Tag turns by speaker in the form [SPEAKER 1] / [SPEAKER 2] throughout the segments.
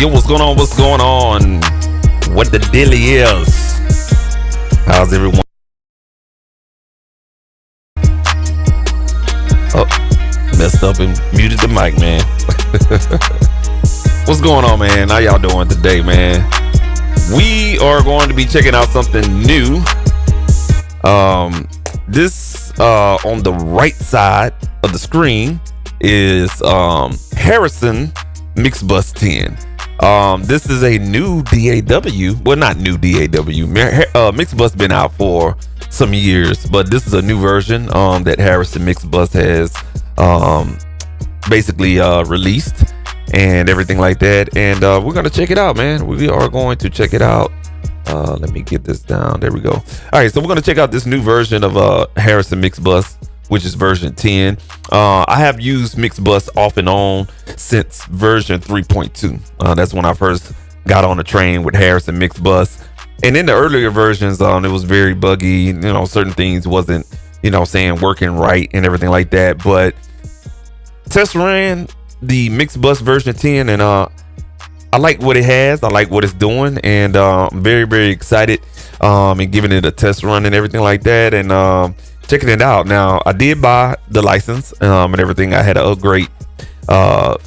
[SPEAKER 1] Yo, what's going on? What's going on? What the dilly is? How's everyone? Oh, messed up and muted the mic, man. What's going on, man? How y'all doing today, man? We are going to be checking out something new. This on the right side of the screen is Harrison MixBus 10. This is a new DAW. Well, not new DAW. MixBus been out for some years, but this is a new version that Harrison MixBus has basically released and everything like that. And we're gonna check it out, man. We are going to check it out. Let me get this down. There we go. All right, so we're gonna check out this new version of Harrison MixBus, which is version 10. I have used MixBus off and on since version 3.2. That's when I first got on the train with Harrison MixBus. And in the earlier versions, it was very buggy. You know, certain things wasn't, working right and everything like that. But test ran the MixBus version 10, and I like what it has. I like what it's doing, and I'm very, very excited and giving it a test run and everything like that. And checking it out. Now, I did buy the license and everything. I had an upgrade for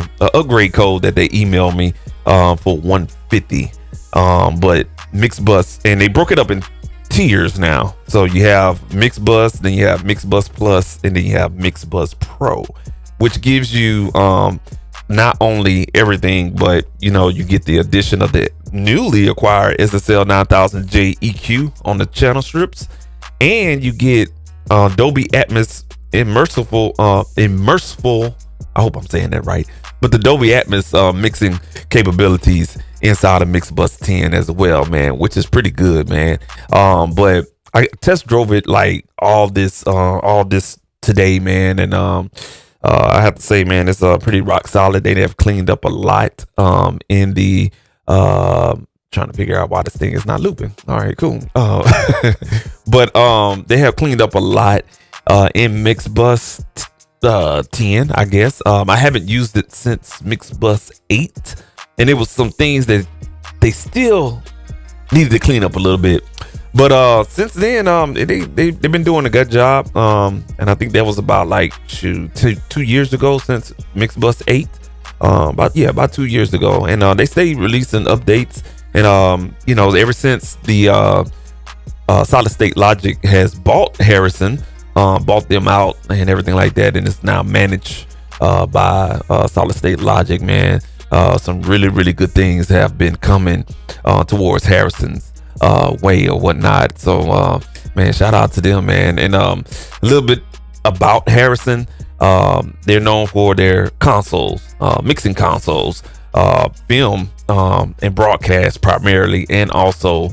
[SPEAKER 1] an upgrade code that they emailed me for $150. But MixBus, and they broke it up in tiers now. So you have MixBus, then you have MixBus Plus, and then you have MixBus Pro, which gives you not only everything, but you get the addition of the newly acquired SSL 9000J EQ on the channel strips, and you get Dolby Atmos immersive. I hope I'm saying that right, but the Dolby Atmos mixing capabilities inside of MixBus 10 as well, man, which is pretty good, man. But I test drove it like all this today, man, and I have to say, man, it's pretty rock solid. They have cleaned up a lot in the trying to figure out why this thing is not looping. All right, cool. But they have cleaned up a lot in MixBus 10, I guess. I haven't used it since MixBus 8, and it was some things that they still needed to clean up a little bit. But since then, they've been doing a good job. And I think that was about like 2 years ago since MixBus 8. About 2 years ago. And they stay releasing updates. And ever since the Solid State Logic has bought Harrison, bought them out and everything like that, and it's now managed by Solid State Logic, man. Some really, really good things have been coming towards Harrison's way or whatnot. So man, shout out to them, man. And a little bit about Harrison. They're known for their consoles, mixing consoles, film and broadcast primarily, and also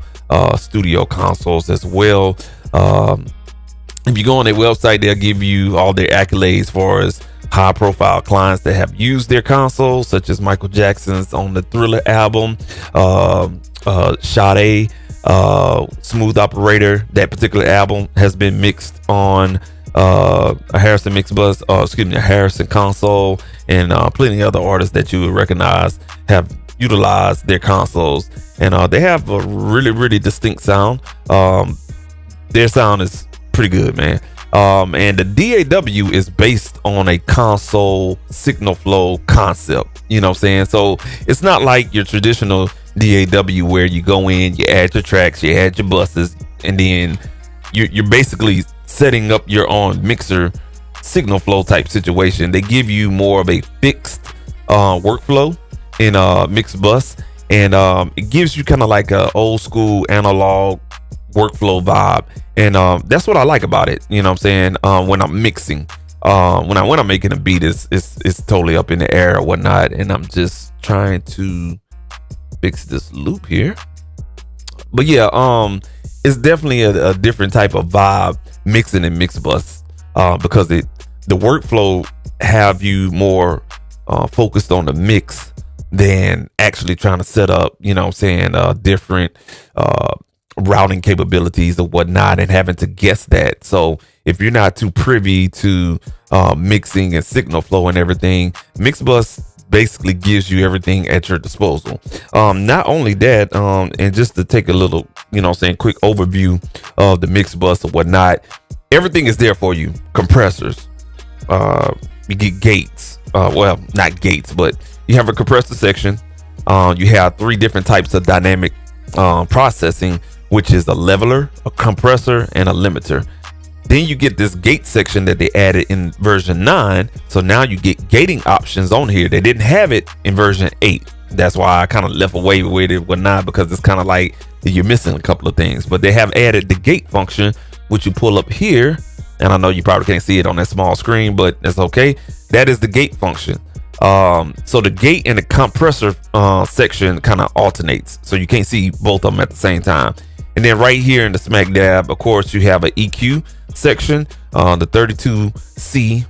[SPEAKER 1] studio consoles as well. If you go on their website, they'll give you all their accolades for as high profile clients that have used their consoles, such as Michael Jackson's on the Thriller album, Sade, Smooth Operator. That particular album has been mixed on a Harrison MixBus, a Harrison console, and plenty of other artists that you would recognize have utilized their consoles, and they have a really, really distinct sound. Their sound is pretty good, man. And the DAW is based on a console signal flow concept, you know what I'm saying? So it's not like your traditional DAW where you go in, you add your tracks, you add your buses, and then you're basically setting up your own mixer signal flow type situation. They give you more of a fixed workflow in MixBus, and it gives you kind of like a old school analog workflow vibe, and that's what I like about it, you know what I'm saying? When I'm mixing, when I'm making a beat, it's totally up in the air or whatnot, and I'm just trying to fix this loop here. But yeah, it's definitely a different type of vibe mixing in MixBus, because the workflow have you more focused on the mix than actually trying to set up, you know what I'm saying, different routing capabilities or whatnot, and having to guess that. So if you're not too privy to mixing and signal flow and everything, MixBus basically gives you everything at your disposal. Not only that, and just to take a little, quick overview of the MixBus or whatnot, everything is there for you. Compressors, you get gates, well, not gates, but you have a compressor section. You have 3 different types of dynamic processing, which is a leveler, a compressor, and a limiter. Then you get this gate section that they added in version 9. So now you get gating options on here. They didn't have it in version 8. That's why I kind of left away with it, whatnot, because it's kind of like you're missing a couple of things. But they have added the gate function, which you pull up here. And I know you probably can't see it on that small screen, but that's okay. That is the gate function. So the gate and the compressor section kind of alternates. So you can't see both of them at the same time. And then right here in the smack dab, of course, you have an EQ section, the 32C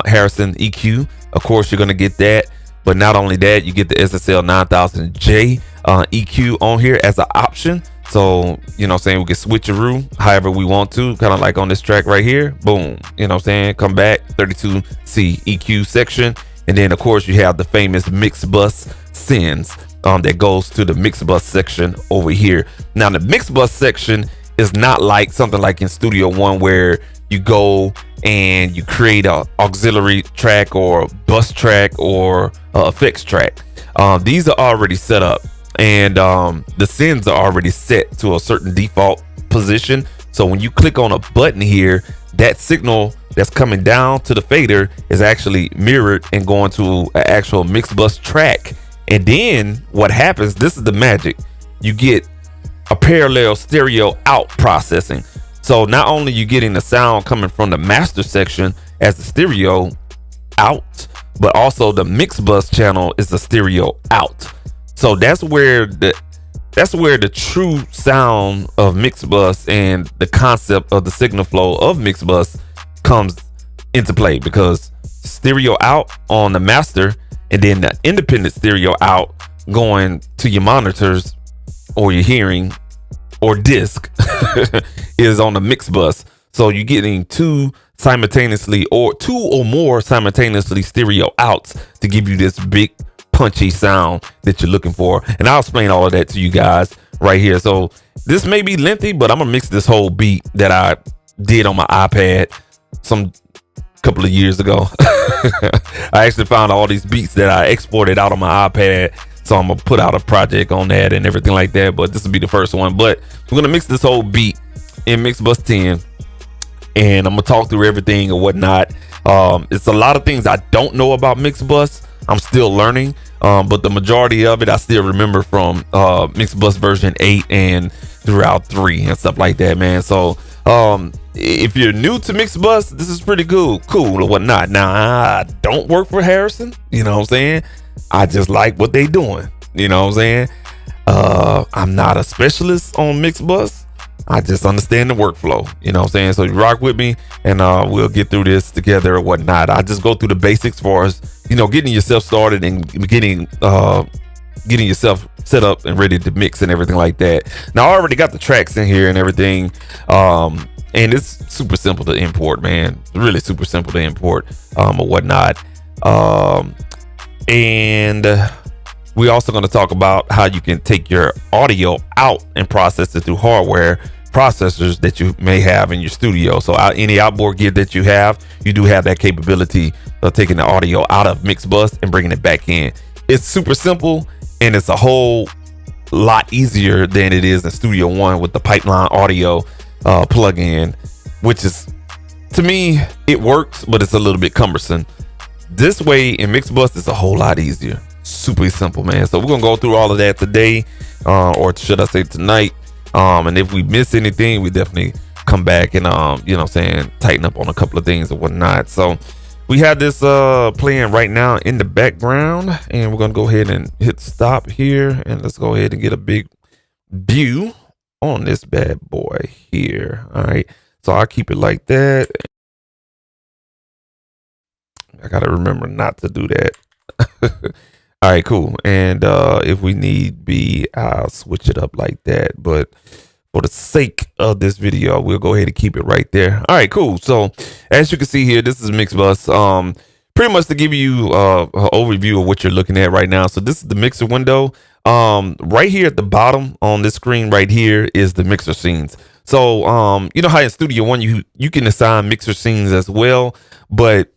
[SPEAKER 1] Harrison EQ. Of course, you're going to get that. But not only that, you get the SSL 9000J EQ on here as an option. So, we can switcheroo however we want to, kind of like on this track right here. Boom. Come back, 32C EQ section. And then, of course, you have the famous MixBus sends that goes to the MixBus section over here. Now, the MixBus section is not like something like in Studio One where you go and you create a auxiliary track or bus track or effects track. These are already set up, and the sends are already set to a certain default position. So when you click on a button here, that signal that's coming down to the fader is actually mirrored and going to an actual MixBus track. And then what happens, this is the magic, you get a parallel stereo out processing. So not only you getting the sound coming from the master section as the stereo out, but also the MixBus channel is the stereo out. So that's where the true sound of MixBus and the concept of the signal flow of MixBus comes into play, because stereo out on the master and then the independent stereo out going to your monitors or your hearing or disc is on the MixBus. So you're getting two or more simultaneously stereo outs to give you this big punchy sound that you're looking for. And I'll explain all of that to you guys right here. So this may be lengthy, but I'm gonna mix this whole beat that I did on my iPad some couple of years ago. I actually found all these beats that I exported out on my iPad, so I'm gonna put out a project on that and everything like that, but this will be the first one. But we're gonna mix this whole beat in MixBus 10, and I'm gonna talk through everything and whatnot. It's a lot of things I don't know about MixBus. I'm still learning, but the majority of it I still remember from MixBus version 8 and throughout 3 and stuff like that, man. So if you're new to MixBus, this is pretty cool or whatnot. Now, I don't work for Harrison, you know what I'm saying? I just like what they doing, you know what I'm saying? I'm not a specialist on MixBus. I just understand the workflow, you know what I'm saying? So you rock with me, and we'll get through this together or whatnot. I just go through the basics for us, getting yourself started and getting yourself set up and ready to mix and everything like that. Now, I already got the tracks in here and everything, and it's super simple to import, man. Really super simple to import or whatnot. And we're also going to talk about how you can take your audio out and process it through hardware processors that you may have in your studio. So any outboard gear that you have, you do have that capability of taking the audio out of MixBus and bringing it back in. It's super simple, and it's a whole lot easier than it is in Studio One with the pipeline audio plug-in, which is, to me, it works, but it's a little bit cumbersome. This way in MixBus, it's a whole lot easier. Super simple, man. So we're gonna go through all of that today, or should I say tonight. And if we miss anything, we definitely come back and tighten up on a couple of things or whatnot. So we have this playing right now in the background, and we're gonna go ahead and hit stop here, and let's go ahead and get a big view on this bad boy here. All right, so I'll keep it like that. I gotta remember not to do that. All right, cool. And if we need be, I'll switch it up like that. But for the sake of this video, we'll go ahead and keep it right there. All right, cool. So as you can see here, this is MixBus. pretty much to give you an overview of what you're looking at right now. So this is the mixer window. Right here at the bottom on this screen right here is the mixer scenes. So you know how in Studio One you can assign mixer scenes as well, but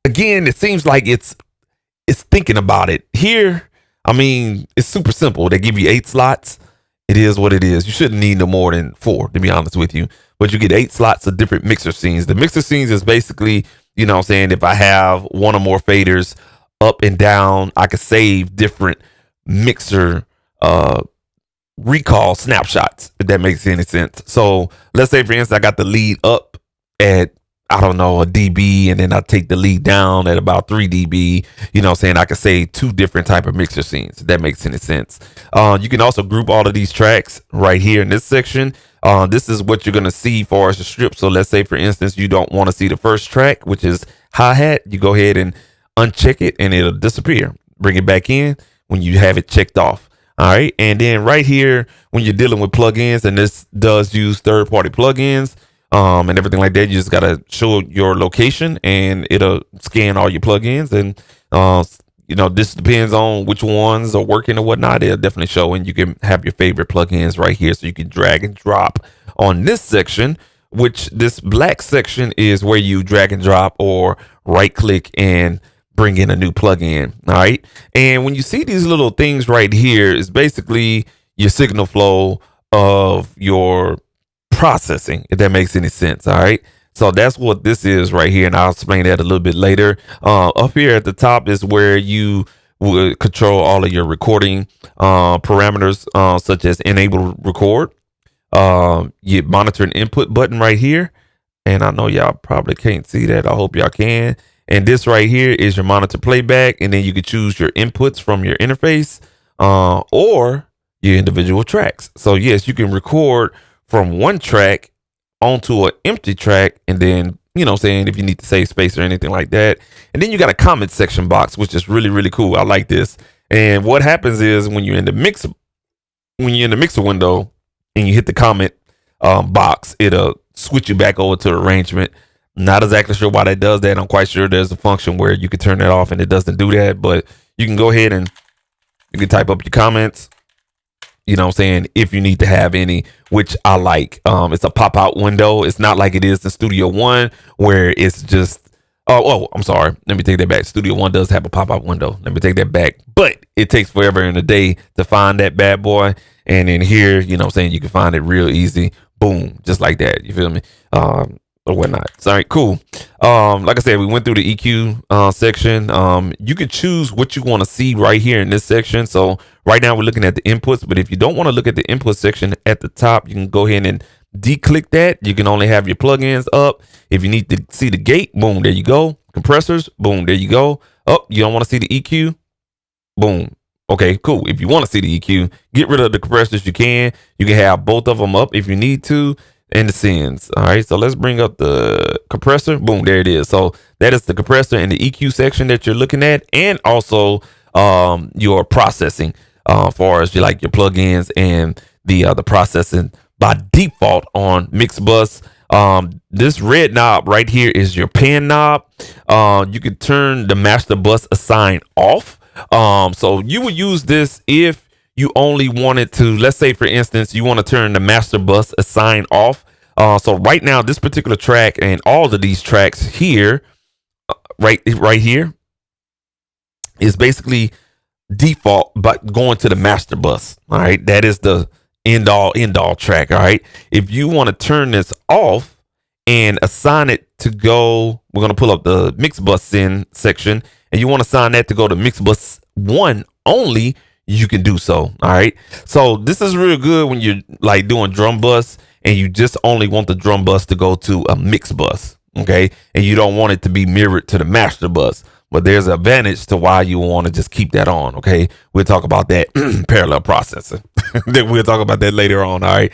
[SPEAKER 1] again, it seems like it's thinking about it here. I mean, it's super simple. They give you 8 slots. It is what it is. You shouldn't need no more than 4, to be honest with you. But you get 8 slots of different mixer scenes. The mixer scenes is basically, you know what I'm saying, if I have one or more faders up and down, I could save different mixer recall snapshots, if that makes any sense. So let's say, for instance, I got the lead up at, I don't know, a dB, and then I take the lead down at about 3 dB. You know what I'm saying? I can say 2 different type of mixer scenes, if that makes any sense. You can also group all of these tracks right here in this section. This is what you're going to see for as a strip. So let's say, for instance, you don't want to see the first track, which is hi-hat. You go ahead and uncheck it and it'll disappear. Bring it back in when you have it checked off. All right. And then right here, when you're dealing with plugins, and this does use third-party plugins, and everything like that, you just gotta show your location and it'll scan all your plugins. And you know, this depends on which ones are working or whatnot. It'll definitely show, and you can have your favorite plugins right here, so you can drag and drop on this section, which this black section is where you drag and drop or right click and bring in a new plugin. All right. And when you see these little things right here, is basically your signal flow of your processing, if that makes any sense. All right. So that's what this is right here, and I'll explain that a little bit later. Up here at the top is where you will control all of your recording parameters, such as enable record. You monitor an input button right here, and I know y'all probably can't see that. I hope y'all can. And this right here is your monitor playback, and then you can choose your inputs from your interface or your individual tracks. So yes, you can record from one track onto an empty track, and then, you know what I'm saying, if you need to save space or anything like that. And then you got a comment section box, which is really, really cool. I like this. And what happens is when you're in the mixer window and you hit the comment box, it'll switch you back over to arrangement. Not exactly sure why that does that. I'm quite sure there's a function where you can turn that off and it doesn't do that, but you can go ahead and you can type up your comments, you know what I'm saying, if you need to have any, which I like. It's a pop-out window. It's not like it is in Studio One, where it's just, I'm sorry. Let me take that back. Studio One does have a pop-out window. Let me take that back. But it takes forever in a day to find that bad boy. And in here, you know what I'm saying, you can find it real easy. Boom, just like that. You feel me? Or whatnot. Sorry, cool. Like I said, we went through the EQ section. You can choose what you want to see right here in this section. So right now we're looking at the inputs, but if you don't want to look at the input section at the top, you can go ahead and declick that. You can only have your plugins up. If you need to see the gate, boom, there you go. Compressors, boom, there you go. Oh, you don't want to see the EQ? Boom. Okay, cool. If you want to see the EQ, get rid of the compressors. You can have both of them up if you need to. And the sends. All right, so let's bring up the compressor. Boom, there it is. So that is the compressor and the EQ section that you're looking at, and also your processing, far as your plugins and the processing by default on MixBus. This red knob right here is your pan knob. You can turn the master bus assign off. So you would use this if you only wanted to, let's say, for instance, you want to turn the master bus assign off. So right now, this particular track and all of these tracks here, right here, is basically default, but going to the master bus. All right, that is the end all track. All right, if you want to turn this off and assign it to go, we're gonna pull up the MixBus send section, and you want to assign that to go to MixBus 1 only. You can do so. All right. So this is real good when you're like doing drum bus and you just only want the drum bus to go to a mix bus. Okay. And you don't want it to be mirrored to the master bus. But there's an advantage to why you want to just keep that on. Okay. We'll talk about that parallel processing. We'll talk about that later on. All right.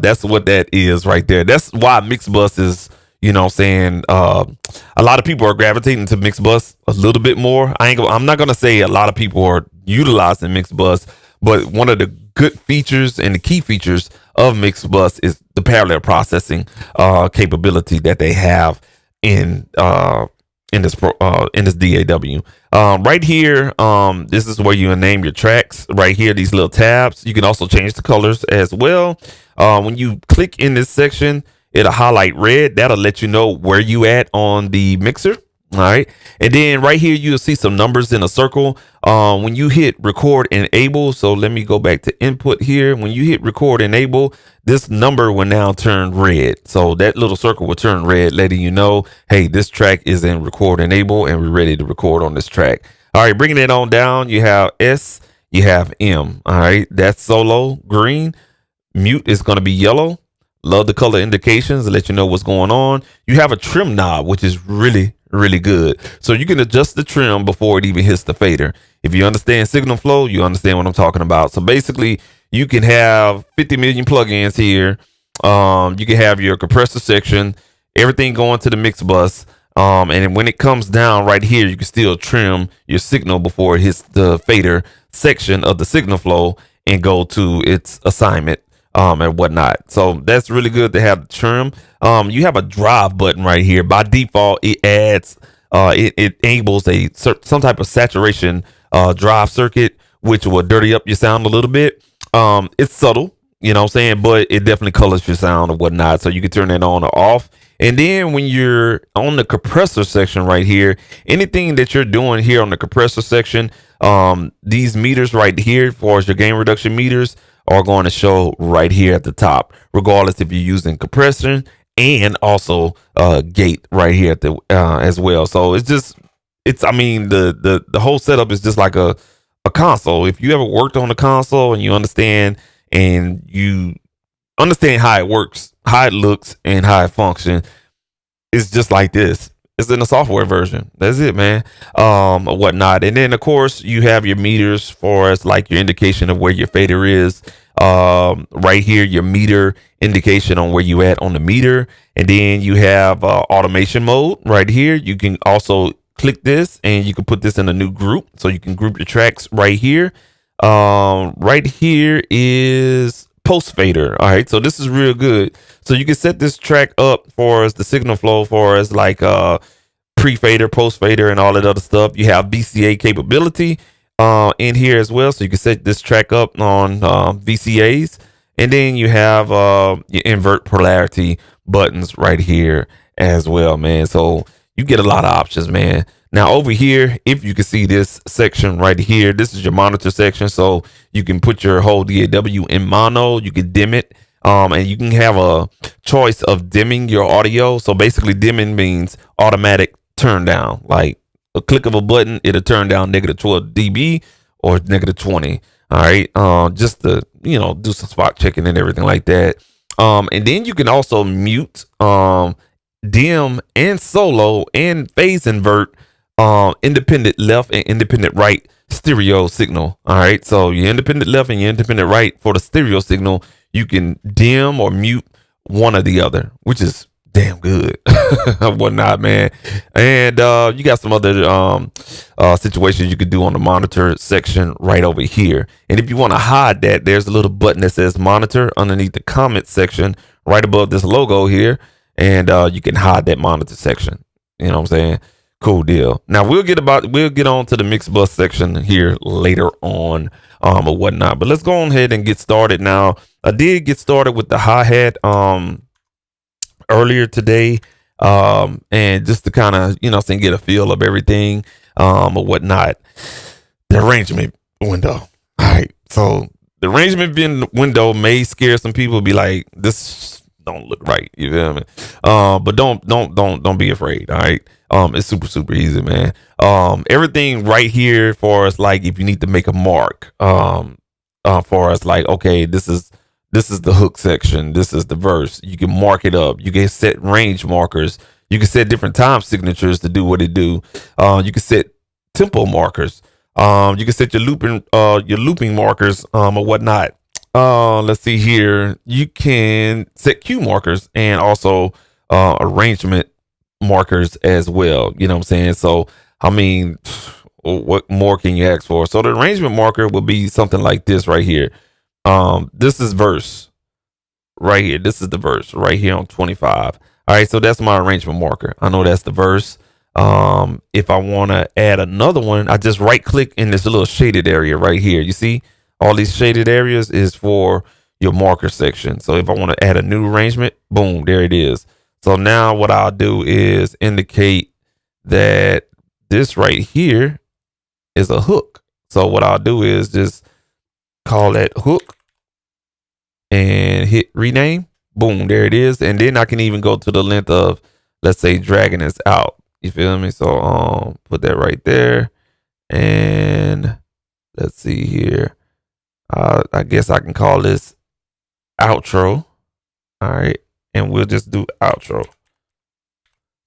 [SPEAKER 1] That's what that is right there. That's why MixBus is, you know what I'm saying, a lot of people are gravitating to MixBus a little bit more. I'm not going to say a lot of people are utilizing MixBus, but one of the good features and the key features of MixBus is the parallel processing capability that they have in in this DAW. Right here, this is where you name your tracks. Right here, these little tabs. You can also change the colors as well. When you click in this section, it'll highlight red. That'll let you know where you at on the mixer. All right. And then right here, you'll see some numbers in a circle. When you hit record enable, so let me go back to input here. When you hit record enable, this number will now turn red. So that little circle will turn red, letting you know, hey, this track is in record enable and we're ready to record on this track. All right. Bringing it on down, you have S, you have M. All right. That's solo, green. Mute is going to be yellow. Love the color indications to let you know what's going on. You have a trim knob, which is really good. So you can adjust the trim before it even hits the fader. If you understand signal flow, you understand what I'm talking about. So basically, you can have 50 million plugins here. You can have your compressor section, everything going to the mix bus. And when it comes down right here, you can still trim your signal before it hits the fader section of the signal flow and go to its assignment. And whatnot. So that's really good to have the trim. You have a drive button right here. By default, it adds, it enables some type of saturation drive circuit, which will dirty up your sound a little bit. It's subtle, you know what I'm saying, but it definitely colors your sound or whatnot. So you can turn that on or off. And then when you're on the compressor section right here, anything that you're doing here on the compressor section, these meters right here, as far as your gain reduction meters, are going to show right here at the top, regardless if you're using compression and also gate right here at the as well. So I mean, the whole setup is just like a console. If you ever worked on a console and you understand how it works, how it looks, and how it functions, it's just like this. It's in the software version. That's it, man. Or whatnot. And then of course you have your meters for as like your indication of where your fader is. Right here, your meter indication on where you at on the meter. And then you have automation mode right here. You can also click this and you can put this in a new group. So you can group your tracks right here. Right here is post fader. All right. So this is real good. So you can set this track up for as the signal flow for as like pre-fader, post-fader, and all that other stuff. You have VCA capability in here as well. So you can set this track up on VCAs. And then you have your invert polarity buttons right here as well, man. So you get a lot of options, man. Now over here, if you can see this section right here, this is your monitor section. So you can put your whole DAW in mono. You can dim it. And you can have a choice of dimming your audio. So basically dimming means automatic turn down, like a click of a button, it'll turn down negative 12 dB or negative 20. All right. Just to, do some spot checking and everything like that. And then you can also mute, dim and solo and phase invert, independent left and independent right stereo signal. All right. So your independent left and your independent right for the stereo signal, you can dim or mute one or the other, which is damn good. Whatnot, man. And you got some other situations you could do on the monitor section right over here. And if you want to hide that, there's a little button that says monitor underneath the comment section right above this logo here. And you can hide that monitor section. You know what I'm saying? Cool deal. Now we'll get on to the MixBus section here later on or whatnot. But let's go on ahead and get started now. I did get started with the hi-hat earlier today, and just to kind of get a feel of everything or whatnot. The arrangement window. All right, so the arrangement window may scare some people, be like, this don't look right, you feel me? But don't be afraid. All right, it's super easy, man. Everything right here for us, like if you need to make a mark, for us, like, okay, this is the hook section. This is the verse. You can mark it up. You can set range markers. You can set different time signatures to do what it do. You can set tempo markers. You can set your looping markers or whatnot. Let's see here. You can set cue markers and also arrangement markers as well. You know what I'm saying? So, I mean, what more can you ask for? So the arrangement marker will be something like this right here. This is verse right here. This is the verse right here on 25. All right. So that's my arrangement marker. I know that's the verse. If I want to add another one, I just right click in this little shaded area right here. You see all these shaded areas is for your marker section. So if I want to add a new arrangement, boom, there it is. So now what I'll do is indicate that this right here is a hook. So what I'll do is just call that hook and hit rename. Boom, there it is. And then I can even go to the length of, let's say, dragging this out. You feel me? So put that right there. And let's see here. I guess I can call this outro. All right. And we'll just do outro.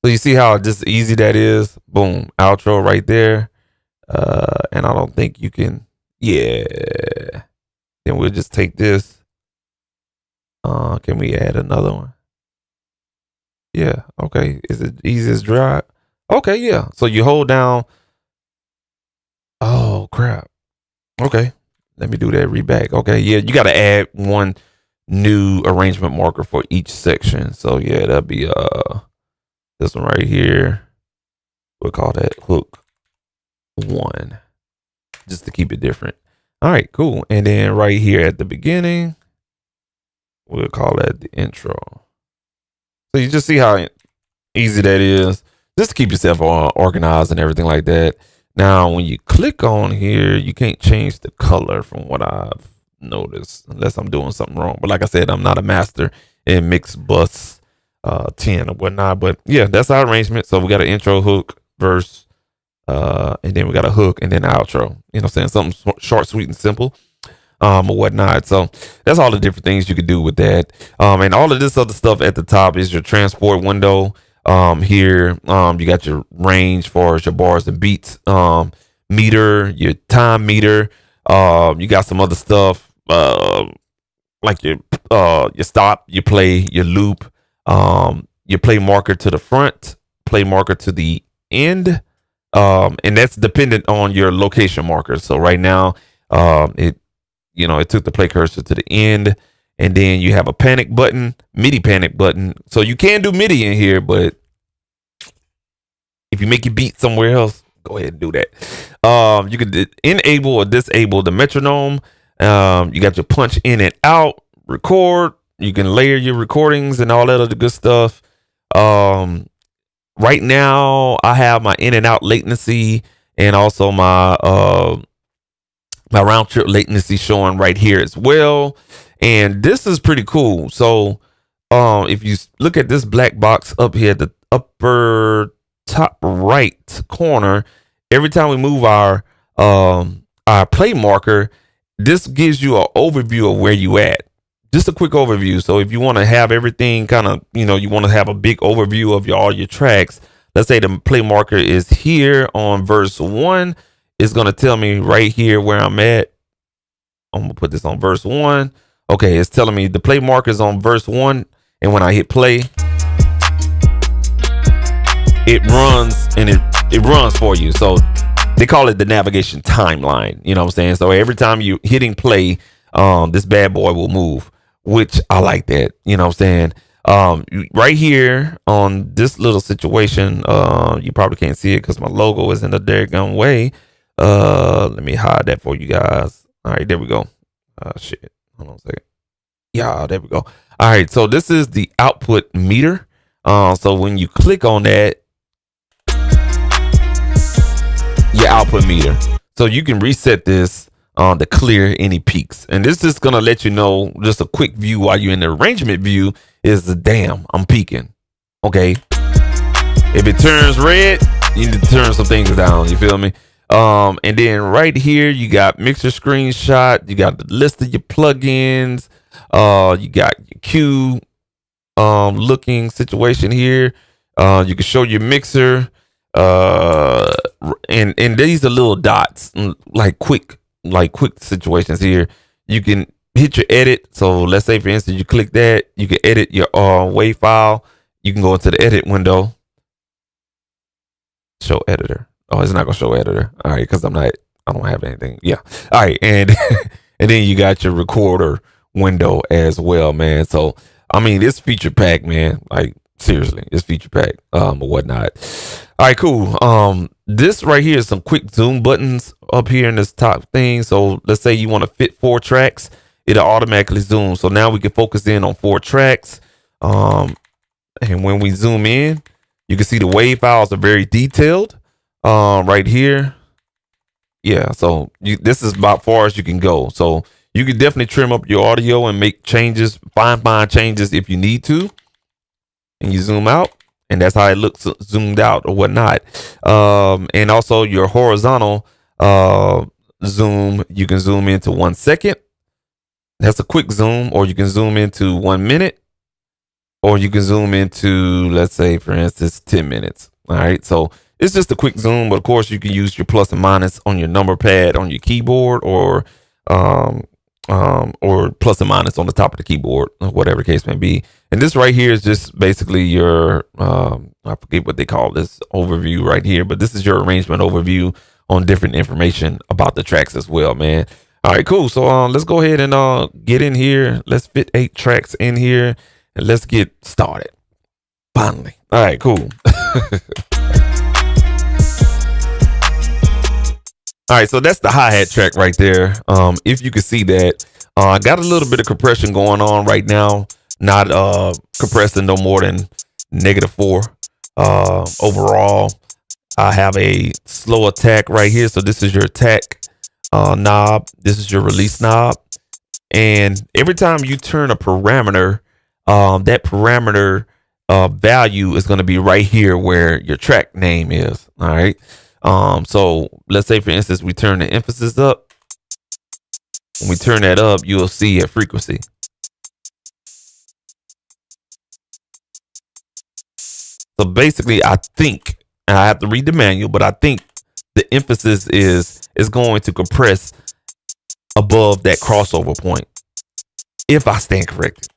[SPEAKER 1] So you see how just easy that is? Boom, outro right there. And I don't think you can, yeah. Then we'll just take this. Can we add another one? Yeah, okay. Is it easy as drag? Okay, yeah. So you hold down. Oh crap. Okay. Let me do that reback. Okay, yeah, you gotta add one new arrangement marker for each section. So yeah, that'll be this one right here. We'll call that hook 1. Just to keep it different. All right, cool. And then right here at the beginning, we'll call that the intro. So you just see how easy that is. Just to keep yourself organized and everything like that. Now, when you click on here, you can't change the color from what I've noticed, unless I'm doing something wrong. But like I said, I'm not a master in MixBus 10 or whatnot. But yeah, that's our arrangement. So we got an intro, hook, verse, and then we got a hook and then an outro. You know what I'm saying? Something short, sweet, and simple. Or whatnot. So that's all the different things you could do with that. And all of this other stuff at the top is your transport window. Here, you got your range for your bars and beats, meter, your time meter. You got some other stuff, like your stop, your play, your loop, your play marker to the front, play marker to the end. And that's dependent on your location marker. So right now, it took the play cursor to the end, and then you have a panic button, MIDI panic button. So you can do MIDI in here, but if you make your beat somewhere else, go ahead and do that. You can enable or disable the metronome. You got your punch in and out, record. You can layer your recordings and all that other good stuff. Right now, I have my in and out latency and also my round trip latency showing right here as well. And this is pretty cool. So if you look at this black box up here at the upper top right corner, every time we move our play marker, this gives you an overview of where you at. Just a quick overview. So if you want to have everything kind of, you want to have a big overview of all your tracks. Let's say the play marker is here on verse 1. It's going to tell me right here where I'm at. I'm going to put this on verse 1. Okay, it's telling me the play marker is on verse 1. And when I hit play, it runs and it runs for you. So they call it the navigation timeline. You know what I'm saying? So every time you hitting play, this bad boy will move, which I like that. You know what I'm saying? Right here on this little situation, you probably can't see it because my logo is in the daggone way. Let me hide that for you guys. All right, there we go. Shit. Hold on a second. Yeah, there we go. All right, so this is the output meter. So when you click on that, your output meter. So you can reset this to clear any peaks. And this is gonna let you know, just a quick view while you're in the arrangement view, is the damn, I'm peaking. Okay. If it turns red, you need to turn some things down. You feel me? And then right here, you got mixer screenshot. You got the list of your plugins. You got your cue looking situation here. You can show your mixer. And these are little dots, like quick situations here. You can hit your edit. So let's say, for instance, you click that. You can edit your WAV file. You can go into the edit window. Show editor. Oh, it's not gonna show editor. All right, because I don't have anything. Yeah. All right, and and then you got your recorder window as well, man. So I mean, this feature pack, man. Like Seriously, it's feature packed, or whatnot. All right, cool. This right here is some quick zoom buttons up here in this top thing. So let's say you want to fit 4 tracks, it'll automatically zoom. So now we can focus in on 4 tracks. And when we zoom in, you can see the wave files are very detailed. Right here. Yeah, so this is about far as you can go. So you can definitely trim up your audio and make changes, fine changes if you need to. And you zoom out, and that's how it looks zoomed out or whatnot. And also your horizontal zoom, you can zoom into 1 second. That's a quick zoom, or you can zoom into 1 minute, or you can zoom into, let's say, for instance, 10 minutes. All right, so it's just a quick zoom, but of course you can use your plus and minus on your number pad on your keyboard, or plus and minus on the top of the keyboard, whatever the case may be. And this right here is just basically your, I forget what they call this overview right here, but this is your arrangement overview on different information about the tracks as well, man. All right, cool. So let's go ahead and get in here. Let's fit 8 tracks in here and let's get started. Finally. All right, cool. All right, so that's the hi-hat track right there. If you can see that, I got a little bit of compression going on right now. Not compressing no more than -4 overall. I have a slow attack right here. So this is your attack knob. This is your release knob. And every time you turn a parameter, that parameter value is going to be right here where your track name is. All right. So let's say, for instance, we turn the emphasis up. When we turn that up, you'll see a frequency. So basically, I think, and I have to read the manual, but I think the emphasis is going to compress above that crossover point, if I stand corrected.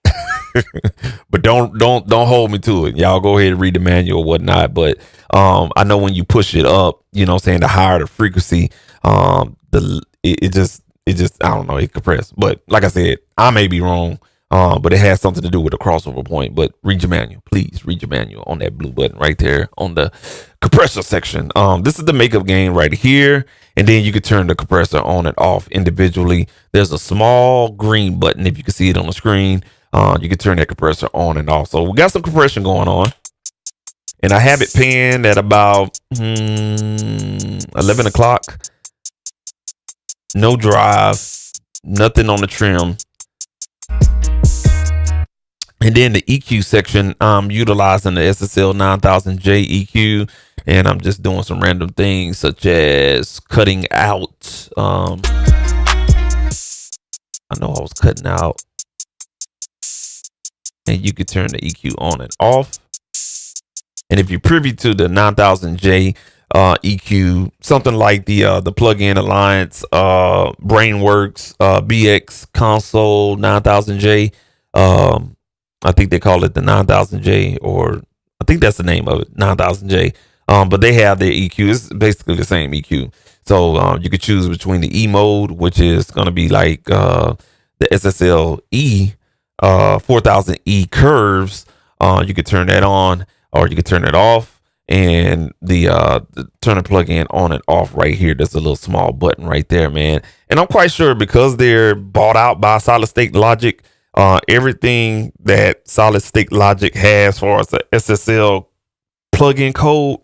[SPEAKER 1] But don't hold me to it. Y'all go ahead and read the manual or whatnot. But I know when you push it up, you know what I'm saying, the higher the frequency, it just I don't know, it compressed. But like I said, I may be wrong. But it has something to do with the crossover point. But read your manual, please read your manual on that blue button right there on the compressor section. This is the makeup gain right here, and then you can turn the compressor on and off individually. There's a small green button, if you can see it on the screen. You can turn that compressor on and off. So we got some compression going on, and I have it pinned at about 11 o'clock. No drive, nothing on the trim. And then the EQ section, I'm utilizing the SSL 9000J EQ, and I'm just doing some random things such as cutting out. I know I was cutting out. And you can turn the EQ on and off. And if you're privy to the 9000J EQ, something like the Plugin Alliance, Brainworks, BX Console 9000J, I think they call it the 9000J, or I think that's the name of it, 9000J. But they have their EQ. It's basically the same EQ. So you could choose between the E mode, which is going to be like the SSL E 4000E curves. You could turn that on, or you could turn it off. And the turn the plug-in on and off right here. There's a little small button right there, man. And I'm quite sure because they're bought out by Solid State Logic, everything that Solid State Logic has as far as the SSL plugin code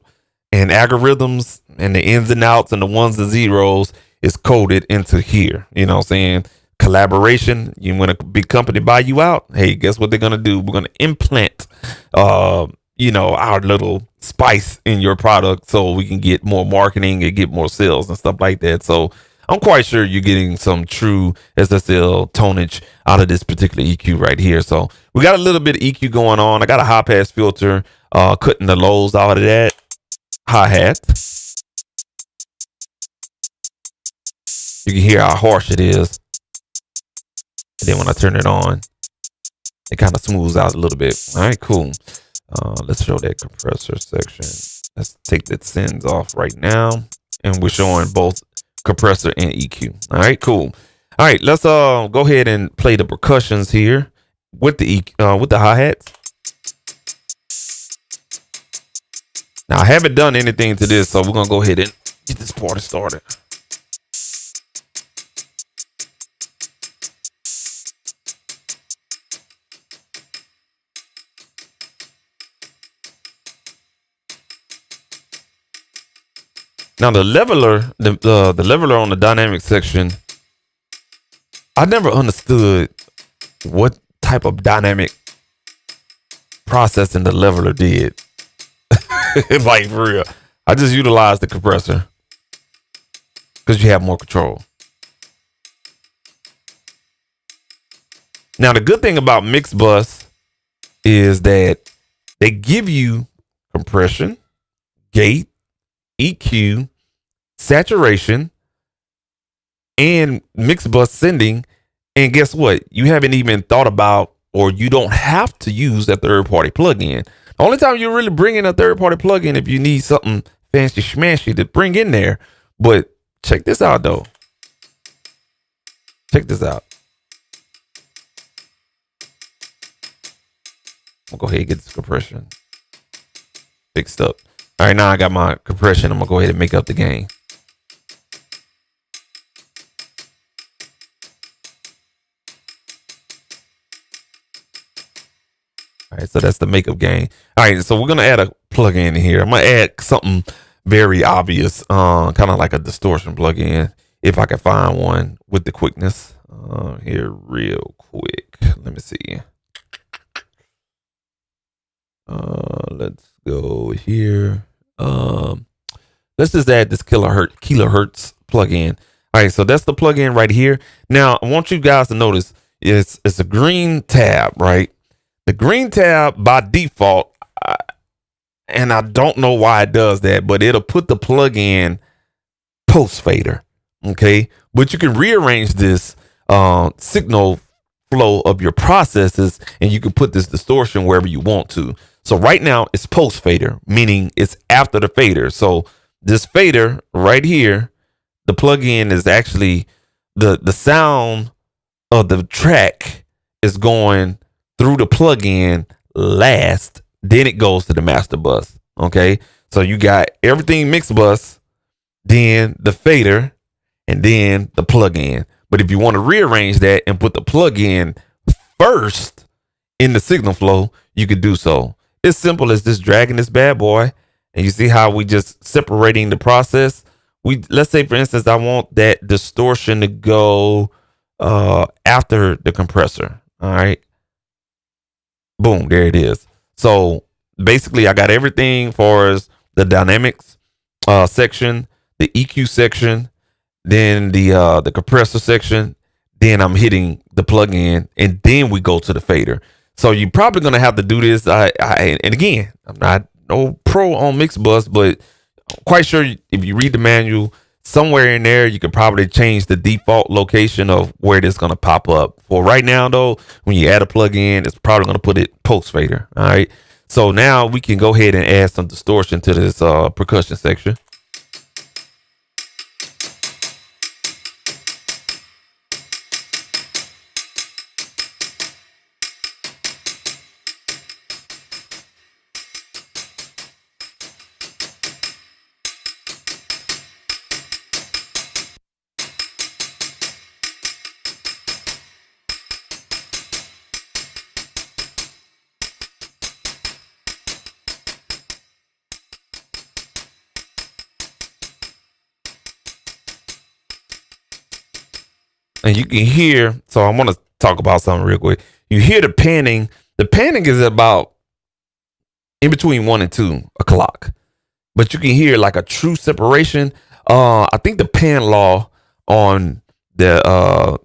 [SPEAKER 1] and algorithms and the ins and outs and the ones and zeros is coded into here. You know what I'm saying? Collaboration. You when a big company buy you out, hey, guess what they're gonna do? We're gonna implant our little spice in your product so we can get more marketing and get more sales and stuff like that. So I'm quite sure you're getting some true SSL tonage out of this particular EQ right here. So we got a little bit of EQ going on. I got a high pass filter, cutting the lows out of that hi-hat. You can hear how harsh it is. And then when I turn it on, it kind of smooths out a little bit. All right, cool. Let's show that compressor section. Let's take the sends off right now. And we're showing both compressor and EQ. All right, cool. All right, let's go ahead and play the percussions here with the hi-hats. Now I haven't done anything to this, so we're gonna go ahead and get this party started. Now the leveler, the leveler on the dynamic section, I never understood what type of dynamic processing the leveler did. Like for real, I just utilized the compressor because you have more control. Now the good thing about MixBus is that they give you compression, gate, EQ, saturation, and MixBus sending. And guess what? You haven't even thought about, or you don't have to use that third-party plugin. The only time you're really bringing a third-party plugin if you need something fancy schmancy to bring in there. But check this out, though. Check this out. I'll go ahead and get this compression fixed up. All right, now I got my compression. I'm gonna go ahead and make up the gain. All right, so that's the makeup gain. All right, so we're gonna add a plugin in here. I'm gonna add something very obvious, kind of like a distortion plugin, if I can find one with the quickness. Here, real quick. Let me see. Let's go here. Let's just add this kilohertz plugin. All right, so that's the plugin right here. Now I want you guys to notice it's a green tab, right? The green tab by default, and I don't know why it does that, but it'll put the plugin post fader. Okay, but you can rearrange this signal flow of your processes, and you can put this distortion wherever you want to. So right now it's post fader, meaning it's after the fader. So this fader right here, the plugin is actually the sound of the track is going through the plugin last, then it goes to the master bus. Okay, so you got everything MixBus, then the fader, and then the plugin. But if you want to rearrange that and put the plugin first in the signal flow, you could do so. It's simple as just dragging this bad boy, and you see how we just separating the process. Let's say, for instance, I want that distortion to go after the compressor. All right, boom, there it is. So basically, I got everything for as the dynamics section, the EQ section, then the compressor section. Then I'm hitting the plugin, and then we go to the fader. So you're probably gonna have to do this. And again, I'm not no pro on MixBus, but I'm quite sure if you read the manual, somewhere in there you could probably change the default location of where it's gonna pop up. For right now, though, when you add a plugin, it's probably gonna put it post fader. All right. So now we can go ahead and add some distortion to this percussion section. And you can hear, so I want to talk about something real quick. You hear the panning. The panning is about in between 1 and 2 o'clock. But you can hear like a true separation. I think the pan law on the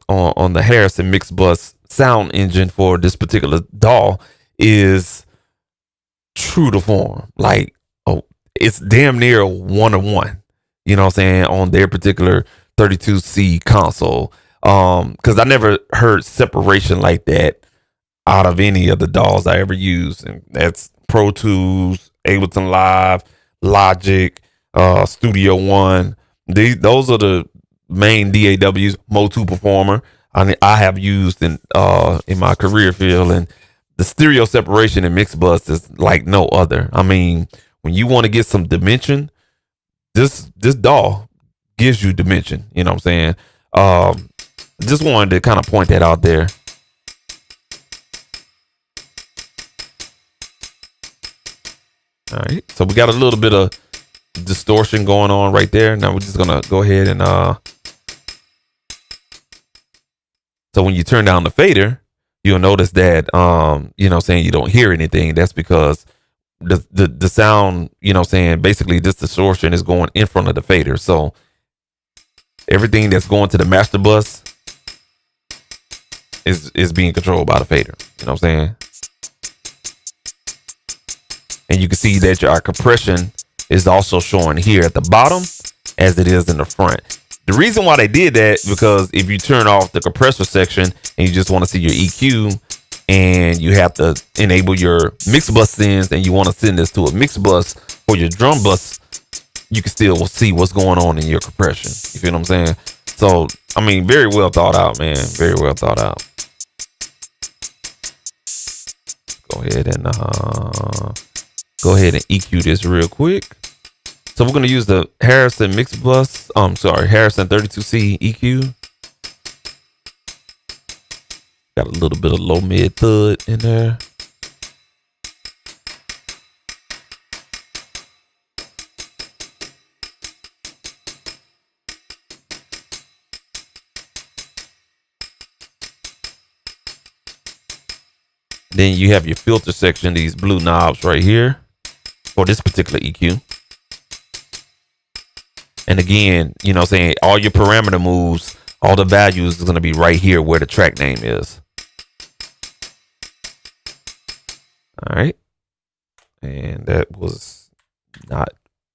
[SPEAKER 1] on the Harrison MixBus sound engine for this particular DAW is true to form. Like, oh, it's damn near 1-to-1. You know what I'm saying? On their particular 32C console. Because I never heard separation like that out of any of the DAWs I ever used, and that's Pro Tools, Ableton Live, Logic, Studio One. Those are the main DAWs. Mo2 Performer I have used in my career field, and the stereo separation in MixBus is like no other. I mean, when you want to get some dimension, this DAW gives you dimension. You know what I'm saying? Just wanted to kind of point that out there. All right, so we got a little bit of distortion going on right there. Now we're just gonna go ahead and so when you turn down the fader, you'll notice that you know what I'm saying, you don't hear anything. That's because the sound, you know what I'm saying, basically this distortion is going in front of the fader. So everything that's going to the master bus is being controlled by the fader. You know what I'm saying? And you can see that our compression is also showing here at the bottom as it is in the front. The reason why they did that, because if you turn off the compressor section and you just want to see your EQ, and you have to enable your MixBus sends, and you want to send this to a MixBus for your drum bus, you can still see what's going on in your compression. You feel what I'm saying? So, I mean, very well thought out, man. Very well thought out. Go ahead and EQ this real quick. So we're going to use the Harrison MixBus. Harrison 32C EQ. Got a little bit of low mid thud in there. Then you have your filter section, these blue knobs right here for this particular EQ. And again, you know what I'm saying, all your parameter moves, all the values is going to be right here where the track name is. All right. And that was not,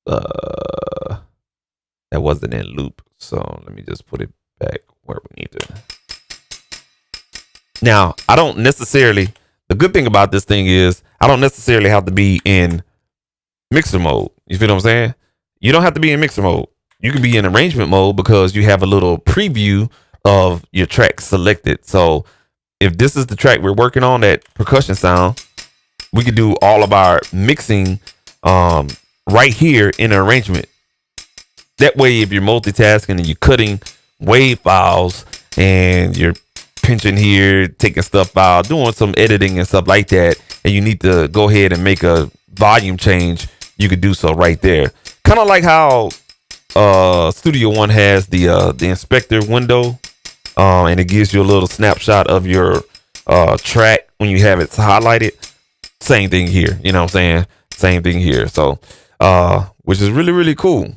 [SPEAKER 1] that wasn't in loop. So let me just put it back where we need to. Now, I don't necessarily, the good thing about this thing is I don't necessarily have to be in mixer mode. You feel what I'm saying? You don't have to be in mixer mode. You can be in arrangement mode because you have a little preview of your track selected. So if this is the track we're working on, that percussion sound, we could do all of our mixing right here in an arrangement. That way, if you're multitasking and you're cutting wave files and you're pinching here, taking stuff out, doing some editing and stuff like that, and you need to go ahead and make a volume change, you could do so right there. Kind of like how Studio One has the inspector window, and it gives you a little snapshot of your track when you have it highlighted. Same thing here, you know what I'm saying? Same thing here. So which is really, really cool.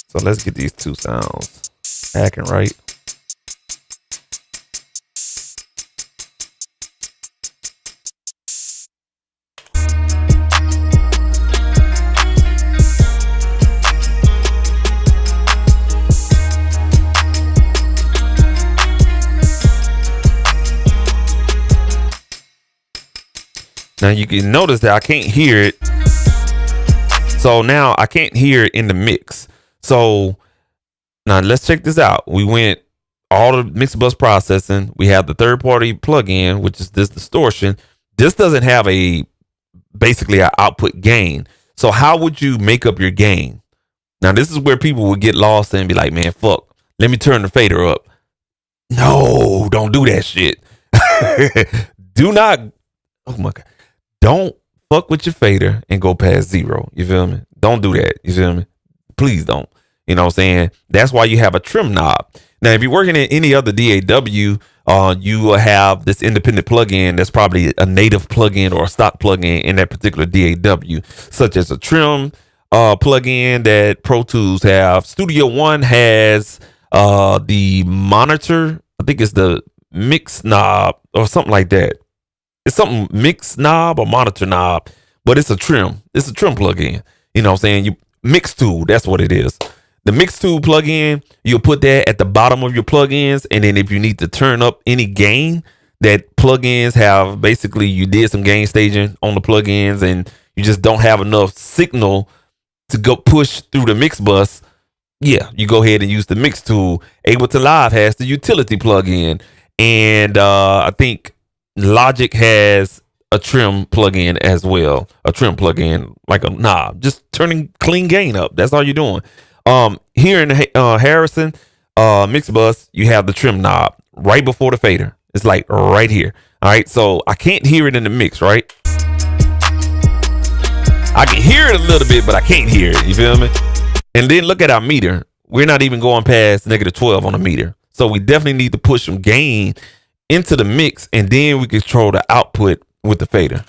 [SPEAKER 1] So let's get these two sounds acting right. Now you can notice that I can't hear it. So now I can't hear it in the mix. So now let's check this out. We went all the MixBus processing. We have the third party plugin, which is this distortion. This doesn't have basically an output gain. So how would you make up your gain? Now this is where people would get lost and be like, man, fuck, let me turn the fader up. No, don't do that shit. Do not. Oh my God. Don't fuck with your fader and go past 0. You feel me? Don't do that. You feel me? Please don't. You know what I'm saying? That's why you have a trim knob. Now, if you're working in any other DAW, you will have this independent plugin that's probably a native plugin or a stock plugin in that particular DAW, such as a trim plugin that Pro Tools have. Studio One has the monitor. I think it's the mix knob or something like that. It's something mix knob or monitor knob, but it's a trim. It's a trim plugin. You know what I'm saying? You mix tool. That's what it is. The mix tool plugin, you'll put that at the bottom of your plugins. And then if you need to turn up any gain that plugins have, basically you did some gain staging on the plugins and you just don't have enough signal to go push through the MixBus. Yeah, you go ahead and use the mix tool. Ableton Live has the utility plugin. and I think Logic has a trim plugin as well. A trim plugin, like a knob, just turning clean gain up. That's all you're doing. Here in Harrison, MixBus, you have the trim knob right before the fader. It's like right here. All right, so I can't hear it in the mix, right? I can hear it a little bit, but I can't hear it. You feel me? And then look at our meter. We're not even going past -12 on the meter. So we definitely need to push some gain into the mix, and then we control the output with the fader.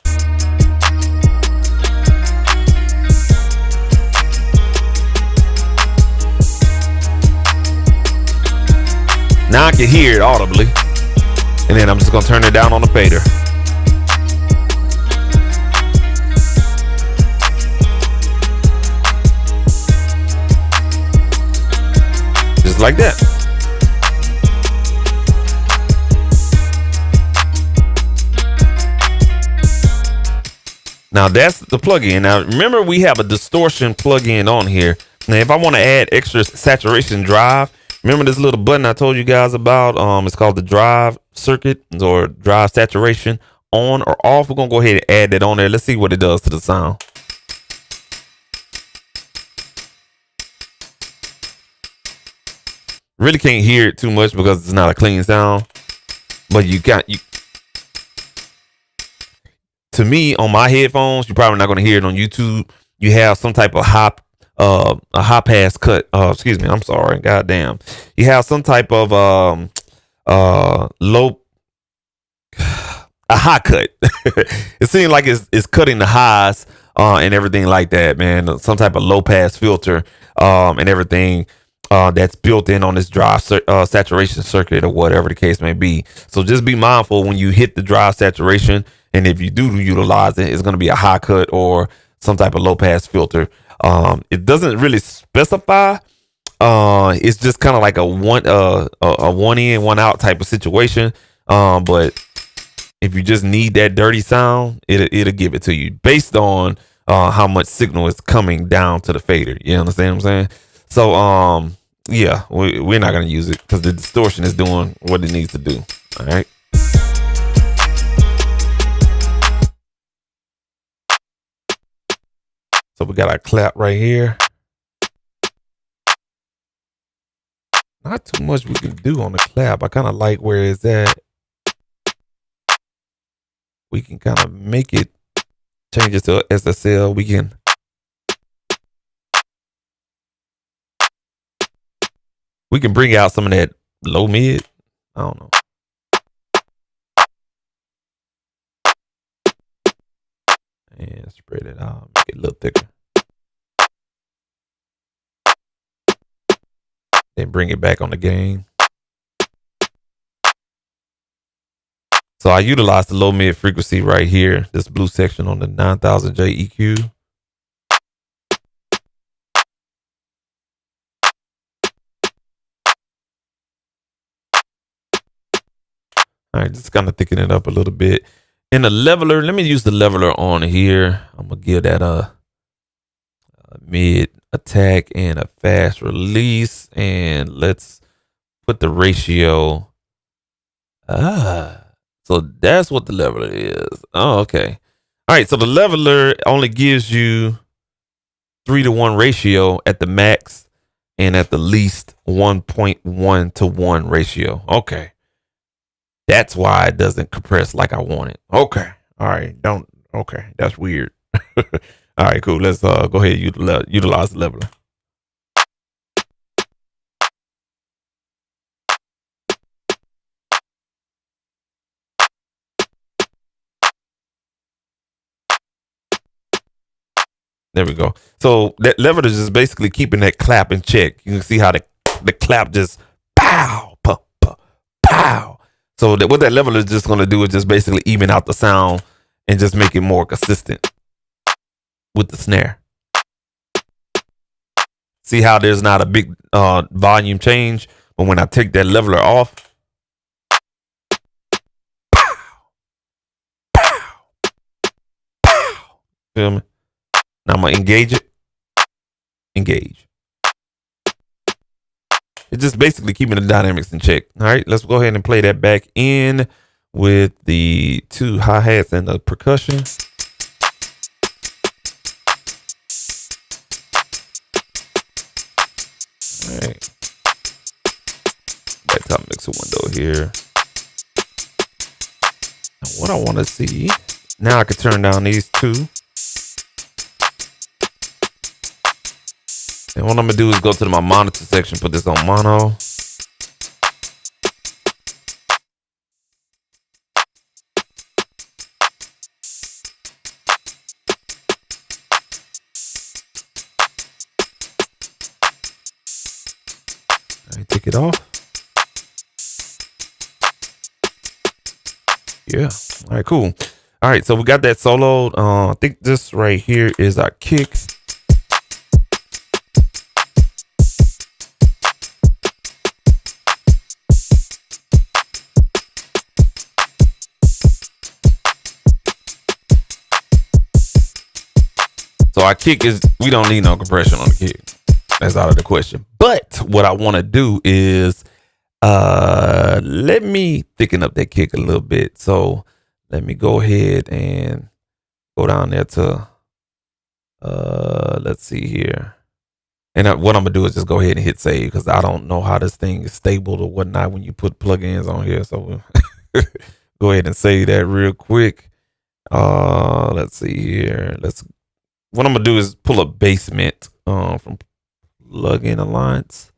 [SPEAKER 1] Now I can hear it audibly, and then I'm just gonna turn it down on the fader. Just like that. Now that's the plugin. Now remember, we have a distortion plugin on here. Now if I want to add extra saturation drive, remember this little button I told you guys about? It's called the drive circuit or drive saturation on or off. We're gonna go ahead and add that on there. Let's see what it does to the sound. Really can't hear it too much because it's not a clean sound, but you to me, on my headphones, you're probably not going to hear it on YouTube. You have some type of a high pass cut. Excuse me, I'm sorry. Goddamn. You have some type of low, a high cut. It seems like it's cutting the highs and everything like that, man. Some type of low pass filter and everything that's built in on this drive saturation circuit or whatever the case may be. So just be mindful when you hit the drive saturation. And if you do utilize it, it's going to be a high cut or some type of low pass filter. It doesn't really specify. It's just kind of like a one in, one out type of situation. But if you just need that dirty sound, it'll give it to you based on how much signal is coming down to the fader. You understand what I'm saying? So yeah, we're not going to use it because the distortion is doing what it needs to do. All right. So we got our clap right here. Not too much we can do on the clap. I kind of like where it's at. We can kind of make it, change it to SSL. We can bring out some of that low mid. I don't know. And spread it out, make it a little thicker. Then bring it back on the gain. So I utilize the low mid frequency right here, this blue section on the 9000J EQ. All right, just kind of thicken it up a little bit. And the leveler, let me use the leveler on here. I'm gonna give that a mid attack and a fast release, and let's put the ratio. So that's what the leveler is. Oh, okay. All right, so the leveler only gives you 3-to-1 ratio at the max, and at the least 1.1-to-1 ratio. Okay. That's why it doesn't compress like I want it. Okay. All right. Okay. That's weird. All right, cool. Let's go ahead and utilize the leveler. There we go. So that leveler is just basically keeping that clap in check. You can see how the clap just pow, pow, pow, pow. So what that leveler is just going to do is just basically even out the sound and just make it more consistent with the snare. See how there's not a big volume change, but when I take that leveler off, pow, pow, pow. Feel me? Now I'm gonna engage it. Engage. It's just basically keeping the dynamics in check. All right, let's go ahead and play that back in with the 2 hi-hats and the percussion. All right. Back top mixer window here. Now what I want to see, now I can turn down these 2. And what I'm gonna do is go to my monitor section, put this on mono. All right, take it off. Yeah. All right, cool. All right, so we got that soloed. I think this right here is our kick. So our kick is, we don't need no compression on the kick. That's out of the question. But what I want to do is let me thicken up that kick a little bit. So let me go ahead and go down there to let's see here. And what I'm gonna do is just go ahead and hit save, because I don't know how this thing is stable or whatnot when you put plugins on here. So we'll go ahead and save that real quick. Let's see here. What I'm gonna do is pull up Basement from Plugin Alliance.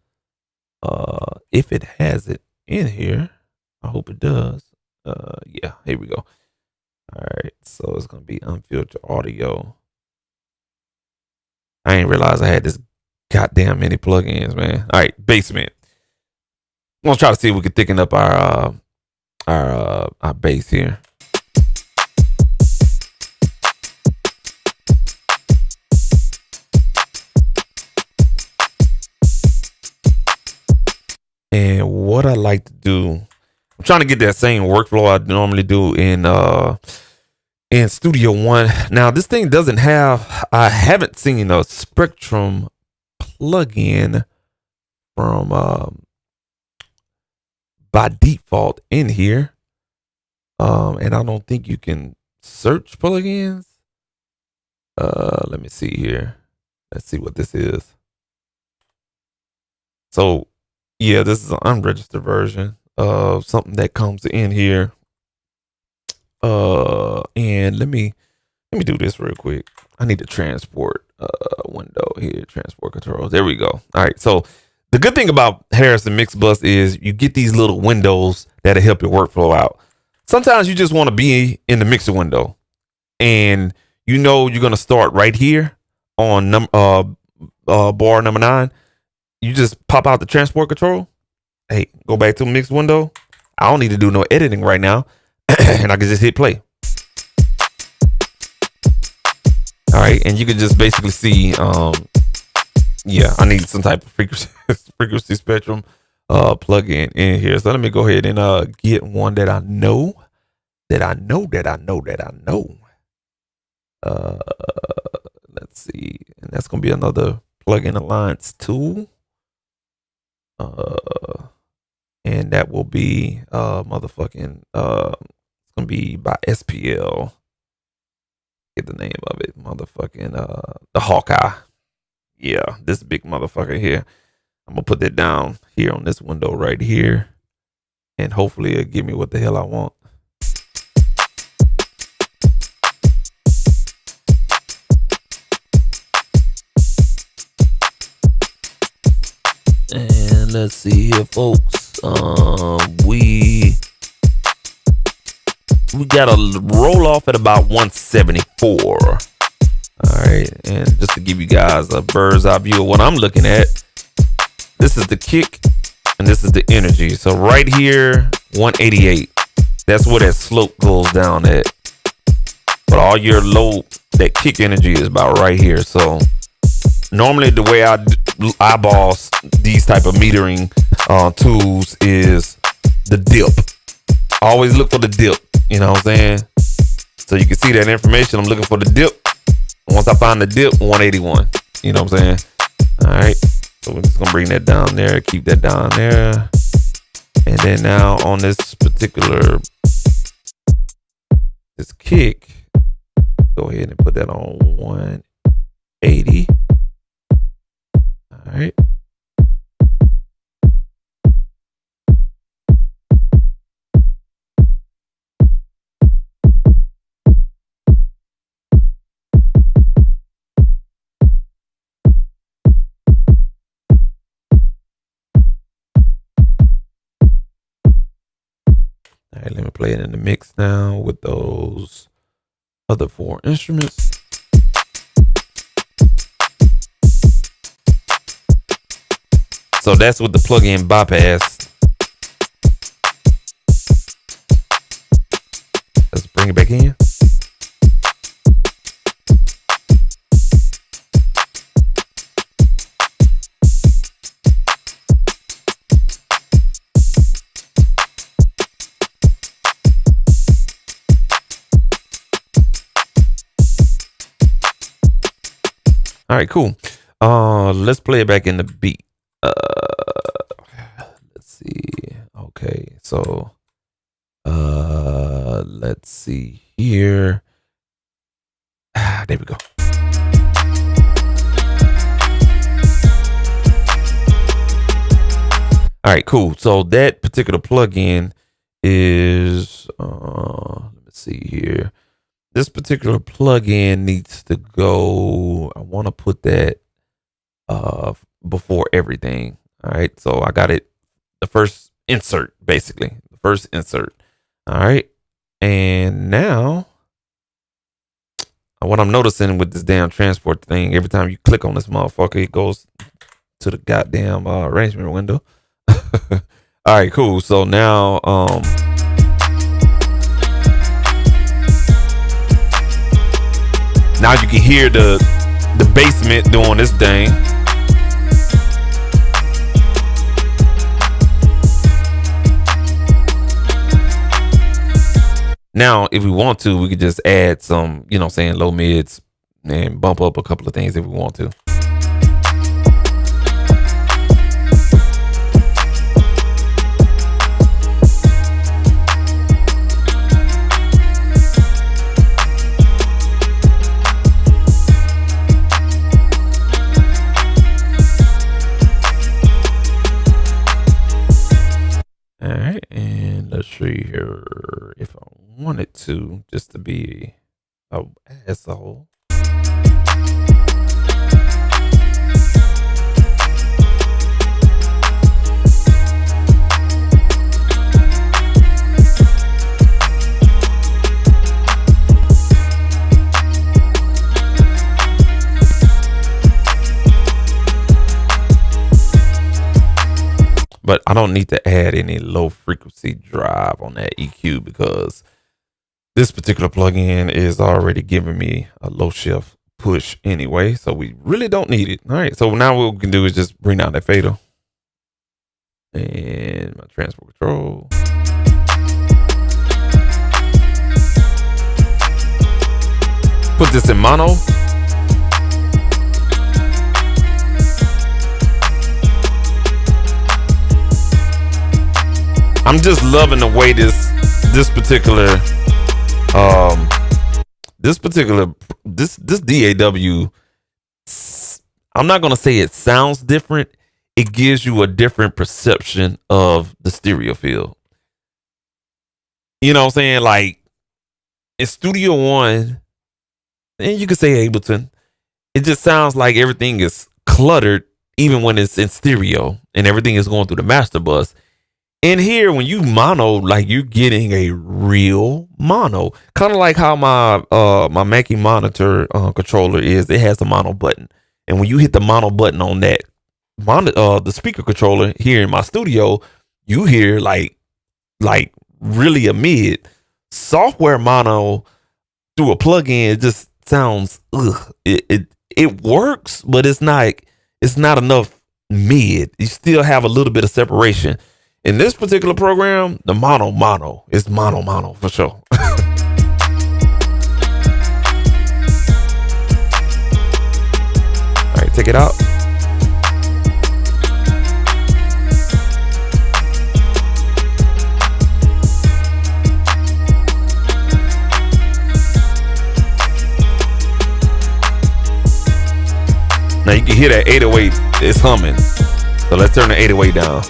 [SPEAKER 1] If it has it in here, I hope it does. Yeah, here we go. All right, so it's gonna be unfiltered audio. I ain't realized I had this goddamn many plugins, man. All right, Basement. I'm gonna try to see if we can thicken up our bass here. And what I like to do, I'm trying to get that same workflow I normally do in Studio One. Now this thing doesn't have, I haven't seen a Spectrum plugin from by default in here. And I don't think you can search plugins. Let me see here. Let's see what this is. So yeah, this is an unregistered version of something that comes in here. And let me do this real quick. I need to transport window here, transport controls. There we go. All right. So the good thing about Harrison MixBus is you get these little windows that'll help your workflow out. Sometimes you just want to be in the mixer window, and you know you're gonna start right here on bar number 9. You just pop out the transport control. Hey, go back to the mix window. I don't need to do no editing right now. And I can just hit play. All right. And you can just basically see, yeah, I need some type of frequency spectrum plugin in here. So let me go ahead and get one that I know. Let's see. And that's going to be another Plugin Alliance tool. And that will be it's gonna be by SPL. Get the name of it, the Hawkeye. Yeah, this big motherfucker here. I'm gonna put that down here on this window right here, and hopefully it'll give me what the hell I want. And let's see here, folks. We gotta roll off at about 174. All right, and just to give you guys a bird's eye view of what I'm looking at, this is the kick and this is the energy. So right here, 188. That's where that slope goes down at. But all your low, that kick energy is about right here. So normally the way I eyeballs these type of metering tools is the dip. Always look for the dip, you know what I'm saying? So you can see that information. I'm looking for the dip. Once I find the dip, 181. You know what I'm saying? All right. So we're just gonna bring that down there, keep that down there. And then now on this particular, this kick, go ahead and put that on 180. All right. All right, let me play it in the mix now with those other 4 instruments. So that's with the plug-in bypass. Let's bring it back in. All right, cool. Let's play it back in the beat. Let's see. Okay, so let's see here. There we go. All right, cool. So that particular plugin is let me see here. This particular plugin needs to go. I want to put that before everything. All right, so I got it. The first insert, basically, the first insert. All right, and now what I'm noticing with this damn transport thing, every time you click on this motherfucker, it goes to the goddamn arrangement window. All right, cool. So now now you can hear the basement doing this thing. Now, if we want to, we could just add some, you know what I'm saying, low mids and bump up a couple of things if we want to. All right, and let's see here if I wanted to, just to be a asshole. But I don't need to add any low frequency drive on that EQ because this particular plugin is already giving me a low shift push anyway. So we really don't need it. All right. So now what we can do is just bring down that fader and my transport control. Put this in mono. I'm just loving the way this DAW, I'm not gonna say it sounds different. It gives you a different perception of the stereo field. You know what I'm saying? Like in Studio One, and you could say Ableton, it just sounds like everything is cluttered, even when it's in stereo and everything is going through the master bus. In here, when you mono, like you're getting a real mono, kind of like how my Mackie monitor controller is. It has a mono button, and when you hit the mono button on that the speaker controller here in my studio, you hear like really a mid. Software mono through a plugin, it just sounds it works, but it's not enough mid. You still have a little bit of separation. In this particular program, the mono is mono for sure. All right, take it out. Now you can hear that 808 is humming. So let's turn the 808 down.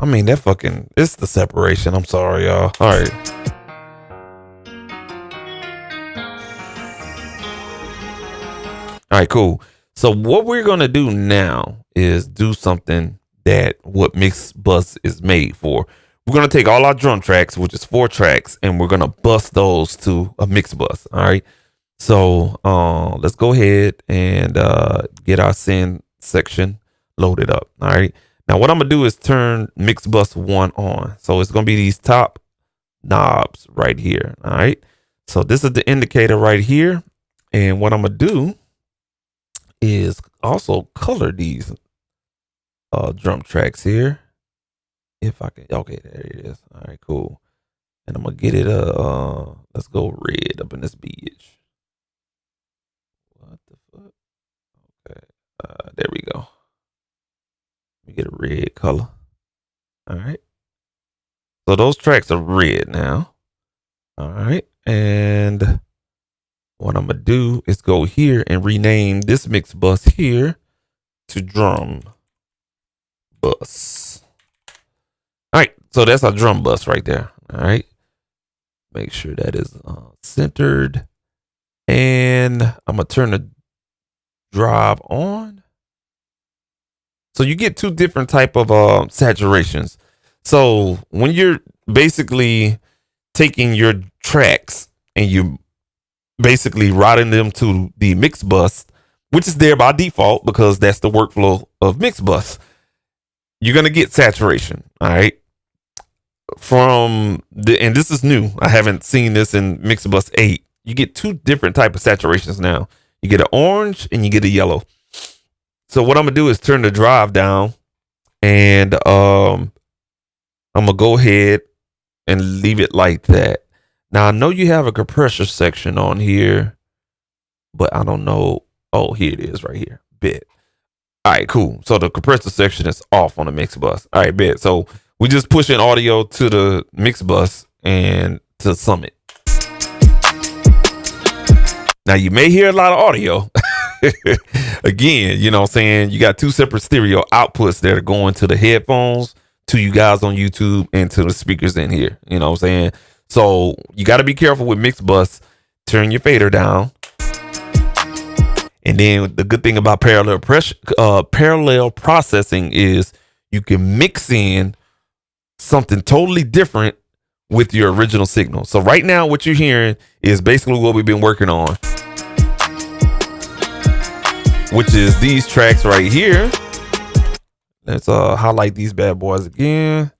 [SPEAKER 1] I mean, that fucking, it's the separation. I'm sorry, y'all. All right. All right, cool. So what we're going to do now is do something that what MixBus is made for. We're going to take all our drum tracks, which is 4 tracks, and we're going to bust those to a MixBus. All right. So let's go ahead and get our send section loaded up. All right. Now what I'm going to do is turn MixBus 1 on. So it's going to be these top knobs right here. All right. So this is the indicator right here. And what I'm going to do is also color these drum tracks here. If I can, okay, there it is. All right, cool. And I'm gonna get it let's go red up in this bitch. What the fuck? Okay, there we go. Let me get a red color. All right. So those tracks are red now. All right, and what I'm gonna do is go here and rename this MixBus here to drum bus. All right, so that's our drum bus right there. All right, make sure that is centered, and I'm gonna turn the drive on. So you get 2 different type of saturations. So when you're basically taking your tracks and you basically routing them to the MixBus, which is there by default because that's the workflow of MixBus, you're gonna get saturation. All right. And this is new. I haven't seen this in MixBus 8. You get 2 different type of saturations now. You get an orange and you get a yellow. So what I'm gonna do is turn the drive down, and I'm gonna go ahead and leave it like that. Now I know you have a compressor section on here, but I don't know. Oh, here it is right here. Bet. All right, cool. So the compressor section is off on the MixBus. All right, bet. So we just pushing audio to the MixBus and to Summit. Now you may hear a lot of audio. Again, you know what I'm saying? You got 2 separate stereo outputs that are going to the headphones, to you guys on YouTube, and to the speakers in here. You know what I'm saying? So you got to be careful with MixBus. Turn your fader down. And then the good thing about parallel processing is you can mix in something totally different with your original signal. So right now what you're hearing is basically what we've been working on, which is these tracks right here. Let's highlight these bad boys again.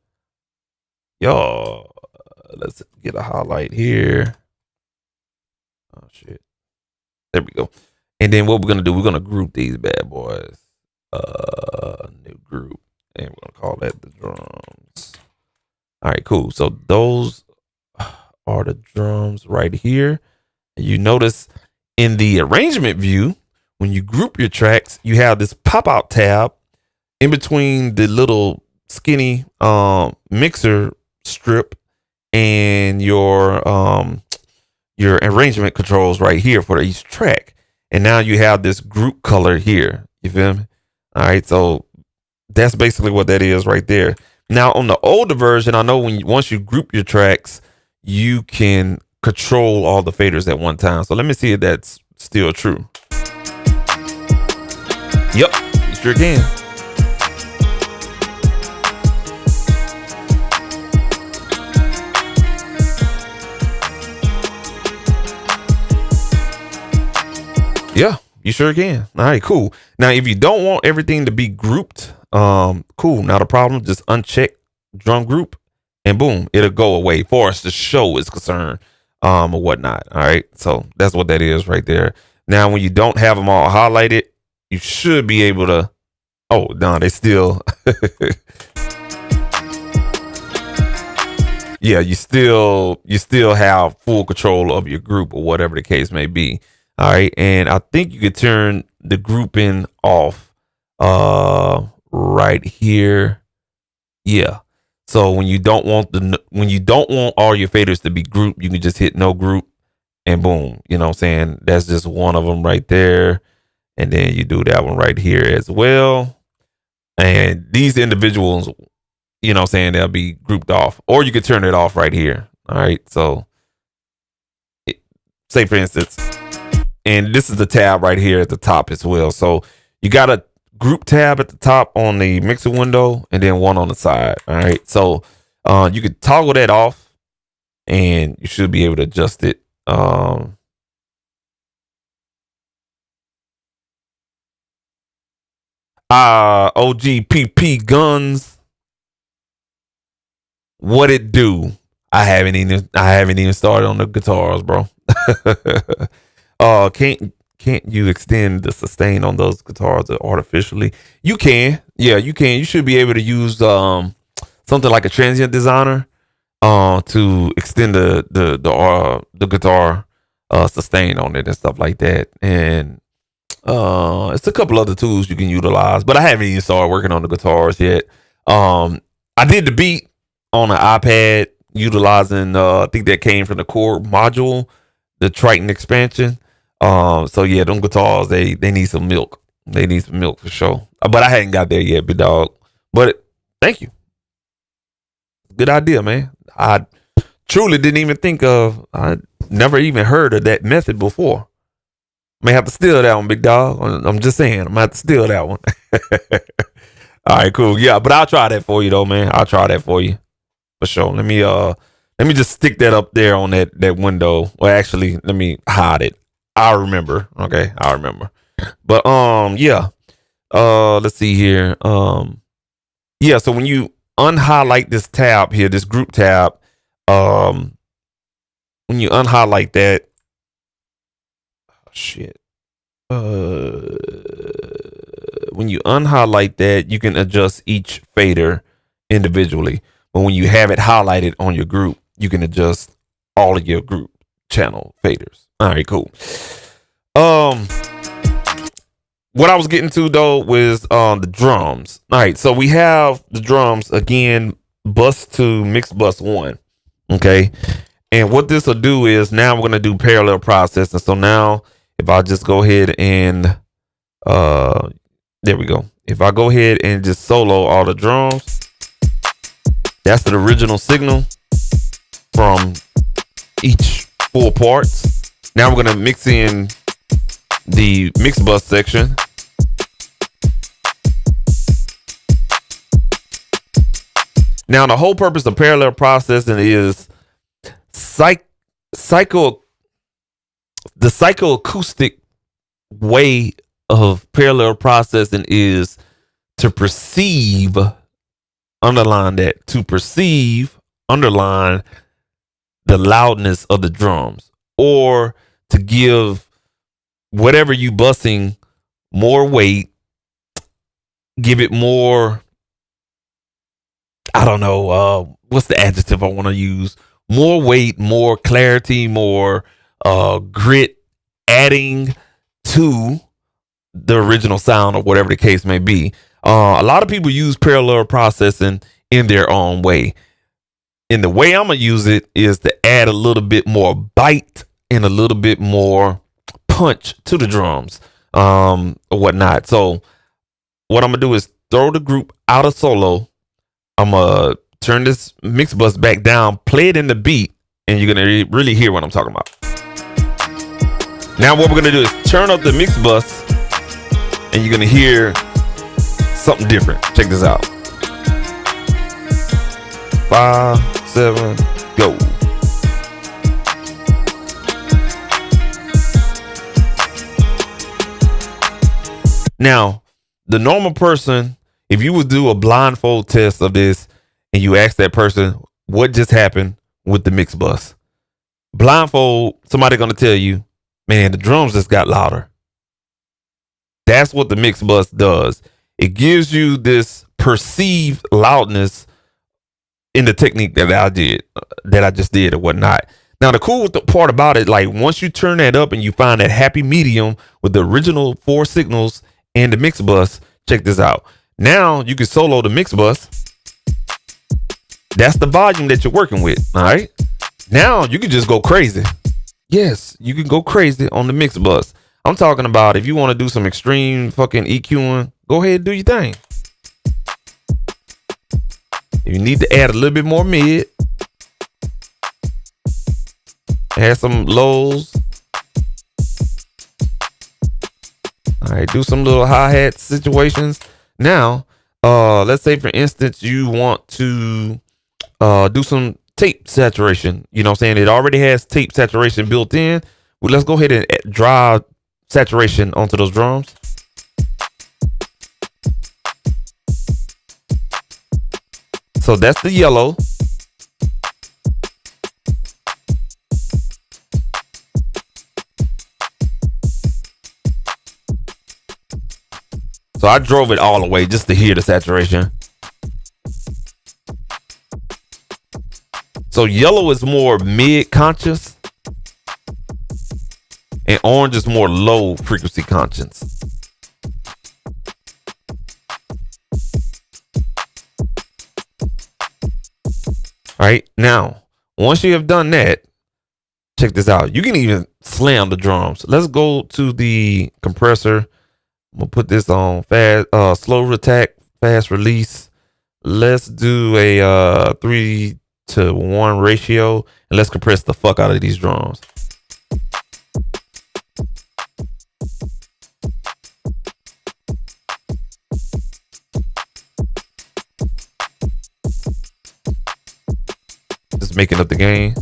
[SPEAKER 1] Yo, let's get a highlight here. Oh shit. There we go. And then what we're gonna do, we're gonna group these bad boys. New group. And we're gonna call that the drums. All right, cool. So those are the drums right here. And you notice in the arrangement view, when you group your tracks, you have this pop-out tab in between the little skinny mixer strip and your arrangement controls right here for each track. And now you have this group color here. You feel me? All right, so that's basically what that is right there. Now on the older version, I know once you group your tracks, you can control all the faders at one time. So let me see if that's still true. Yep, you sure can. Yeah, you sure can. All right, cool. Now, if you don't want everything to be grouped, cool, not a problem. Just uncheck drum group and boom, it'll go away for us the show is concerned, or whatnot. All right, so that's what that is right there. Now, when you don't have them all highlighted, you should be able to. Oh no, they still. Yeah, you still have full control of your group or whatever the case may be. All right, and I think you could turn the grouping off right here. Yeah. So when you don't want all your faders to be grouped, you can just hit no group and boom. You know what I'm saying? That's just one of them right there. And then you do that one right here as well. And these individuals, you know what I'm saying, they'll be grouped off. Or you could turn it off right here. All right. So say for instance, and this is the tab right here at the top as well. So you got a group tab at the top on the mixer window and then one on the side. All right. So you could toggle that off and you should be able to adjust it. OGPP guns. What it do? I haven't even started on the guitars, bro. Can't you extend the sustain on those guitars artificially? You can. Yeah, you can. You should be able to use something like a transient designer to extend the guitar sustain on it and stuff like that. And it's a couple other tools you can utilize, but I haven't even started working on the guitars yet. I did the beat on an iPad utilizing I think that came from the core module, the Triton expansion. So yeah, them guitars they need some milk. They need some milk for sure. But I hadn't got there yet, big dog. But thank you. Good idea, man. I truly didn't even think of. I never even heard of that method before. May have to steal that one, big dog. I'm just saying, I'm gonna have to steal that one. All right, cool. Yeah, but I'll try that for you though, man. I'll try that for you for sure. Let me just stick that up there on that window. Well, actually, let me hide it. I'll remember. Okay, I'll remember. But yeah. Let's see here. Yeah. So when you unhighlight this tab here, this group tab, when you unhighlight that. Shit. When you unhighlight that, you can adjust each fader individually. But when you have it highlighted on your group, you can adjust all of your group channel faders. All right, cool. What I was getting to though was the drums. All right, so we have the drums again, bus to MixBus 1. Okay. And what this will do is now we're going to do parallel processing. So now if I just go ahead and there we go. If I go ahead and just solo all the drums, that's the original signal from each 4 parts. Now we're going to mix in the MixBus section. Now the whole purpose of parallel processing is the psychoacoustic way of parallel processing is to perceive, underline the loudness of the drums, or to give whatever you bussing more weight, give it more, I don't know, what's the adjective I want to use? More weight, more clarity, more grit, adding to the original sound or whatever the case may be. A lot of people use parallel processing in their own way. And the way I'm going to use it is to add a little bit more bite and a little bit more punch to the drums or whatnot. So what I'm going to do is throw the group out of solo. I'm going to turn this MixBus back down, play it in the beat, and you're going to really hear what I'm talking about. Now what we're going to do is turn up the MixBus, and you're going to hear something different. Check this out. 5, 7, go. Now, the normal person, if you would do a blindfold test of this and you ask that person what just happened with the MixBus, blindfold, somebody going to tell you, man, the drums just got louder. That's what the MixBus does. It gives you this perceived loudness in the technique that I just did or whatnot. Now, the cool part about it, like once you turn that up and you find that happy medium with the original 4 signals and the MixBus, check this out. Now you can solo the MixBus. That's the volume that you're working with. All right. Now you can just go crazy. Yes, you can go crazy on the MixBus. I'm talking about if you want to do some extreme fucking EQing, go ahead and do your thing. If you need to add a little bit more mid, add some lows. All right, do some little hi-hat situations. Now, let's say for instance, you want to do some tape saturation. You know what I'm saying? It already has tape saturation built in. Well, let's go ahead and drive saturation onto those drums. So that's the yellow. So I drove it all the way just to hear the saturation. So yellow is more mid-conscious and orange is more low frequency conscious. All right, now, once you have done that, check this out. You can even slam the drums. Let's go to the compressor. I'm gonna put this on fast, slow attack, fast release. Let's do a 3-to-1 ratio, and let's compress the fuck out of these drums. Just making up the gain.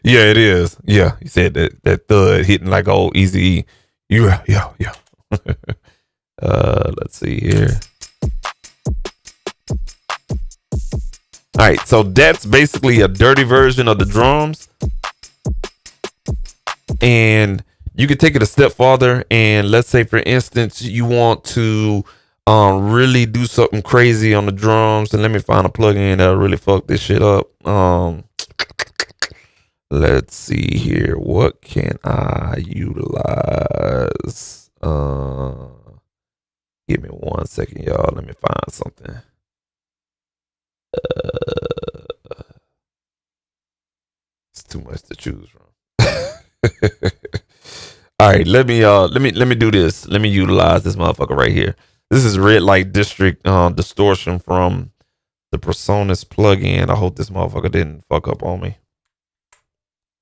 [SPEAKER 1] Yeah, it is. Yeah, he said that thud hitting like old Easy. Yeah. Let's see here. All right, so that's basically a dirty version of the drums, and you can take it a step farther. And let's say, for instance, you want to really do something crazy on the drums. And let me find a plugin that'll really fuck this shit up. Let's see here. What can I utilize? Give me 1 second, y'all. Let me find something. It's too much to choose from. All right, let me do this. Let me utilize this motherfucker right here. This is Red Light District distortion from the Personas plugin. I hope this motherfucker didn't fuck up on me.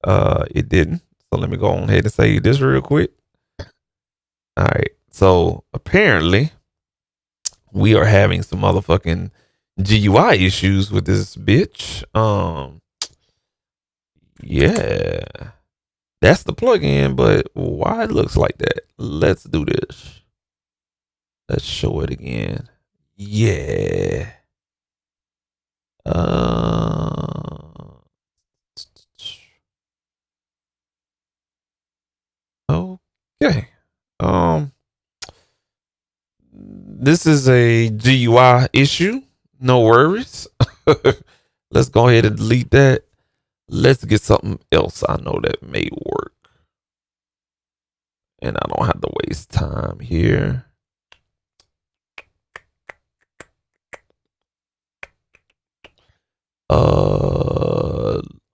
[SPEAKER 1] It didn't. So let me go on ahead and say this real quick. All right. So apparently we are having some motherfucking GUI issues with this bitch. Yeah. That's the plugin, but why it looks like that? Let's do this. Let's show it again. Yeah. Okay. This is a GUI issue. No worries. Let's go ahead and delete that. Let's get something else I know that may work. And I don't have to waste time here.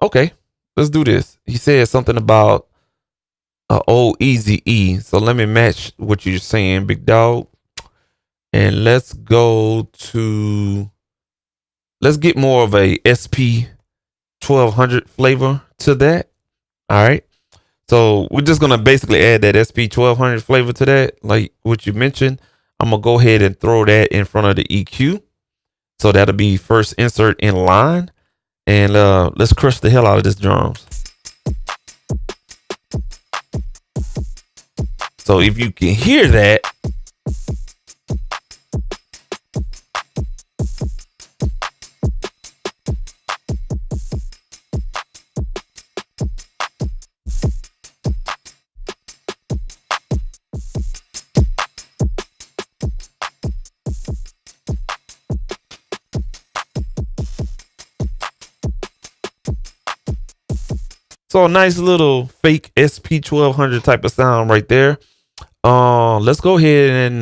[SPEAKER 1] Okay. Let's do this. He said something about old Easy E. So let me match what you're saying, big dog. And let's go to, let's get more of a SP 1200 flavor to that. All right. So we're just going to basically add that SP 1200 flavor to that, like what you mentioned. I'm going to go ahead and throw that in front of the EQ. So that'll be first insert in line. And let's crush the hell out of this drums. So if you can hear that, so a nice little fake SP 1200 type of sound right there. Let's go ahead and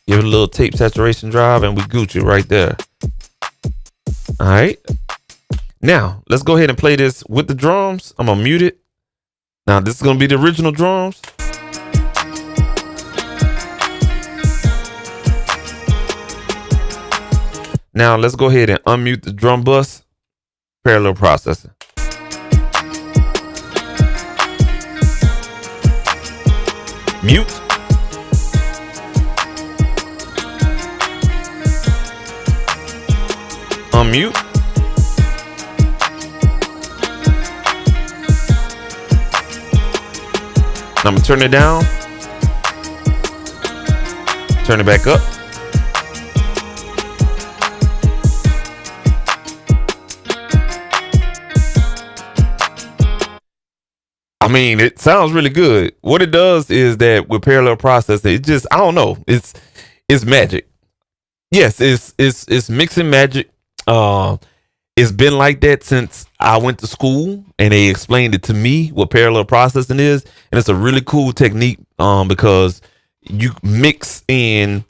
[SPEAKER 1] give it a little tape saturation drive, and we Gucci right there. All right. Now let's go ahead and play this with the drums. I'm gonna mute it. Now this is gonna be the original drums. Now let's go ahead and unmute the drum bus. Parallel processing. Mute. Unmute. I'm gonna turn it down. Turn it back up. I mean, it sounds really good. What it does is that with parallel processing, it just, I don't know. It's magic. Yes, it's mixing magic. It's been like that since I went to school, and they explained it to me what parallel processing is, and it's a really cool technique because you mix in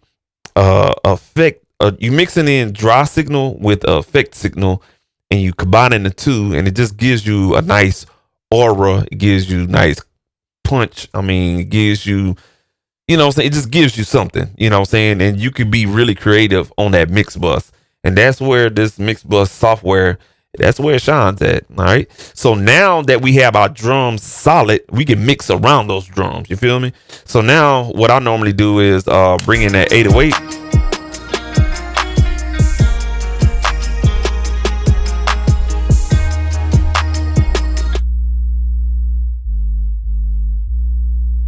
[SPEAKER 1] you mixing in dry signal with effect signal, and you combining the two, and it just gives you a nice aura. It gives you nice punch. I mean, it gives you, you know what I'm saying? It just gives you something, you know what I'm saying? And you can be really creative on that MixBus. And that's where this MixBus software, that's where it shines at. All right. So now that we have our drums solid, we can mix around those drums. You feel me? So now what I normally do is bring in that 808.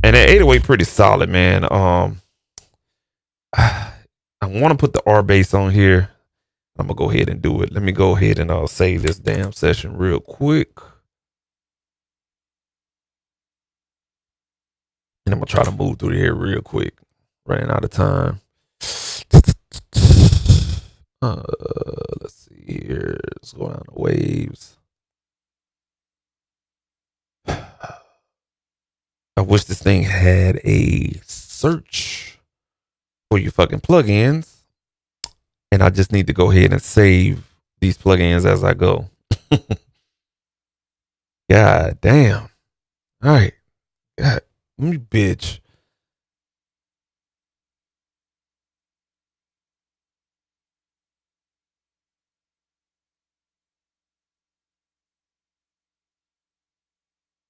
[SPEAKER 1] And that 808 pretty solid, man. I want to put the R bass on here. I'm gonna go ahead and do it. Let me go ahead and save this damn session real quick. And I'm gonna try to move through here real quick. Running out of time. Let's see here. Let's go down the waves. I wish this thing had a search for your fucking plugins. And I just need to go ahead and save these plugins as I go. God damn. All right. God, me bitch.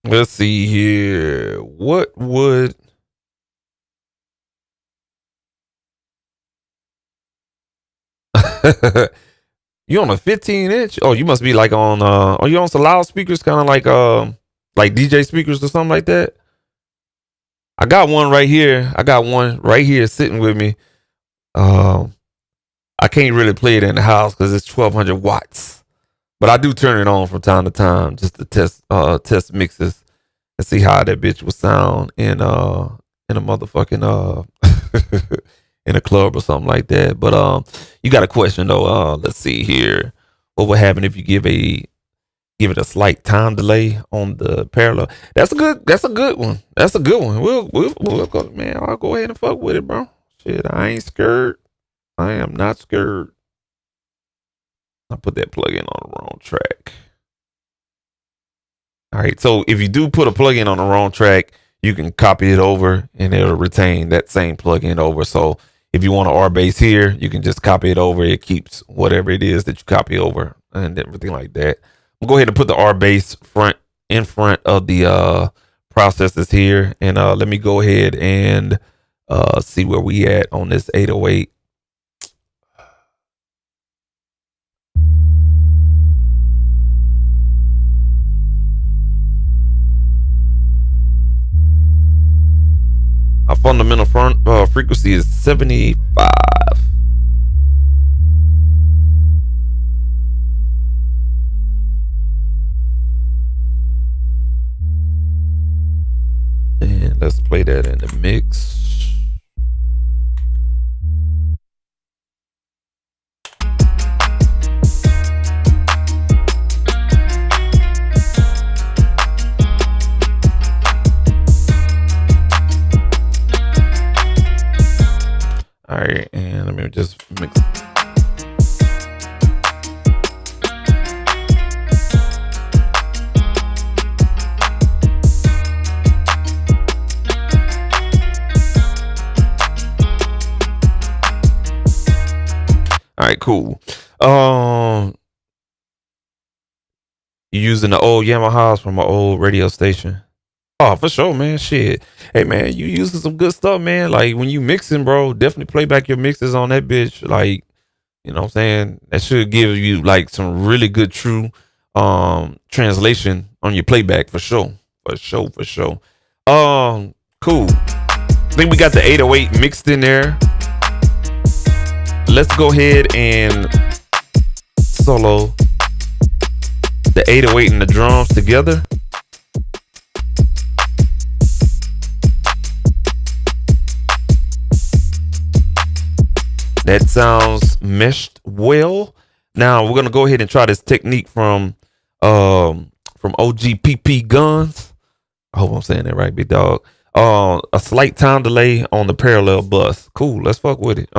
[SPEAKER 1] Let's see here. What would... You on a 15-inch? Oh, you must be like on are you on some loudspeakers, kind of like DJ speakers or something like that? I got one right here. I got one right here sitting with me. I can't really play it in the house because it's 1200 watts. But I do turn it on from time to time just to test mixes and see how that bitch will sound in a motherfucking in a club or something like that. But you got a question though. Let's see here. What would happen if you give it a slight time delay on the parallel? That's a good one. That's a good one. We'll go, man. I'll go ahead and fuck with it, bro. Shit, I ain't scared. I am not scared. I put that plugin on the wrong track. All right. So if you do put a plugin on the wrong track, you can copy it over and it'll retain that same plugin over. So if you want an R bass here, you can just copy it over. It keeps whatever it is that you copy over and everything like that. We'll go ahead and put the R bass in front of the processors here. And let me go ahead and see where we at on this 808. Our fundamental frequency is 75. And let's play that in the mix. right, cool. Using the old Yamahas from my old radio station. Oh, for sure, man. Shit. Hey, man, you using some good stuff, man. Like when you mixing, bro, definitely play back your mixes on that bitch. Like, you know what I'm saying? That should give you like some really good, true translation on your playback for sure. For sure. Cool. I think we got the 808 mixed in there. Let's go ahead and solo the 808 and the drums together. That sounds meshed well. Now we're gonna go ahead and try this technique from OGPP Guns. I hope I'm saying that right, big dog. A slight time delay on the parallel bus. Cool. Let's fuck with it.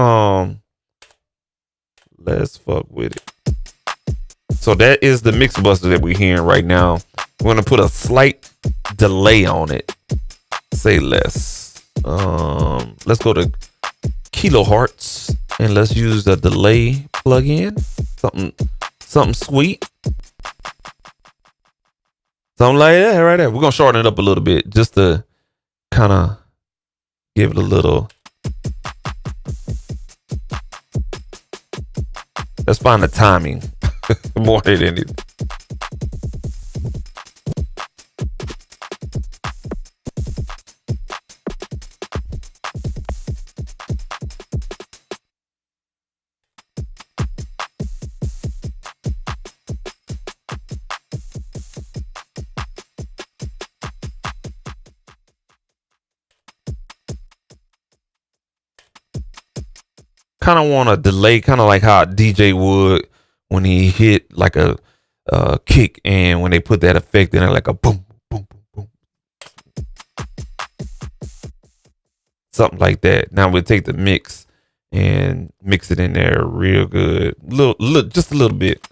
[SPEAKER 1] So that is the MixBus that we're hearing right now. We're gonna put a slight delay on it. Say less. Let's go to kilohertz and let's use the delay plugin. Something sweet. Something like that right there. We're gonna shorten it up a little bit just to kind of give it a little. Let's find the timing more than anything. Kind of want a delay, kind of like how a DJ would when he hit like a kick, and when they put that effect in it, like a boom, boom, boom, boom, something like that. Now we'll take the mix and mix it in there real good, just a little bit.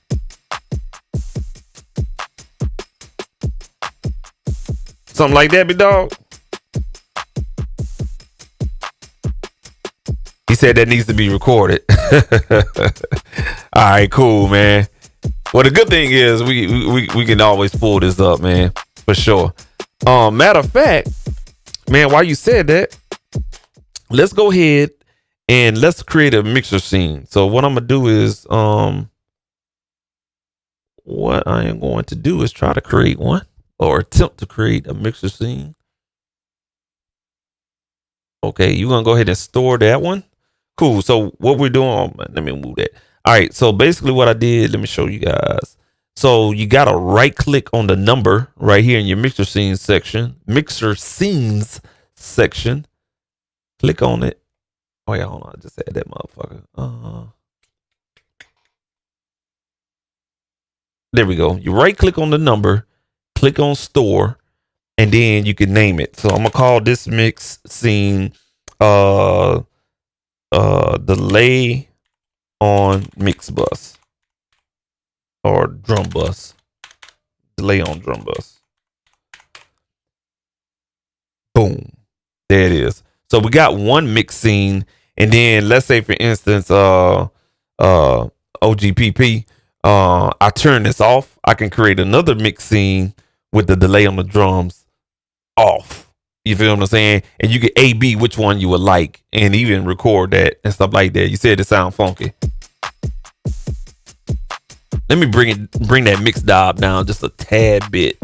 [SPEAKER 1] Something like that, big dog. He said that needs to be recorded. All right, cool, man. Well, the good thing is we can always pull this up, man, for sure. Matter of fact, man, while you said that, let's go ahead and let's create a mixer scene. So what I'm gonna do is try to create one, or attempt to create a mixer scene. Okay, you're gonna go ahead and store that one. Cool. So what we're doing, let me move that. All right. So basically what I did, let me show you guys. So you got to right click on the number right here in your mixer scenes section. Click on it. Oh yeah, hold on. I just had that motherfucker. There we go. You right click on the number, click on store, and then you can name it. So I'm gonna call this mix scene delay on MixBus, or drum bus. Delay on drum bus. Boom. There it is. So we got one mix scene, and then let's say for instance OGPP, I turn this off. I can create another mix scene with the delay on the drums off. You feel what I'm saying? And you can A/B which one you would like, and even record that and stuff like that. You said it sound funky. Let me bring that mix knob down just a tad bit.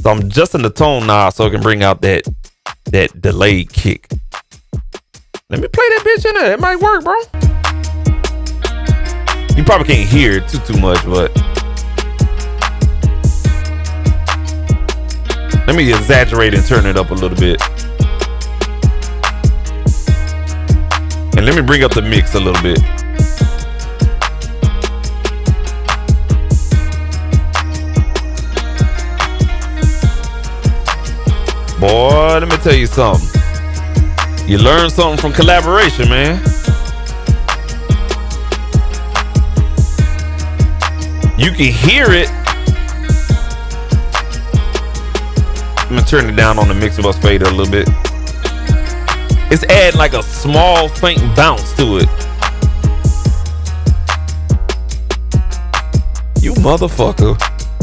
[SPEAKER 1] So I'm adjusting the tone knob so it can bring out that delayed kick. Let me play that bitch in there. It might work, bro. You probably can't hear it too much, but let me exaggerate and turn it up a little bit. And let me bring up the mix a little bit. Boy, let me tell you something. You learn something from collaboration, man. You can hear it. I'm gonna turn it down on the MixBus fader a little bit. It's adding like a small faint bounce to it. You motherfucker.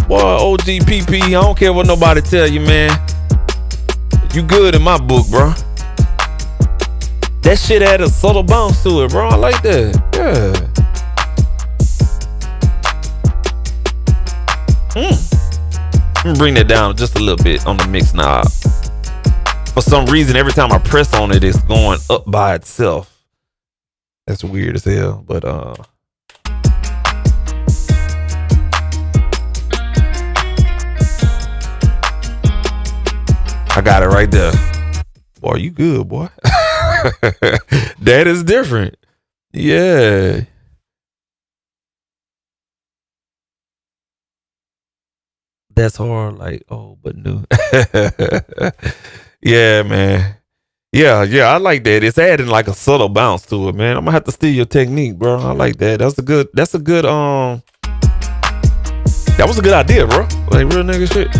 [SPEAKER 1] Boy, OGPP, I don't care what nobody tell you, man. You good in my book, bro. That shit had a subtle bounce to it, bro. I like that. Yeah. Let me bring that down just a little bit on the mix knob. For some reason, every time I press on it, it's going up by itself. That's weird as hell, but I got it right there. Boy, you good, boy. That is different. Yeah. That's hard, like, oh, but new. Yeah, man. Yeah, I like that. It's adding like a subtle bounce to it, man. I'm gonna have to steal your technique, bro. I like that. That was a good that was a good idea, bro. Like real nigga shit.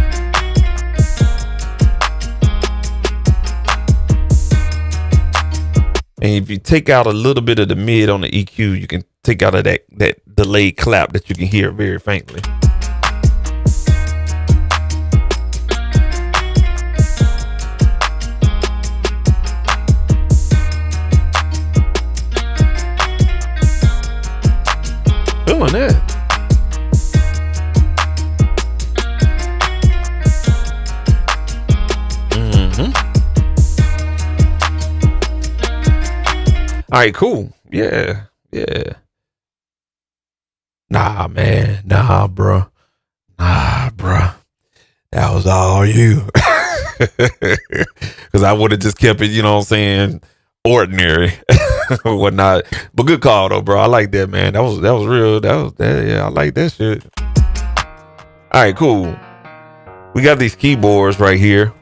[SPEAKER 1] And if you take out a little bit of the mid on the EQ, you can take out of that delayed clap that you can hear very faintly. Doing that. All right, cool. Yeah. Nah, man. Nah, bro. That was all you. Because I would have just kept it, you know what I'm saying, ordinary or whatnot. But good call though, bro. I like that, man. That was real. Yeah, I like that shit. All right, cool. We got these keyboards right here.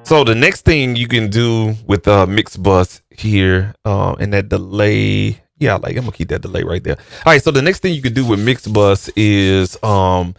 [SPEAKER 1] So the next thing you can do with MixBus here, and that delay, yeah, like I'm gonna keep that delay right there. All right, so the next thing you can do with MixBus is, of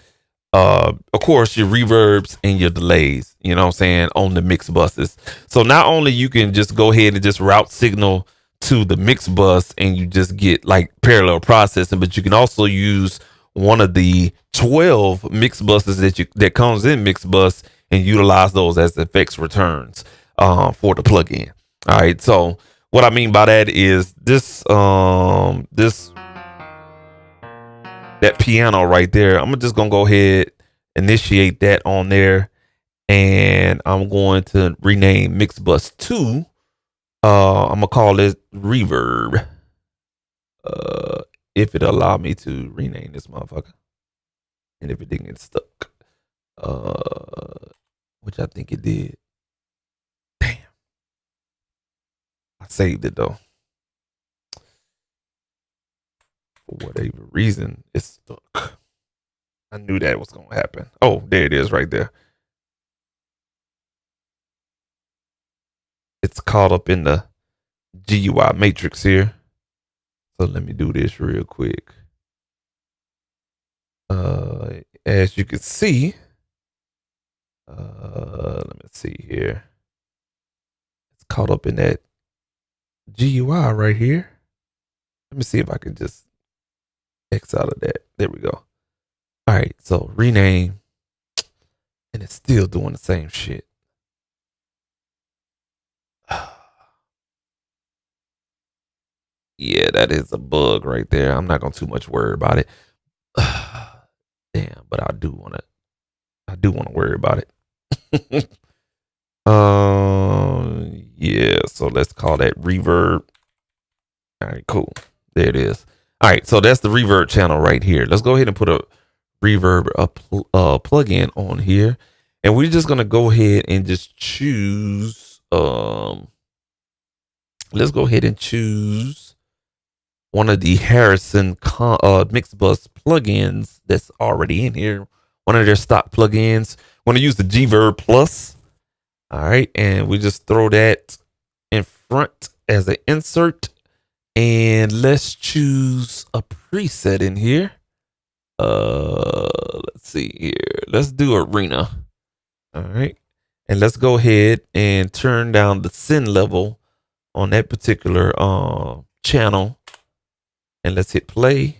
[SPEAKER 1] course, your reverbs and your delays. You know what I'm saying, on the MixBuses. So not only you can just go ahead and just route signal to the MixBus and you just get like parallel processing, but you can also use one of the 12 MixBuses that comes in MixBus and utilize those as effects returns for the plugin. All right, so what I mean by that is this that piano right there. I'm just gonna go ahead, initiate that on there, and I'm going to rename MixBus 2. I'm gonna call it reverb. If it allow me to rename this motherfucker, and if it didn't get stuck. Which I think it did. Damn. I saved it though. For whatever reason, it's stuck. I knew that was gonna happen. Oh, there it is right there. It's caught up in the GUI matrix here. So let me do this real quick. As you can see, let me see here. It's caught up in that GUI right here. Let me see if I can just X out of that. There we go. All right, so rename, and it's still doing the same shit. Yeah, that is a bug right there. I'm not gonna too much worry about it. Damn, but I do want to worry about it. Yeah, so let's call that reverb. All right, cool. There it is. All right, so that's the reverb channel right here. Let's go ahead and put a reverb plugin on here, and we're just gonna go ahead and just choose. Let's go ahead and choose one of the Harrison MixBus plugins that's already in here. One of their stock plugins. Want to use the G-Verb Plus. All right, and we just throw that in front as an insert, And let's choose a preset in here. Let's see here. Let's do arena. All right. And let's go ahead and turn down the send level on that particular channel. And let's hit play.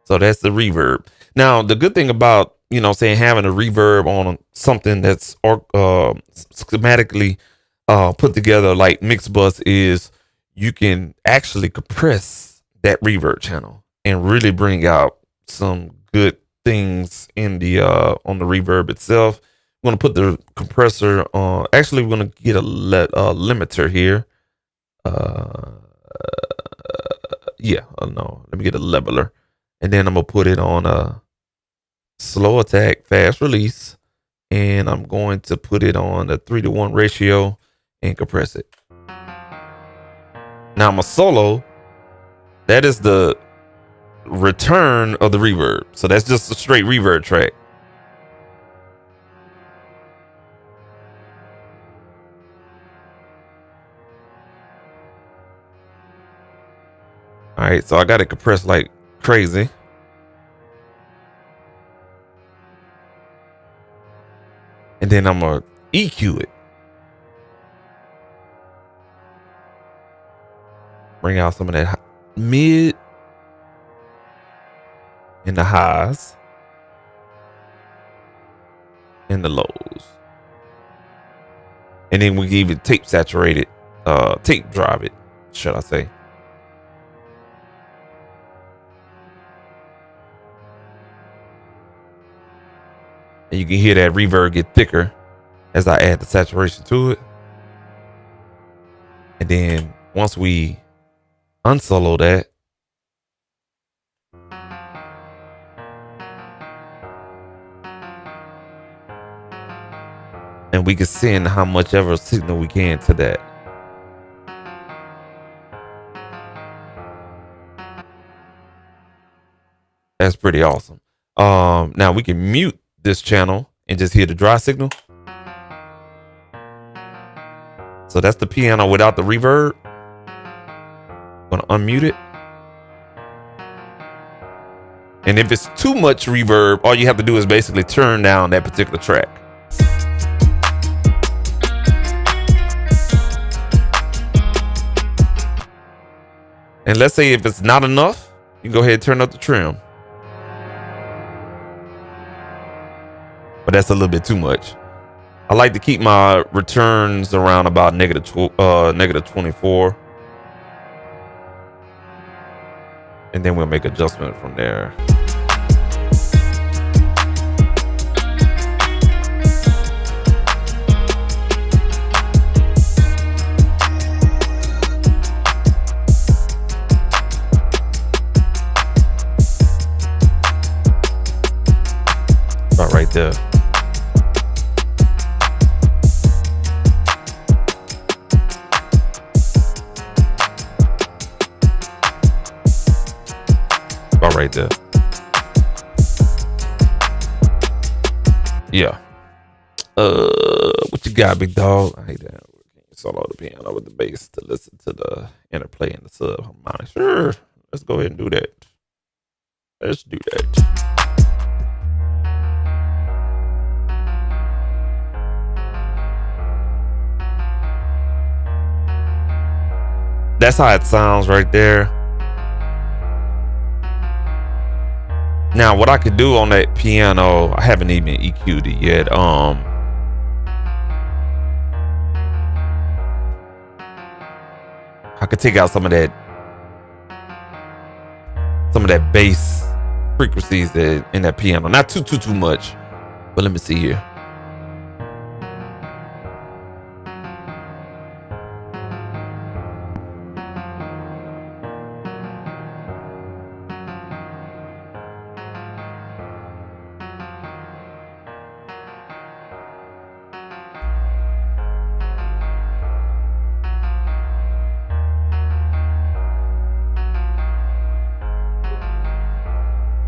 [SPEAKER 1] So that's the reverb. Now, the good thing about, saying having a reverb on something that's schematically put together like MixBus is you can actually compress that reverb channel and really bring out some good things in the on the reverb itself. I'm going to put the compressor on. Actually, we're going to get a limiter here. No, let me get a leveler. And then I'm going to put it on a slow attack, fast release. And I'm going to put it on a 3-to-1 ratio and compress it. Now my solo, that is the return of the reverb. So that's just a straight reverb track. All right, so I got it compressed like crazy. And then I'm going to EQ it. Bring out some of that mid and the highs and the lows. And then we can even tape saturate it, tape drive it, should I say. And you can hear that reverb get thicker as I add the saturation to it. And then once we unsolo that, and we can send how much ever signal we can to that. That's pretty awesome. Now we can mute this channel and just hear the dry signal. So that's the piano without the reverb. I'm gonna unmute it. And if it's too much reverb, all you have to do is basically turn down that particular track. And let's say if it's not enough, you can go ahead and turn up the trim. But that's a little bit too much. I like to keep my returns around about negative 24. And then we'll make adjustment from there. About right there. About right there. Yeah. What you got, big dog? I hate that. Solo the piano with the bass to listen to the interplay and the sub harmonic. Sure. Let's go ahead and do that. Let's do that. That's how it sounds right there. Now, what I could do on that piano, I haven't even EQ'd it yet. I could take out some of that bass frequencies that in that piano. Not too much, but let me see here.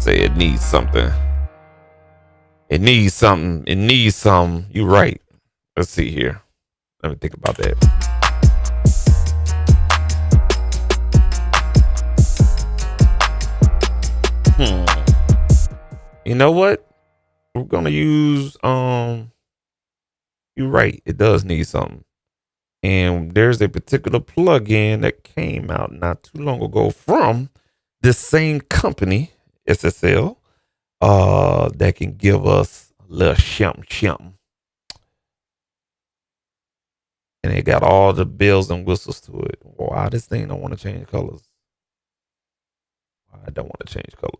[SPEAKER 1] Say it needs something. It needs something. It needs some. You're right. Let's see here. Let me think about that. You know what? We're gonna use you're right, it does need something. And there's a particular plugin that came out not too long ago from this same company, SSL, that can give us a little shum. And it got all the bells and whistles to it. Why this thing don't want to change colors? Why I don't want to change colors?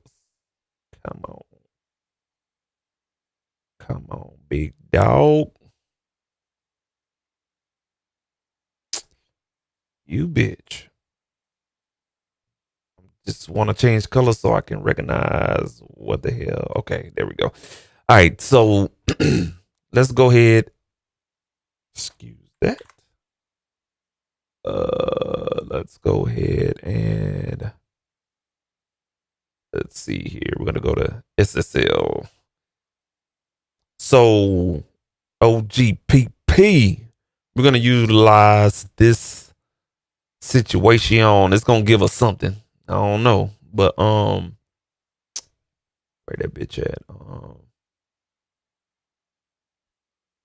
[SPEAKER 1] Come on. Come on, big dog. You bitch. Just want to change color so I can recognize what the hell. Okay, there we go. All right, so let's go ahead. Excuse that. Let's go ahead and let's see here. We're gonna go to SSL. So OGPP. We're gonna utilize this situation. It's gonna give us something. I don't know, but where that bitch at?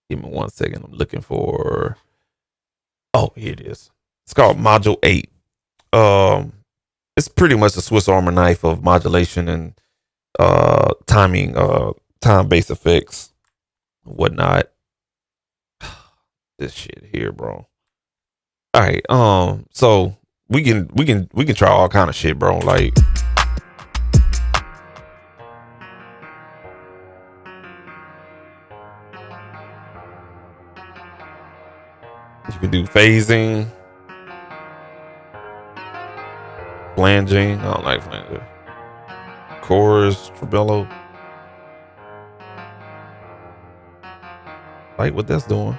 [SPEAKER 1] Give me 1 second. I'm looking for. Oh, here it is. It's called Module 8. It's pretty much a Swiss Army knife of modulation and timing, time-based effects, whatnot. This shit here, bro. All right. So we can try all kind of shit, bro. Like. You can do phasing, flanging. I don't like flanging. Chorus, tremolo. Like what that's doing.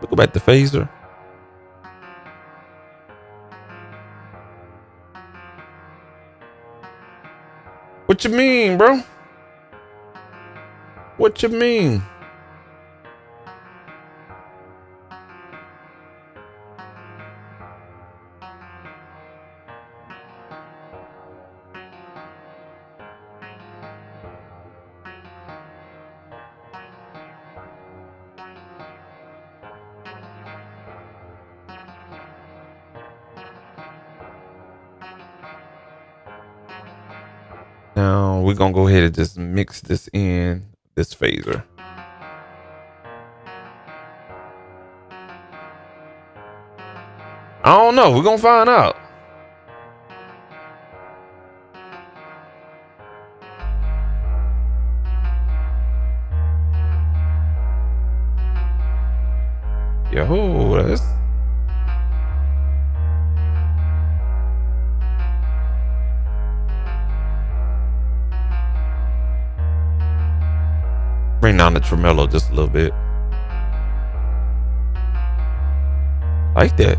[SPEAKER 1] Go back to phaser. What you mean, bro? What you mean? Now we're gonna go ahead and just mix this in this phaser. I don't know. We're gonna find out. Yo, that's bring down the tremolo just a little bit. Like that.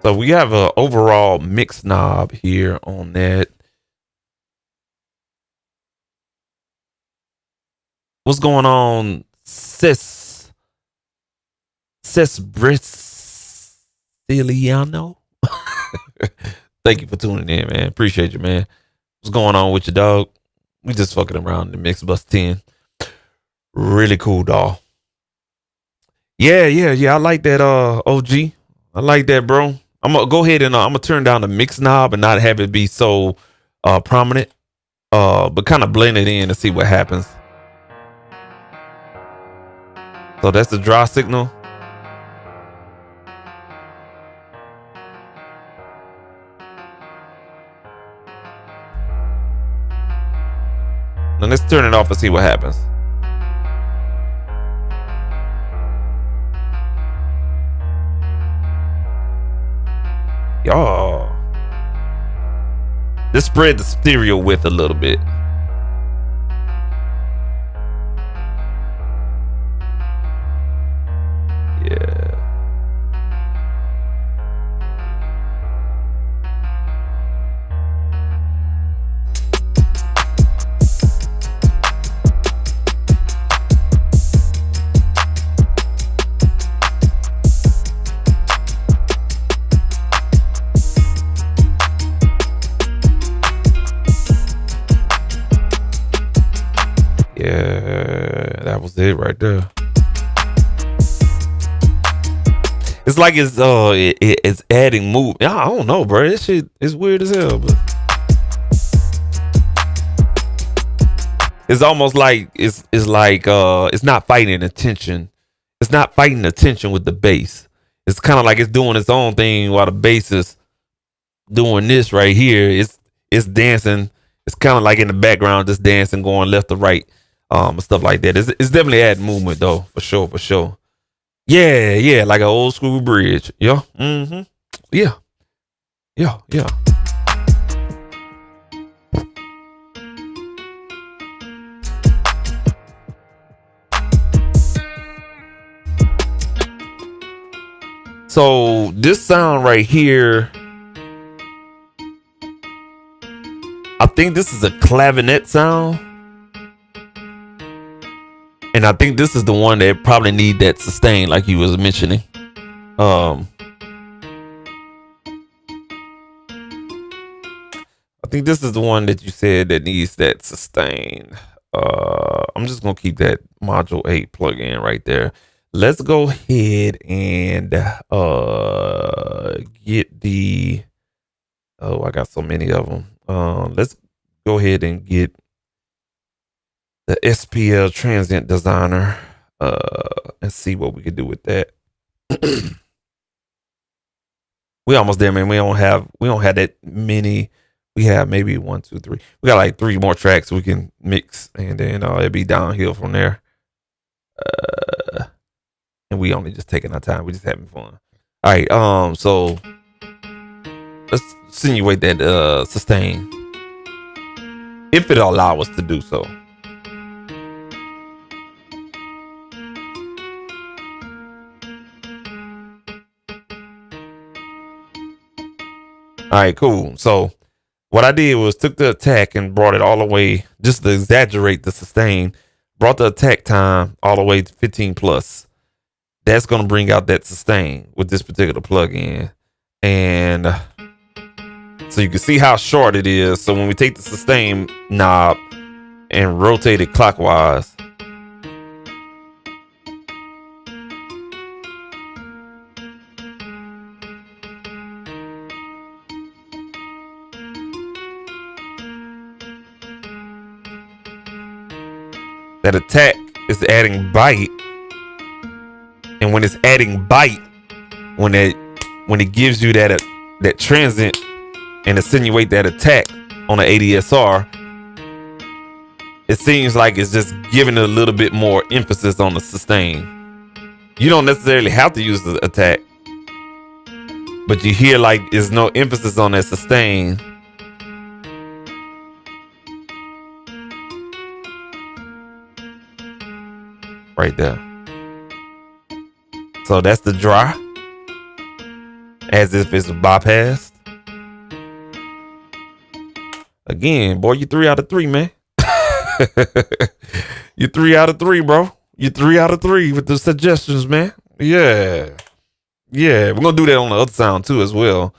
[SPEAKER 1] So we have an overall mix knob here on that. What's going on, Sis Bristiliano? Thank you for tuning in, man. Appreciate you, man. What's going on with your dog? We just fucking around the MixBus 10. Really cool, dog. Yeah. I like that, OG. I like that, bro. I'm gonna go ahead and I'm gonna turn down the mix knob and not have it be so prominent, but kind of blend it in and see what happens. So that's the draw signal. And let's turn it off and see what happens. Y'all, let's spread the stereo width a little bit. Yeah. Yeah, that was it right there. It's like it's adding move. I don't know, bro. This shit is weird as hell, but it's almost like it's not fighting attention. It's not fighting attention with the bass. It's kind of like it's doing its own thing while the bass is doing this right here. It's dancing. It's kind of like in the background, just dancing, going left to right, stuff like that. It's definitely adding movement though, for sure. Yeah, like an old school bridge. Yeah. Mm-hmm. Yeah. So this sound right here, I think this is a clavinet sound. And I think this is the one that probably need that sustain, like you was mentioning. I think this is the one that you said that needs that sustain. I'm just gonna keep that module 8 plug in right there. Let's go ahead and get the. Oh, I got so many of them. Let's go ahead and get the SPL Transient Designer, and see what we can do with that. We almost there, man. We don't have that many. We have maybe 1, 2, 3. We got like 3 more tracks we can mix, and then it'll be downhill from there. And we only just taking our time. We just having fun. All right. So let's simulate that sustain, if it'll allow us to do so. All right, cool. So what I did was took the attack and brought it all the way, just to exaggerate the sustain, brought the attack time all the way to 15 plus. That's going to bring out that sustain with this particular plugin. And so you can see how short it is. So when we take the sustain knob and rotate it clockwise, that attack is adding bite. And when it's adding bite, when it gives you that transient and insinuate that attack on the ADSR, it seems like it's just giving it a little bit more emphasis on the sustain. You don't necessarily have to use the attack, but you hear like there's no emphasis on that sustain. Right there. So that's the dry, as if it's bypassed. Again, boy, you 3 out of 3, man. You 3 out of 3, bro. You 3 out of 3 with the suggestions, man. Yeah, we're gonna do that on the other sound too as well.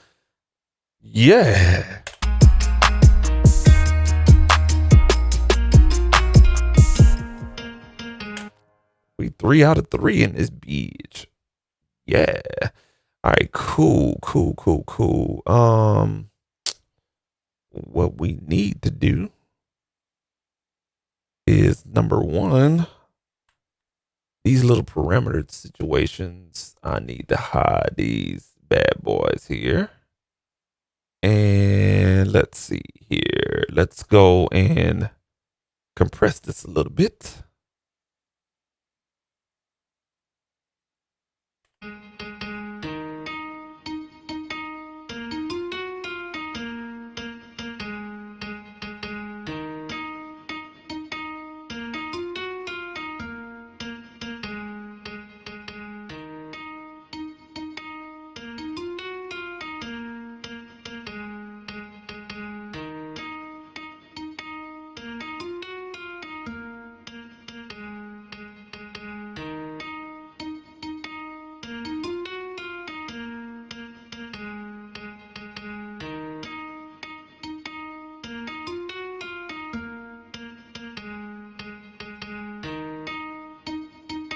[SPEAKER 1] Yeah. We 3 out of 3 in this beach. Yeah. All right, cool. What we need to do is, number 1, these little parameter situations, I need to hide these bad boys here. And let's see here. Let's go and compress this a little bit.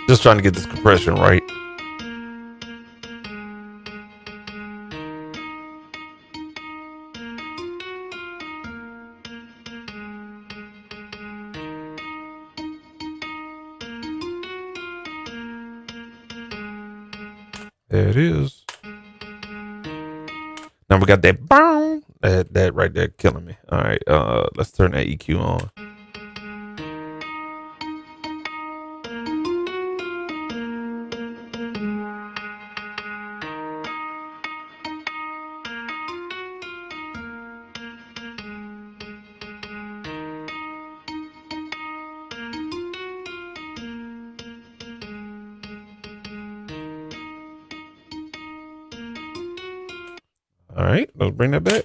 [SPEAKER 1] Just trying to get this compression right. There it is. Now we got that boom. That right there killing me. All right, let's turn that EQ on. All right, let's bring that back.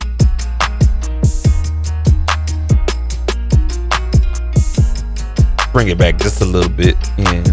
[SPEAKER 1] Bring it back just a little bit and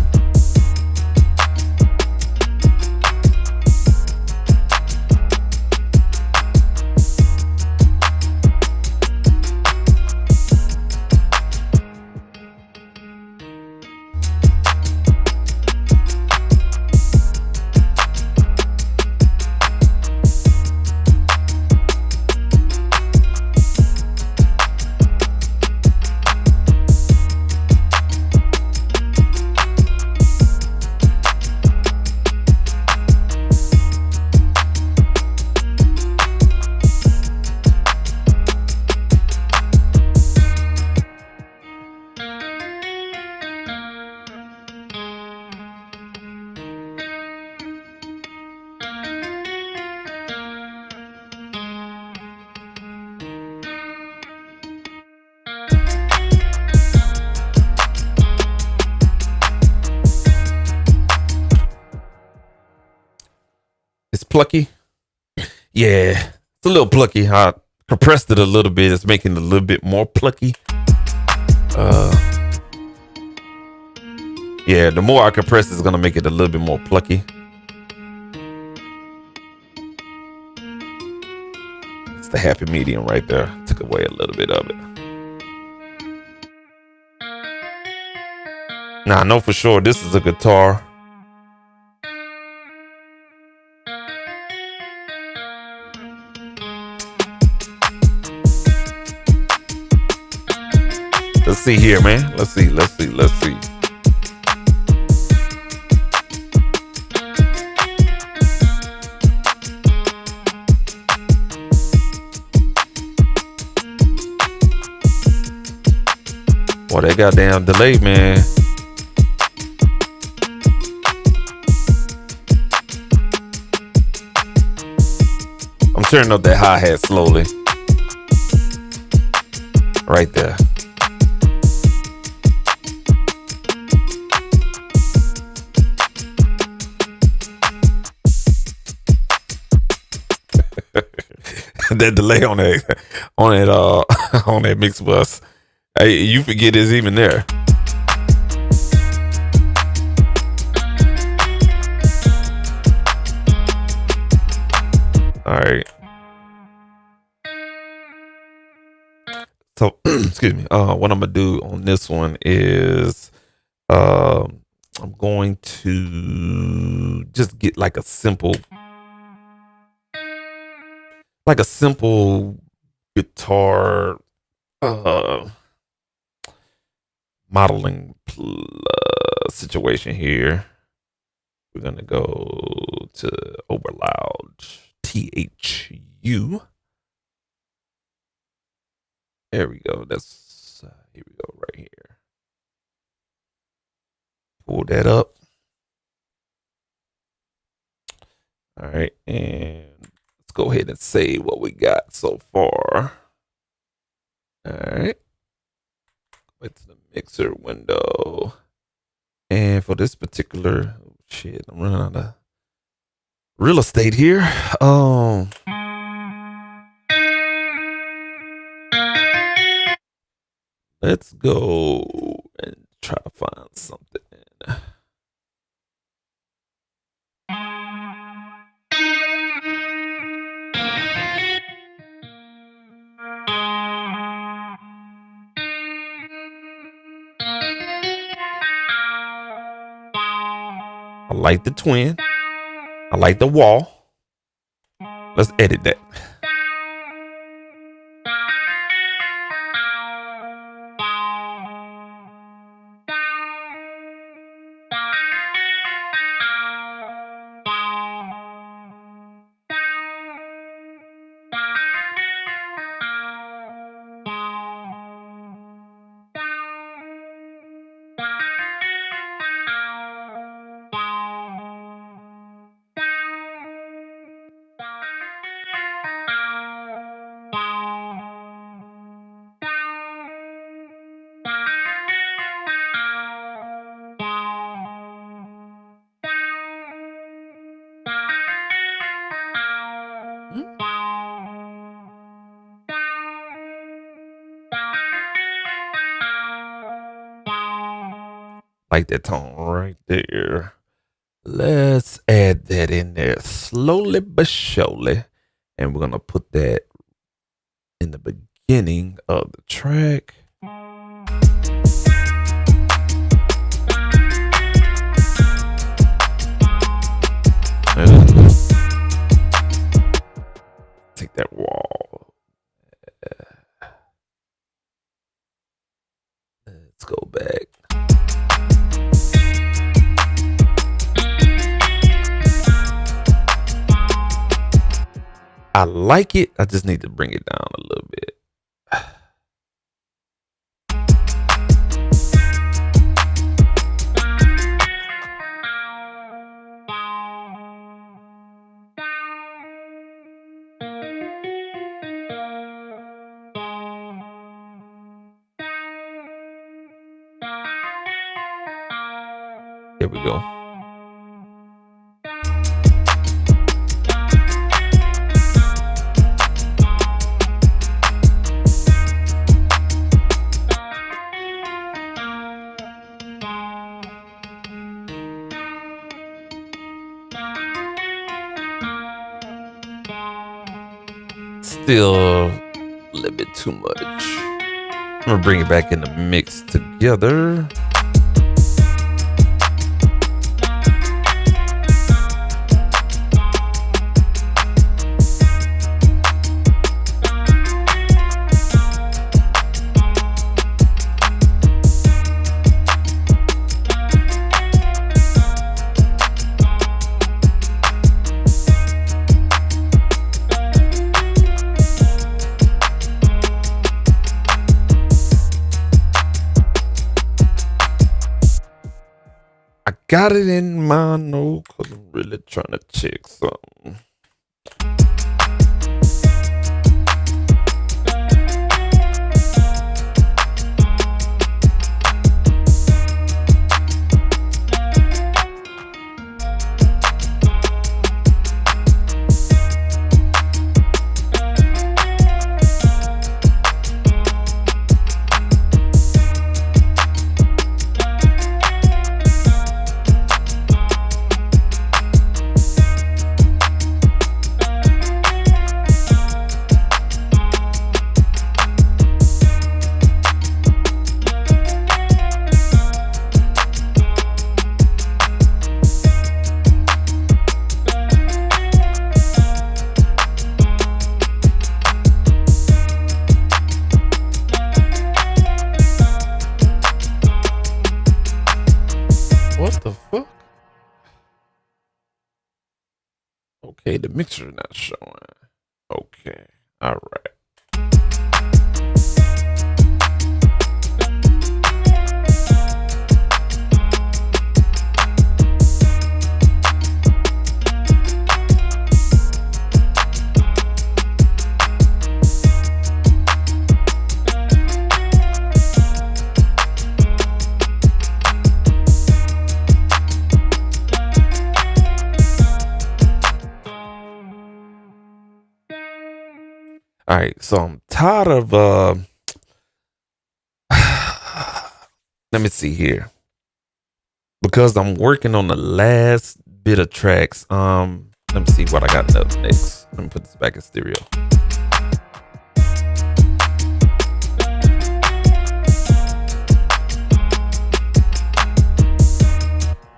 [SPEAKER 1] it's plucky. Yeah, it's a little plucky. I compressed it a little bit. It's making it a little bit more plucky. Yeah, the more I compress, it's gonna make it a little bit more plucky. It's the happy medium right there. Took away a little bit of it. Now I know for sure this is a guitar. Let's see here, man. Let's see. Boy, that goddamn delay, man. I'm turning up that hi-hat slowly. Right there. That delay on that MixBus. Hey, you forget it's even there. All right. So, excuse me. What I'm gonna do on this one is, I'm going to just get like a simple guitar modeling situation here. We're gonna go to Overloud THU. There we go. Here we go right here. pull that up. All right, and let's go ahead and save what we got so far. All right, back to the mixer window. And for this particular, oh shit, I'm running out of real estate here. Let's go and try to find something. I like the twin. I like the wall. Let's edit that. Like that tone right there. Let's add that in there slowly but surely. And we're going to put that in the beginning of the track. Take that wall. Let's go back. I like it. I just need to bring it down a little bit. There we go. Still a little bit too much. I'm gonna bring it back in the mix together. Got it in mono because I'm really trying to check something. What the fuck? Okay, the mixer not showing. Okay, all right. All right, so I'm tired of let me see here. Because I'm working on the last bit of tracks. Let me see what I got up next. Let me put this back in stereo.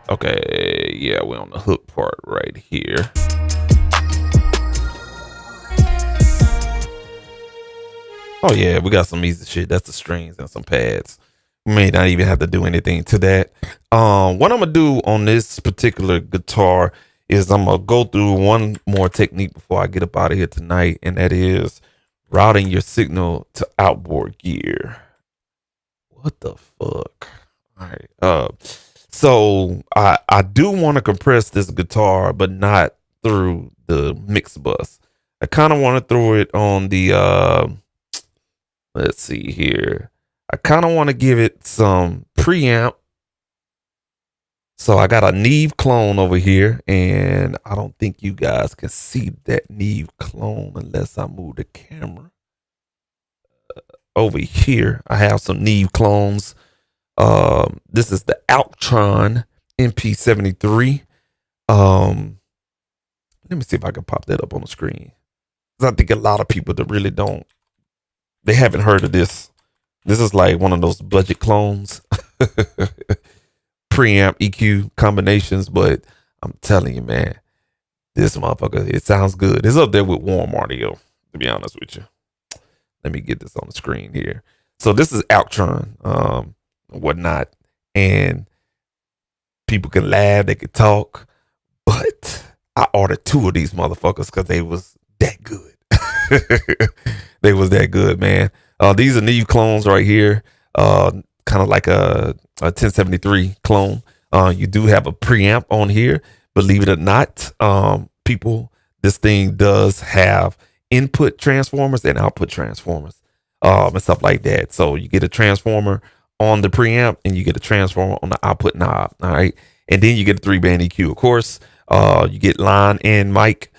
[SPEAKER 1] Okay, yeah, we're on the hook part right here. Oh yeah, we got some easy shit. That's the strings and some pads. We may not even have to do anything to that. What I'm gonna do on this particular guitar is I'm gonna go through one more technique before I get up out of here tonight, and that is routing your signal to outboard gear. What the fuck? All right. So I do want to compress this guitar, but not through the MixBus. I kind of want to throw it on the let's see here. I kind of want to give it some preamp. So I got a Neve clone over here, and I don't think you guys can see that Neve clone unless I move the camera. Over here, I have some Neve clones. This is the Outboard MP73. Let me see if I can pop that up on the screen. Because I think a lot of people that really they haven't heard of this. This is like one of those budget clones. Preamp EQ combinations, but I'm telling you, man, this motherfucker, it sounds good. It's up there with warm audio, to be honest with you. Let me get this on the screen here. So this is Outboard, whatnot, and people can laugh, they can talk, but I ordered 2 of these motherfuckers because they was that good. They was that good, man. These are Neve clones right here. Kind of like a 1073 clone. You do have a preamp on here. Believe it or not, people, this thing does have input transformers and output transformers, and stuff like that. So you get a transformer on the preamp and you get a transformer on the output knob. All right. And then you get a 3-band EQ, of course. You get line and mic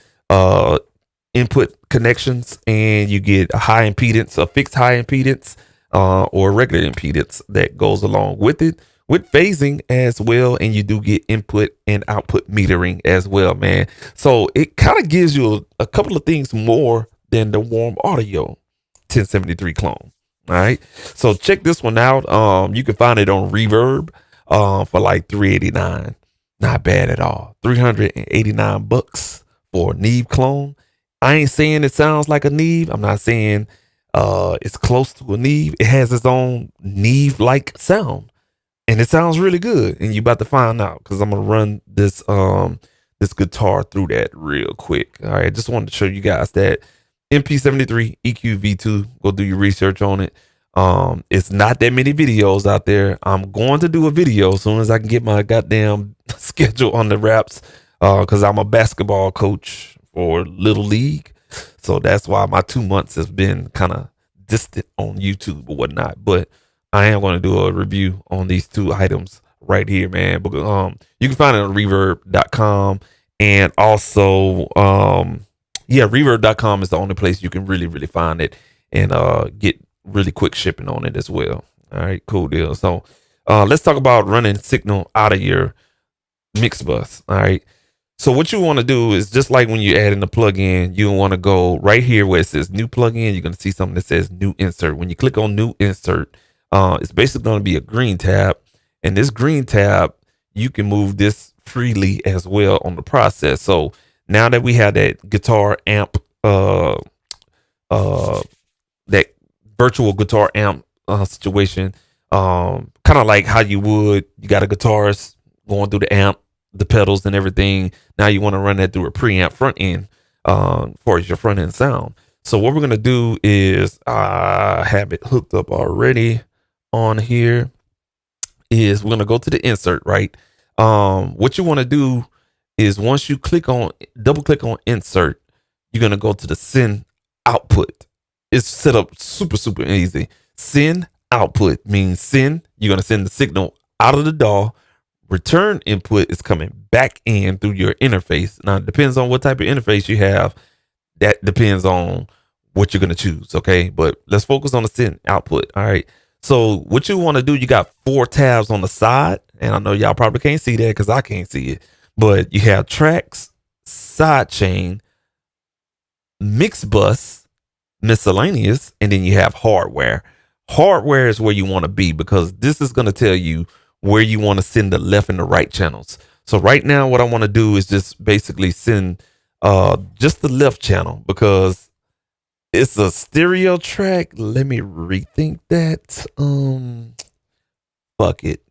[SPEAKER 1] input connections, and you get a high impedance, a fixed high impedance, or regular impedance that goes along with it, with phasing as well. And you do get input and output metering as well, man. So it kind of gives you a couple of things more than the warm audio 1073 clone. All right. So check this one out. You can find it on Reverb for like $389. Not bad at all. $389 for a Neve clone. I ain't saying it sounds like a Neve. I'm not saying it's close to a Neve. It has its own Neve-like sound, and it sounds really good. And you about to find out, because I'm gonna run this this guitar through that real quick. All right, just wanted to show you guys that MP73 EQ V2. Go do your research on it. It's not that many videos out there. I'm going to do a video as soon as I can get my goddamn schedule on the wraps, because I'm a basketball coach for Little League. So that's why my 2 months has been kind of distant on YouTube or whatnot. But I am going to do a review on these 2 items right here, man. But you can find it on reverb.com, and also reverb.com is the only place you can really find it and get really quick shipping on it as well. All right, cool deal. So let's talk about running signal out of your MixBus. All right. So what you want to do is, just like when you add in the plugin, you want to go right here where it says new plugin. You're going to see something that says new insert. When you click on new insert, it's basically going to be a green tab, and this green tab, you can move this freely as well on the process. So now that we have that guitar amp, that virtual guitar amp situation, kind of like how you got a guitarist going through the amp, the pedals and everything. Now you want to run that through a preamp front end for your front end sound. So what we're going to do is, I have it hooked up already on here, is we're going to go to the insert, right? What you want to do is, once you double click on insert, you're going to go to the send output. It's set up super easy. Send output means you're going to send the signal out of the DAW. Return input is coming back in through your interface. Now, it depends on what type of interface you have. That depends on what you're gonna choose. Okay, but let's focus on the send output. All right. So what you want to do, you got 4 tabs on the side, and I know y'all probably can't see that because I can't see it, but you have tracks, sidechain, MixBus, miscellaneous, and then you have hardware. Hardware is where you want to be because this is going to tell you where you want to send the left and the right channels. So right now, what I want to do is just basically send just the left channel because it's a stereo track. Let me rethink that. Fuck it.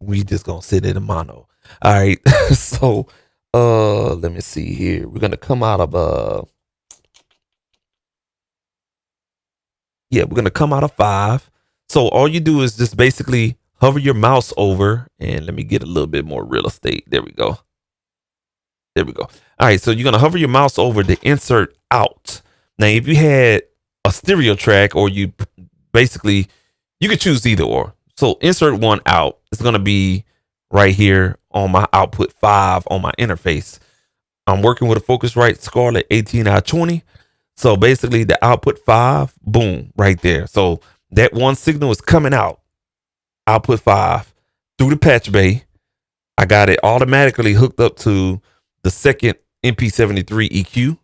[SPEAKER 1] We just gonna send it in mono. All right. So let me see here. We're gonna come out of we're gonna come out of 5. So all you do is just basically hover your mouse over, and let me get a little bit more real estate. There we go. There we go. All right, so you're gonna hover your mouse over the insert out. Now, if you had a stereo track, or you basically, you could choose either or. So insert 1 out. It's gonna be right here on my output 5 on my interface. I'm working with a Focusrite Scarlett 18i20. So basically the output 5, boom, right there. So that one signal is coming out, output 5 through the patch bay. I got it automatically hooked up to the second MP73 EQ.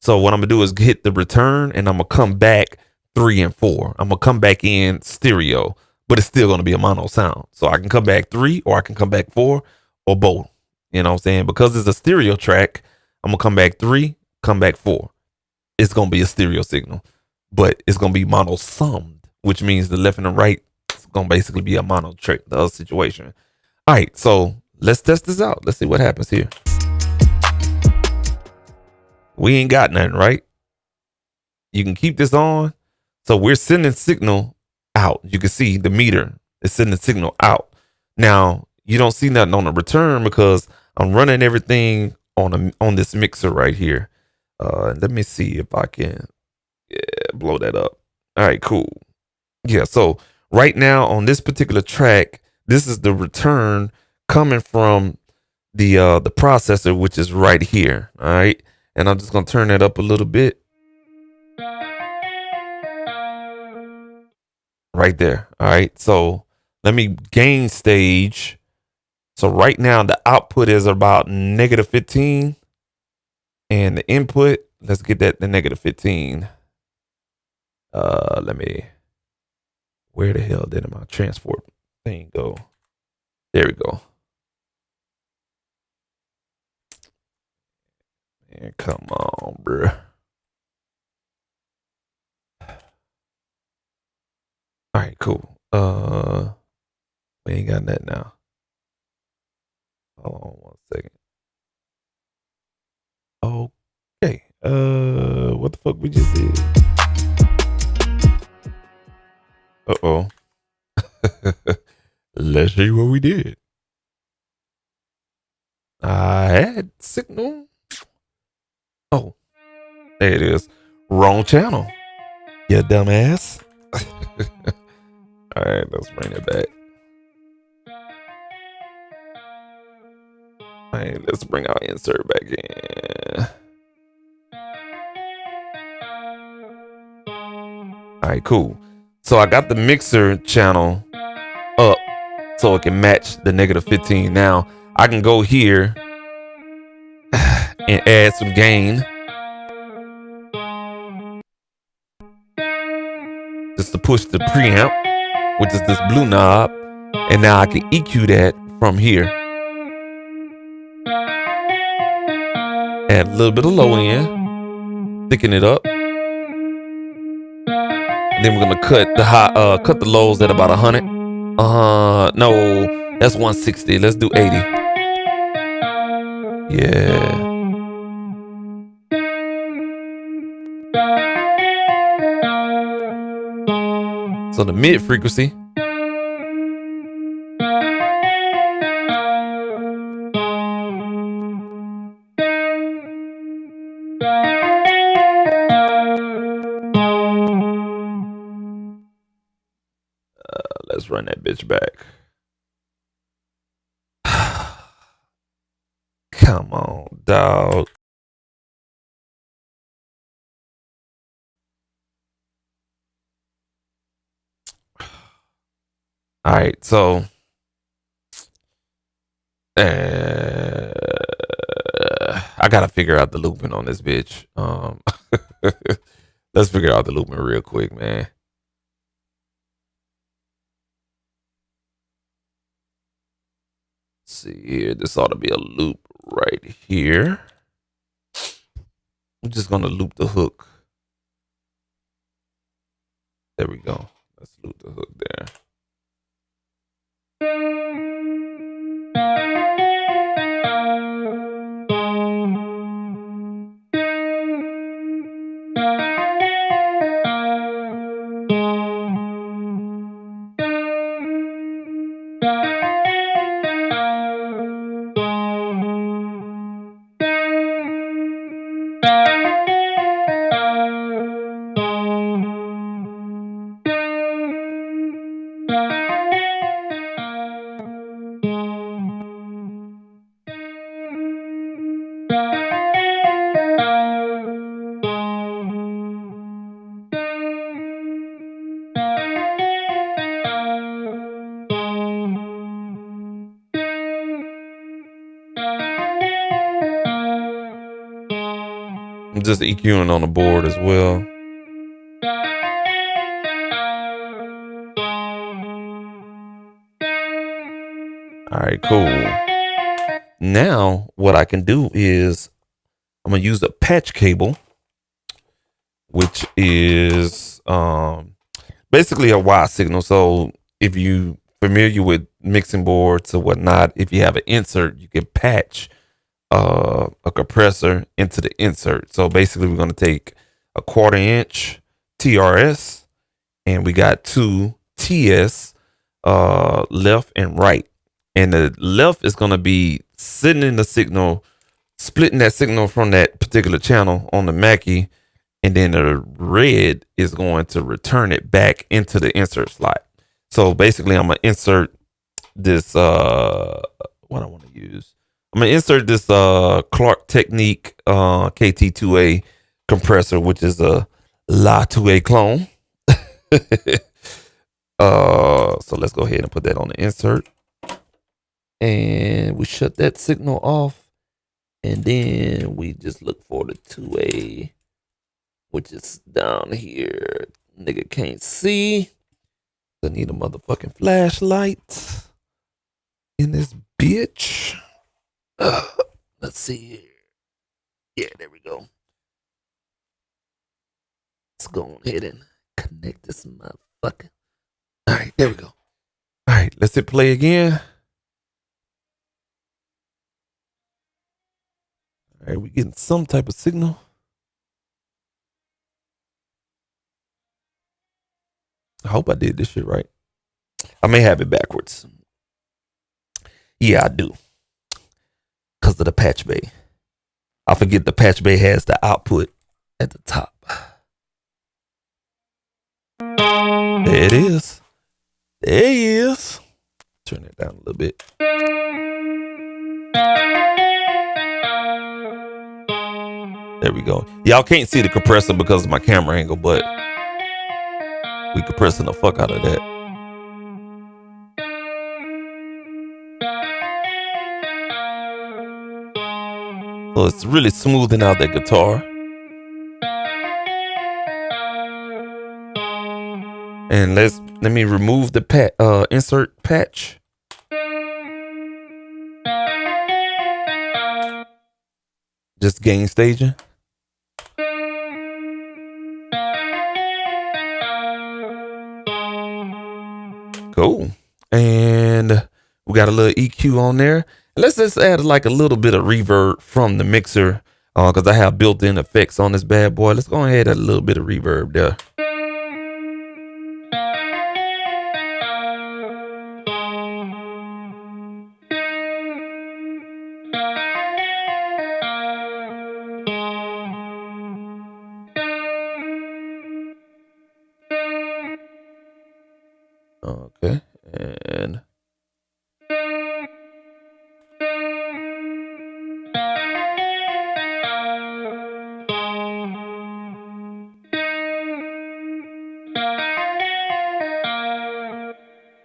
[SPEAKER 1] So what I'm gonna do is hit the return, and I'm gonna come back 3 and 4. I'm gonna come back in stereo, but it's still gonna be a mono sound. So I can come back 3, or I can come back 4, or both. You know what I'm saying? Because it's a stereo track, I'm gonna come back 3, come back 4. It's gonna be a stereo signal, but it's gonna be mono summed, which means the left and the right is gonna basically be a mono track, the other situation. All right, so let's test this out. Let's see what happens here. We ain't got nothing, right? You can keep this on. So we're sending signal out. You can see the meter is sending signal out. Now you don't see nothing on the return because I'm running everything on this mixer right here. Let me see if I can blow that up. All right, cool. Yeah, so right now on this particular track, this is the return coming from the processor, which is right here. All right, and I'm just gonna turn that up a little bit. Right there. All right, so let me gain stage. So right now the output is about -15, and the input, let's get that to -15. Let me, where the hell did my transport thing go? There we go. Man, come on, bruh. All right, cool. We ain't got that now. Hold on 1 second. Okay. What the fuck we just did? Uh-oh. Let's see what we did. I had signal. Oh, there it is. Wrong channel. You dumbass. All right, let's bring it back. All right, let's bring our insert back in. All right, cool. So I got the mixer channel up so it can match the -15. Now I can go here and add some gain just to push the preamp, which is this blue knob, and now I can EQ that from here. Add a little bit of low end, thicken it up. And then we're gonna cut the high, cut the lows at about 100. No, that's 160. Let's do 80. Yeah. So the mid frequency. Let's run that bitch back. Come on, dog. All right, so I gotta figure out the looping on this bitch. Let's figure out the looping real quick, man. Let's see here, this ought to be a loop right here. I'm just gonna loop the hook. There we go. Let's loop the hook there. I'm just EQing on the board as well. All right, cool. Now what I can do is I'm gonna use a patch cable, which is basically a Y signal. So if you familiar with mixing boards or whatnot, if you have an insert, you can patch a compressor into the insert. So basically we're going to take a 1/4 inch TRS and we got 2 TS left and right, and the left is going to be sitting in the signal, splitting that signal from that particular channel on the Mackie, and then the red is going to return it back into the insert slot. So basically I'm going to insert this what I want to use. I'm gonna insert this Clark Technique KT2A compressor, which is a La 2A clone. So let's go ahead and put that on the insert, and we shut that signal off, and then we just look for the 2A, which is down here. Nigga can't see. I need a motherfucking flashlight in this bitch. Let's see here. Yeah, there we go. Let's go ahead and connect this motherfucker. All right, there we go. All right, let's hit play again. All right, we getting some type of signal. I hope I did this shit right. I may have it backwards. Yeah, I do. Because of the patch bay. I forget the patch bay has the output at the top. There it is. There he is. Turn it down a little bit. There we go. Y'all can't see the compressor because of my camera angle, but we compressing the fuck out of that. So it's really smoothing out that guitar. And let me remove the insert patch. Just gain staging. Cool. And we got a little EQ on there. Let's just add like a little bit of reverb from the mixer, because I have built-in effects on this bad boy. Let's go ahead and add a little bit of reverb there. Okay, and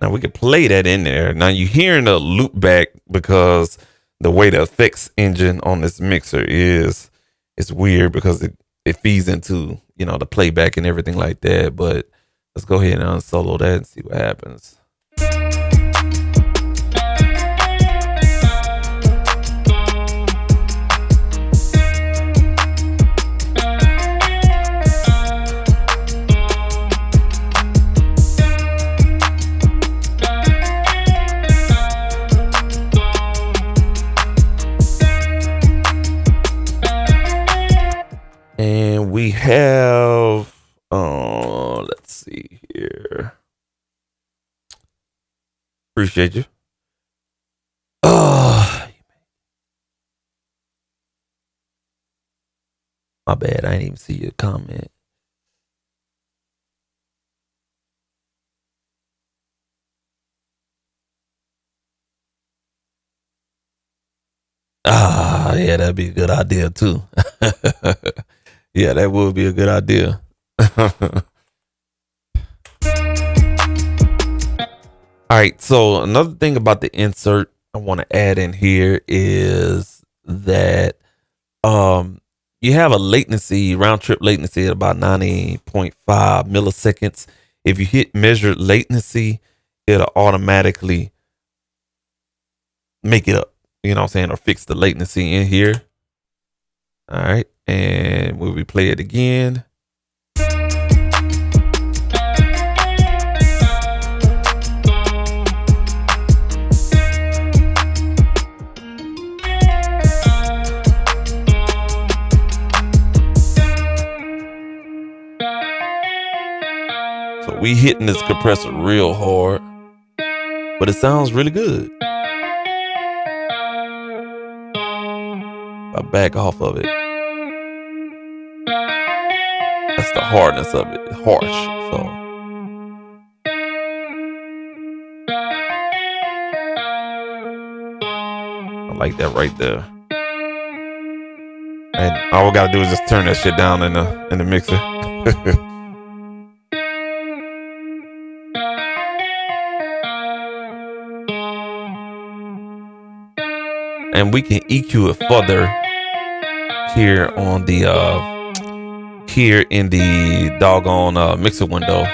[SPEAKER 1] Now we could play that in there. Now you're hearing the loop back because the way the effects engine on this mixer is, it's weird because it feeds into, the playback and everything like that. But let's go ahead and unsolo that and see what happens. And we have, let's see here. Appreciate you. My bad. I didn't even see your comment. Yeah, that'd be a good idea too. Yeah, that would be a good idea. All right, so another thing about the insert I want to add in here is that you have a latency, round trip latency at about 90.5 milliseconds. If you hit measured latency, it'll automatically make it up, or fix the latency in here. All right, and we'll replay it again. So we hitting this compressor real hard, but it sounds really good. I back off of it. That's the hardness of it. It's harsh. So I like that right there. And all we gotta do is just turn that shit down in the mixer. And we can EQ it further here on the here in the doggone mixer window.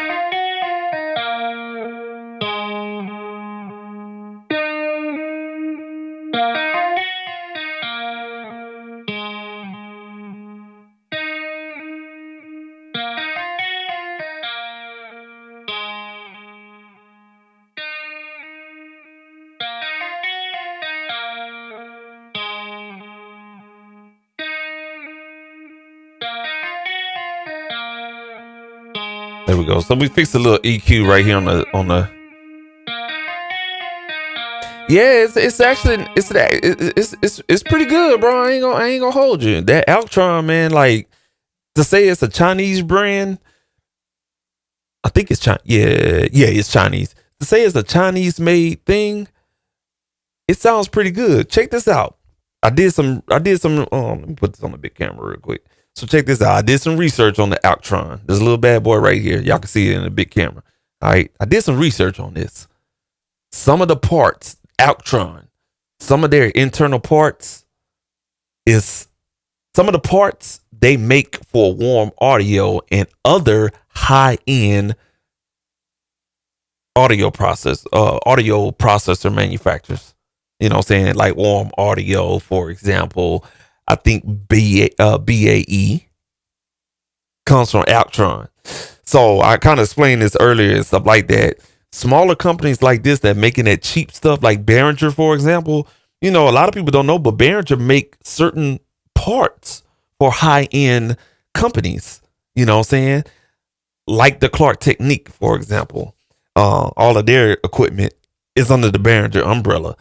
[SPEAKER 1] There we go. So we fixed a little EQ right here on the. Yeah, it's pretty good, bro. I ain't gonna hold you. That Outboard, man, like, to say it's a Chinese brand, I think it's Chinese. Yeah, it's Chinese. To say it's a Chinese made thing, it sounds pretty good. Check this out. I did some. Let me put this on the big camera real quick. So check this out. I did some research on the Outboard. There's a little bad boy right here. Y'all can see it in the big camera. All right. I did some research on this. Some of the parts, Outboard, some of their internal parts is some of the parts they make for warm audio and other high-end audio processor manufacturers. You know what I'm saying? Like Warm Audio, for example. I think BAE comes from Outboard. So I kind of explained this earlier and stuff like that. Smaller companies like this that making that cheap stuff, like Behringer, for example, a lot of people don't know, but Behringer make certain parts for high-end companies. You know what I'm saying? Like the Clark Technique, for example. All of their equipment is under the Behringer umbrella.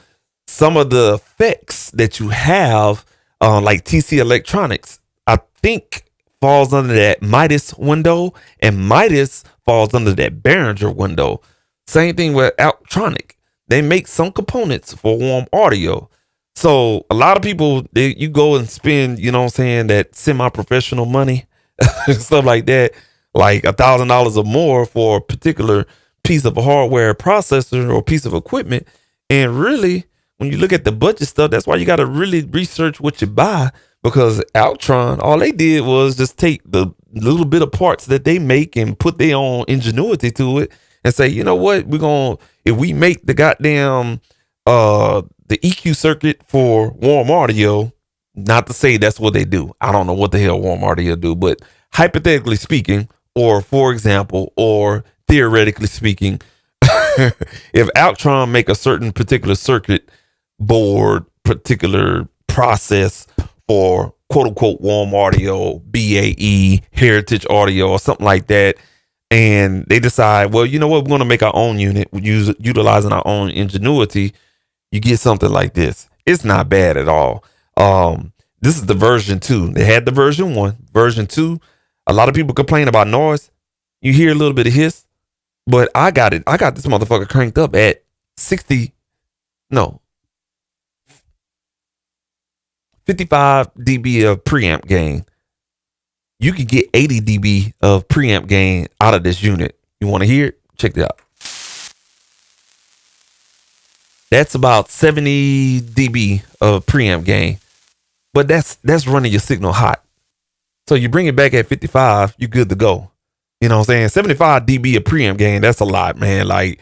[SPEAKER 1] Some of the effects that you have, like TC Electronics, I think falls under that Midas window, and Midas falls under that Behringer window. Same thing with Outtronic. They make some components for warm audio. So a lot of people, you go and spend, that semi-professional money, stuff like that, like $1,000 or more for a particular piece of a hardware processor or piece of equipment. And really, when you look at the budget stuff, that's why you got to really research what you buy, because Outron, all they did was just take the little bit of parts that they make and put their own ingenuity to it and say, you know what, if we make the goddamn the EQ circuit for warm audio, not to say that's what they do. I don't know what the hell warm audio do, but hypothetically speaking, or for example, or theoretically speaking, if Outron make a certain particular circuit board, particular process for quote unquote warm audio, BAE, heritage audio, or something like that, and they decide, well, you know what, we're going to make our own unit, utilizing our own ingenuity, you get something like this. It's not bad at all. This is the version 2. They had the version 1, version 2. A lot of people complain about noise. You hear a little bit of hiss, but I got this motherfucker cranked up at 55 dB of preamp gain. You can get 80 dB of preamp gain out of this unit. You want to hear it? Check it out. That's about 70 dB of preamp gain, but that's running your signal hot. So you bring it back at 55, you're good to go. You know what I'm saying? 75 dB of preamp gain, that's a lot, man. Like,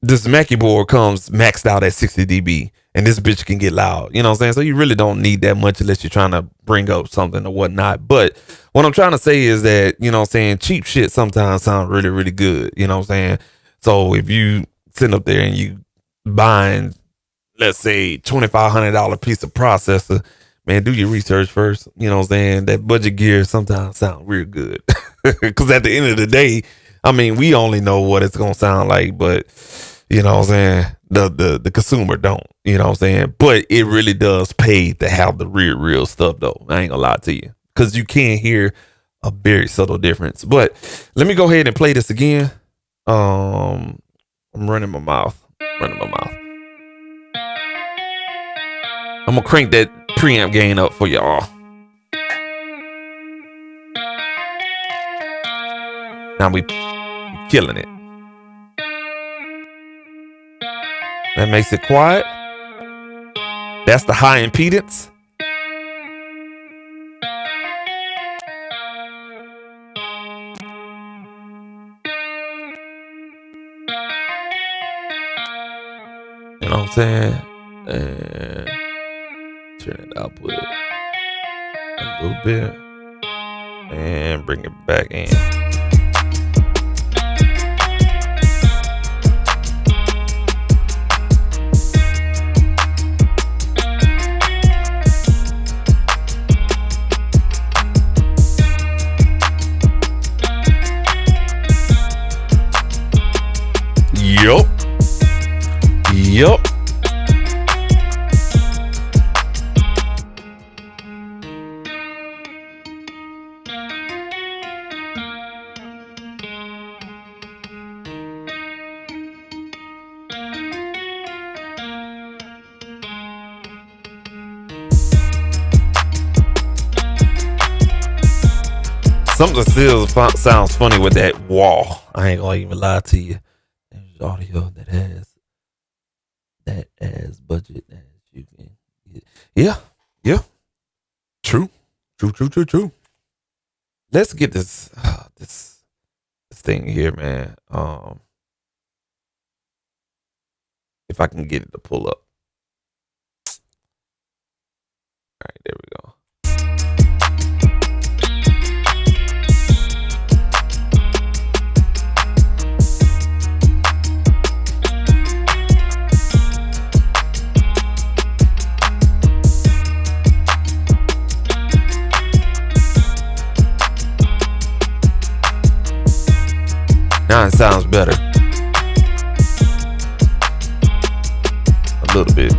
[SPEAKER 1] this Mackie board comes maxed out at 60 dB, and this bitch can get loud. You know what I'm saying? So you really don't need that much unless you're trying to bring up something or whatnot. But what I'm trying to say is that, you know what I'm saying, cheap shit sometimes sounds really, really good. You know what I'm saying? So if you sit up there and you buying, let's say, $2,500 piece of processor, man, do your research first. You know what I'm saying? That budget gear sometimes sound real good. Because at the end of the day, I mean, we only know what it's going to sound like, but you know what I'm saying? The consumer don't, you know what I'm saying? But it really does pay to have the real stuff, though. I ain't gonna lie to you, because you can hear a very subtle difference. But let me go ahead and play this again. I'm running my mouth. I'm gonna crank that preamp gain up for y'all. Now we killing it. That makes it quiet. That's the high impedance. You know what I'm saying? And turn it output a little bit and bring it back in. Yup. Something still sounds funny with that wall. I ain't gonna even lie to you. There's audio that has budget as you can get. Yeah. True. Let's get this thing here, man. If I can get it to pull up. All right, there we go. Now it sounds better. A little bit.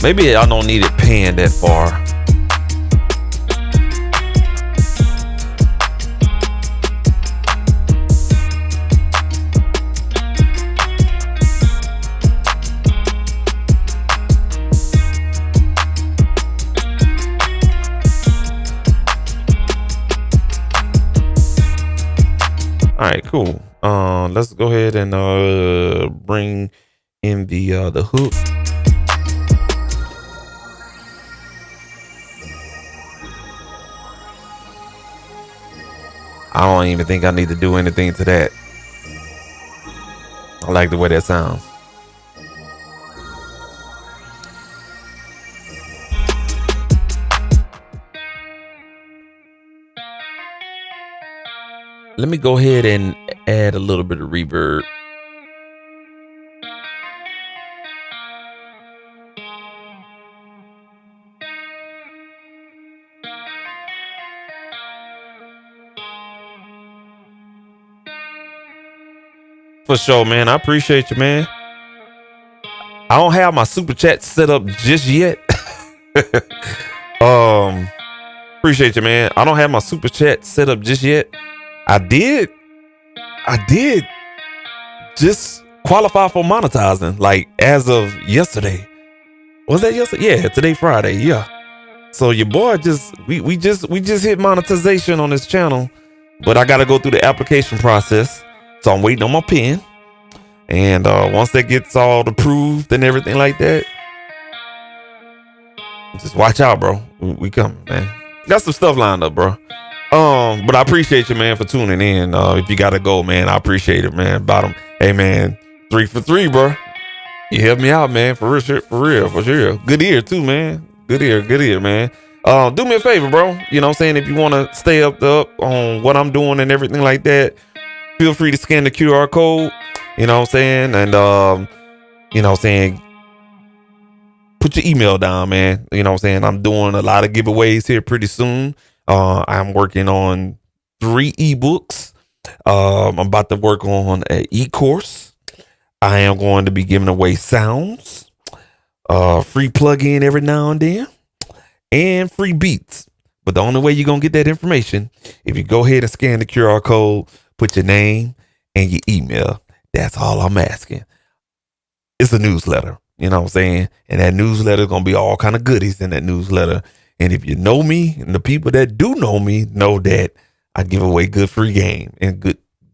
[SPEAKER 1] Maybe I don't need it panned that far. All right, cool. Let's go ahead and bring in the hook. I don't even think I need to do anything to that. I like the way that sounds. Let me go ahead and add a little bit of reverb. For sure, man. I appreciate you, man. I don't have my super chat set up just yet. Appreciate you, man. I don't have my super chat set up just yet. I did just qualify for monetizing, like as of yesterday. Was that yesterday? Yeah, today Friday. Yeah. So your boy we just hit monetization on this channel, but I gotta go through the application process. So I'm waiting on my pen. And once that gets all approved and everything like that, just watch out, bro. We coming, man. Got some stuff lined up, bro. But I appreciate you, man, for tuning in. If you gotta go, man, I appreciate it, man. Bottom, hey, man, 3 for 3, bro. You helped me out, man, for real. Good ear too, man. Good ear, man. Do me a favor, bro. You know what I'm saying? If you want to stay up on what I'm doing and everything like that, feel free to scan the QR code. You know what I'm saying? And, you know what I'm saying? Put your email down, man. You know what I'm saying? I'm doing a lot of giveaways here pretty soon. I'm working on 3 ebooks. I'm about to work on an e-course. I am going to be giving away sounds, free plug-in every now and then, and free beats. But the only way you're going to get that information, if you go ahead and scan the QR code, put your name and your email. That's all I'm asking. It's a newsletter, you know what I'm saying? And that newsletter is going to be all kind of goodies in that newsletter. And if you know me, and the people that do know me know that I give away good free game and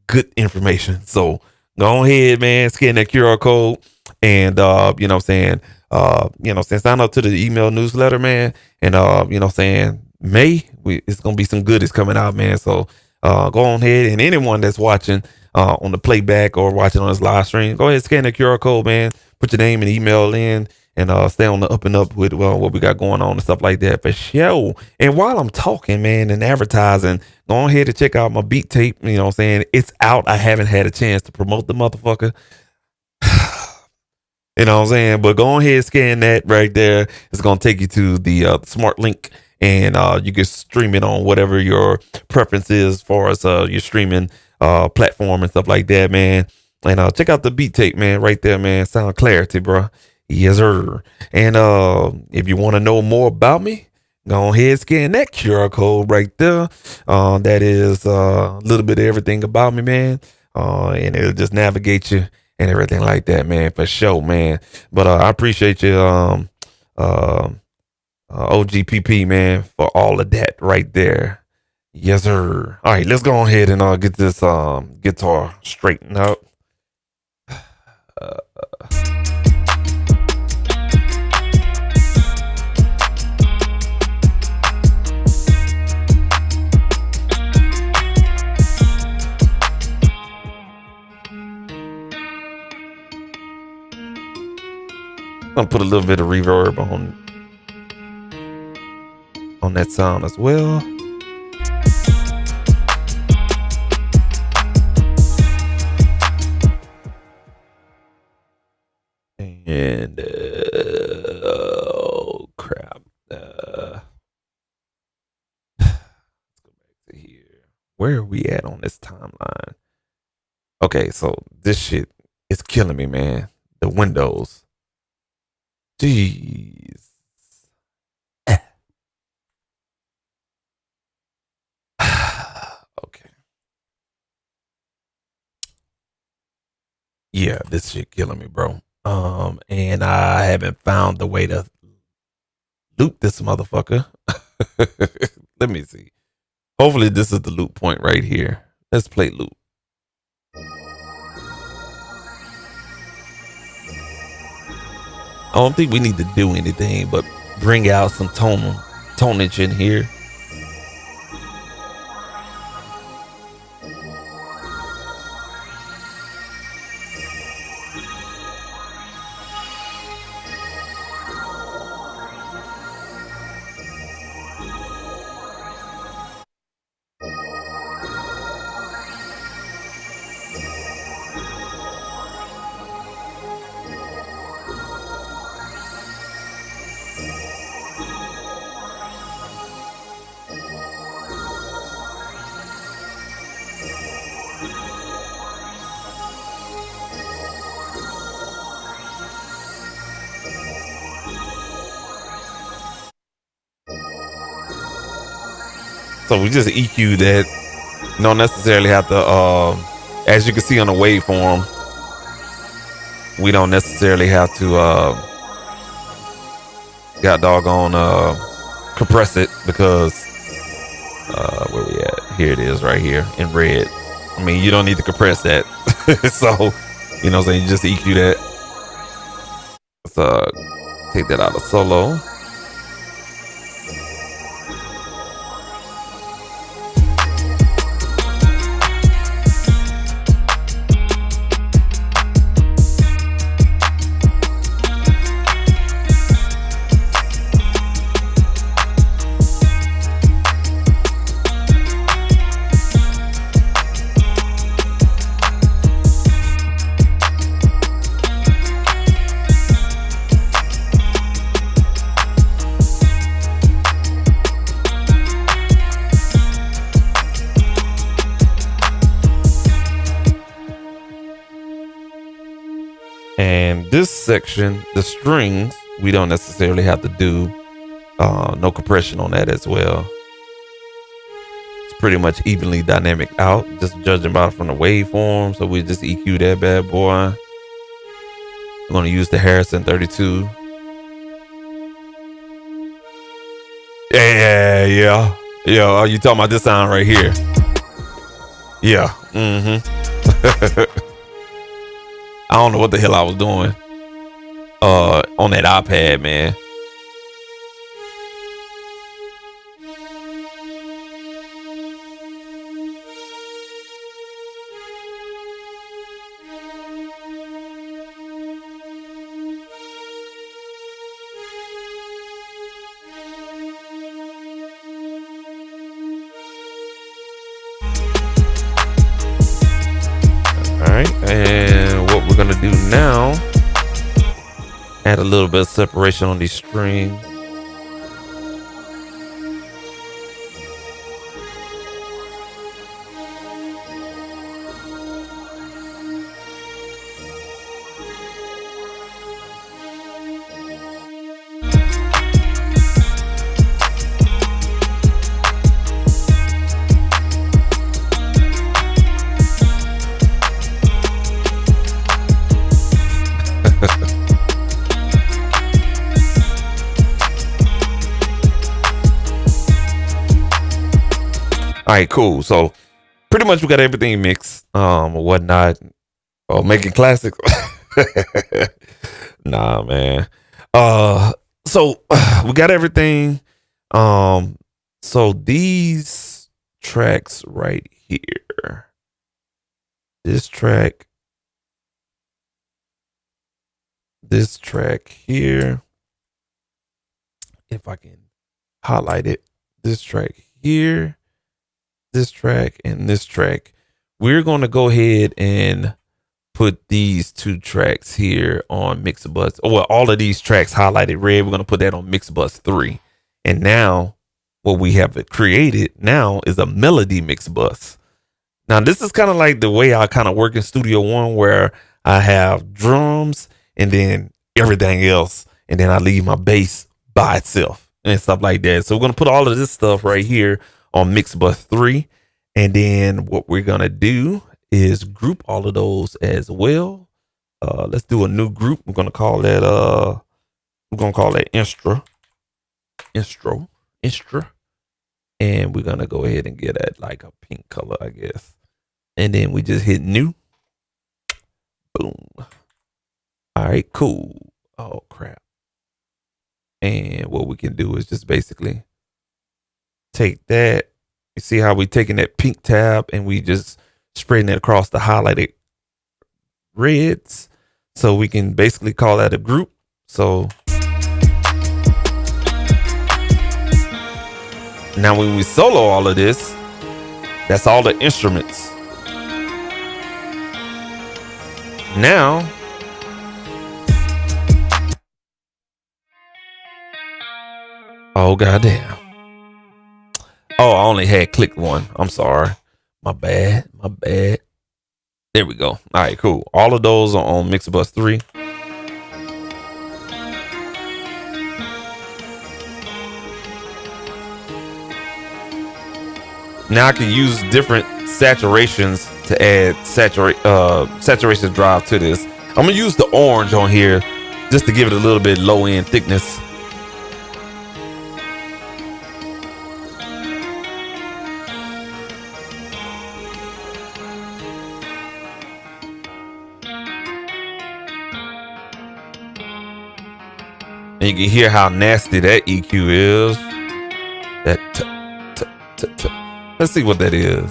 [SPEAKER 1] good information. So go ahead, man, scan that QR code and, you know what I'm saying? Sign up to the email newsletter, man. And, you know what I'm saying? It's going to be some goodies coming out, man. So go on ahead, and anyone that's watching on the playback or watching on this live stream, go ahead and scan the QR code, man. Put your name and email in, and stay on the up and up with what we got going on and stuff like that for sure. And while I'm talking, man, and advertising, go ahead and check out my beat tape. You know what I'm saying? It's out. I haven't had a chance to promote the motherfucker. You know what I'm saying? But go ahead, scan that right there. It's going to take you to the smart link, and you can stream it on whatever your preference is as far as your streaming platform and stuff like that, man. And check out the beat tape, man, right there, man. Sound clarity, bro. Yes, sir. And if you want to know more about me, go ahead, scan that QR code right there. That is a little bit of everything about me, man. And it'll just navigate you and everything like that, man, for sure, man. But I appreciate you, OGPP, man, for all of that right there. Yes, sir. All right, let's go ahead and get this guitar straightened out. I'm gonna put a little bit of reverb on that sound as well. And oh crap. Let's go back to here. Where are we at on this timeline? Okay, so this shit is killing me, man. The windows. Jeez. Okay. Yeah, this shit killing me, bro. And I haven't found the way to loop this motherfucker. Let me see. Hopefully this is the loop point right here. Let's play loop. I don't think we need to do anything but bring out some tonage in here. So we just EQ that. Don't necessarily have to, as you can see on the waveform, we don't necessarily have to, got doggone, compress it because, where we at? Here it is right here in red. I mean, you don't need to compress that. So, you know what I'm saying? You just EQ that. Let's, take that out of solo. And this section, the strings, we don't necessarily have to do no compression on that as well. It's pretty much evenly dynamic out, just judging by from the waveform. So we just EQ that bad boy. We're going to use the Harrison 32. Yeah. Are you talking about this sound right here? Yeah. I don't know what the hell I was doing on that iPad, man. And what we're gonna do now, add a little bit of separation on these strings. All right, cool. So pretty much we got everything mixed, or whatnot. Oh, making classics. Nah, man. So we got everything. So these tracks right here, this track here, if I can highlight it, this track here, this track, and this track, we're going to go ahead and put these two tracks here on MixBus. Well, all of these tracks highlighted red, we're going to put that on MixBus 3. And now what we have created now is a melody MixBus. Now this is kind of like the way I kind of work in Studio One, where I have drums and then everything else, and then I leave my bass by itself and stuff like that. So we're going to put all of this stuff right here on MixBus 3. And then what we're going to do is group all of those as well. Let's do a new group. We're going to call that, Instro. And we're going to go ahead and get it like a pink color, I guess. And then we just hit new. Boom. All right, cool. Oh, crap. And what we can do is just basically take that. You see how we taking that pink tab and we just spreading it across the highlighted reds. So we can basically call that a group. So now when we solo all of this, that's all the instruments. Now, oh goddamn. Oh, I only had clicked one. I'm sorry. My bad. There we go. All right, cool. All of those are on MixBus 3. Now I can use different saturations to add saturation drive to this. I'm gonna use the orange on here just to give it a little bit low end thickness. And you can hear how nasty that EQ is. Let's see what that is.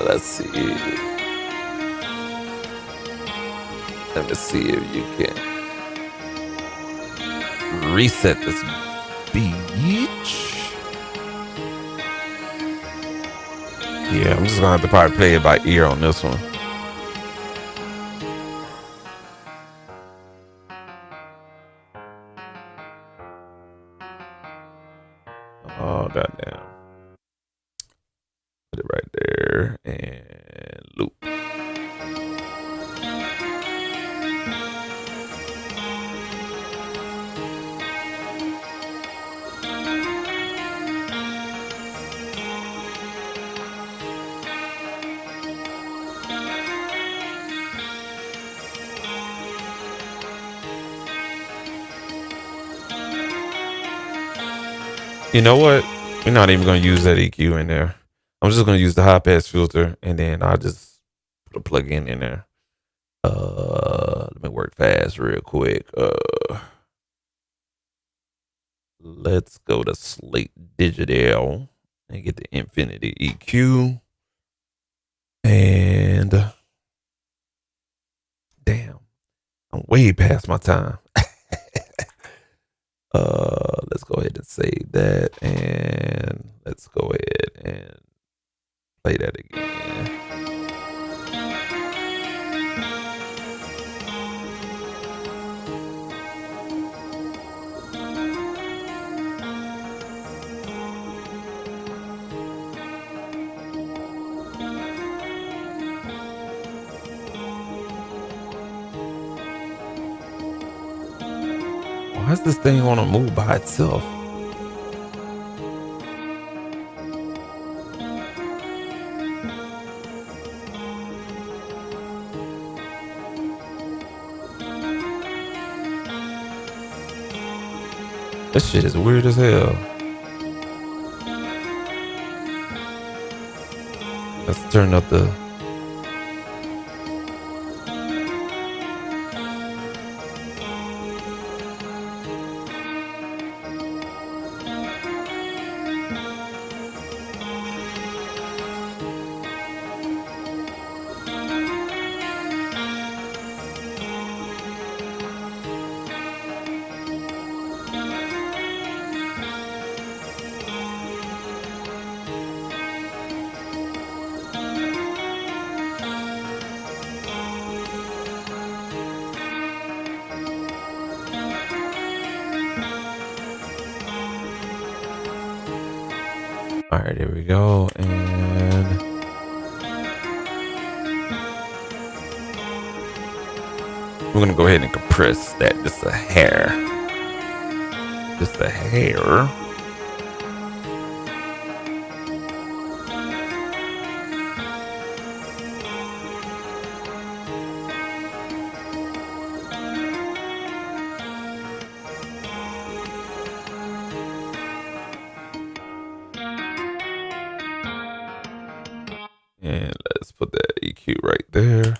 [SPEAKER 1] Let's see. Let me see if you can reset this beach. Yeah, I'm just gonna have to probably play it by ear on this one. Oh goddamn. Put it right there and loop. You know what? We're not even going to use that EQ in there. I'm just going to use the high pass filter, and then I'll just put a plug-in in there. Let me work fast real quick. Let's go to Slate Digital and get the Infinity EQ. And damn, I'm way past my time. Let's go ahead and save that, and let's go ahead and play that again. Why does this thing want to move by itself? This shit is weird as hell. Let's turn up the... All right, there we go. And we're gonna go ahead and compress that just a hair. Just a hair. And let's put that EQ right there.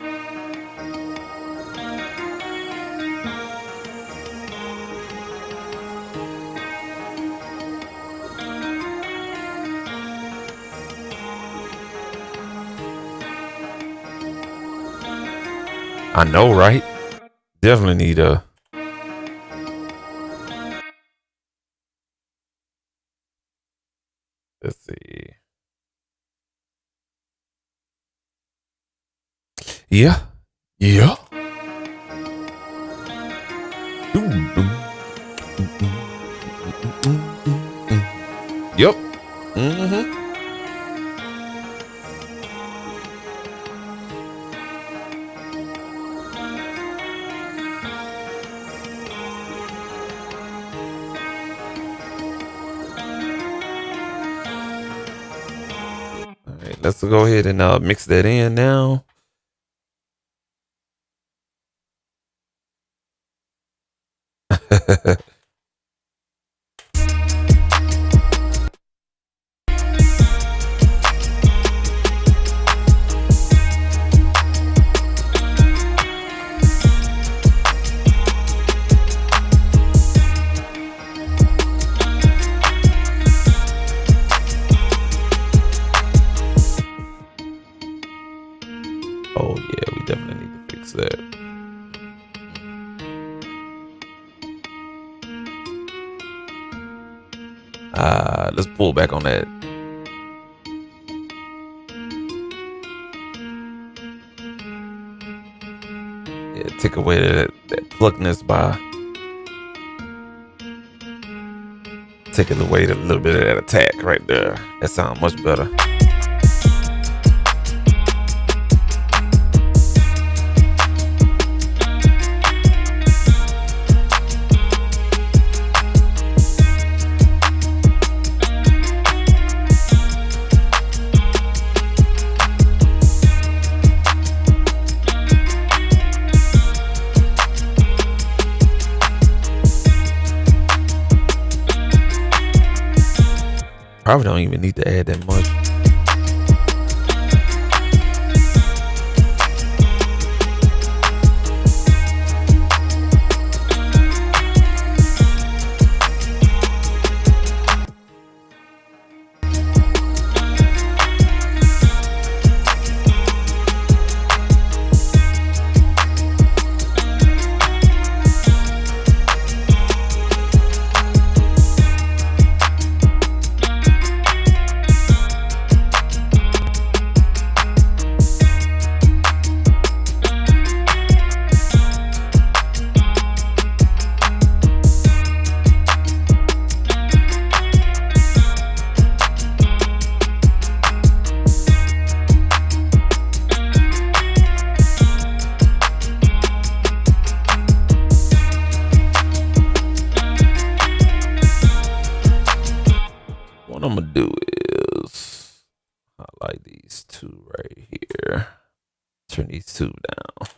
[SPEAKER 1] I know, right? Definitely need a... Let's see. Yeah. Yeah. Yep. Mm-hmm. All right, let's go ahead and mix that in now. Oh yeah, we definitely need to fix that. Let's pull back on that. Yeah, take away that pluckness by taking away a little bit of that attack right there. That sounds much better. Probably don't even need to add that much. What I'm gonna do is highlight these two right here. Turn these two down.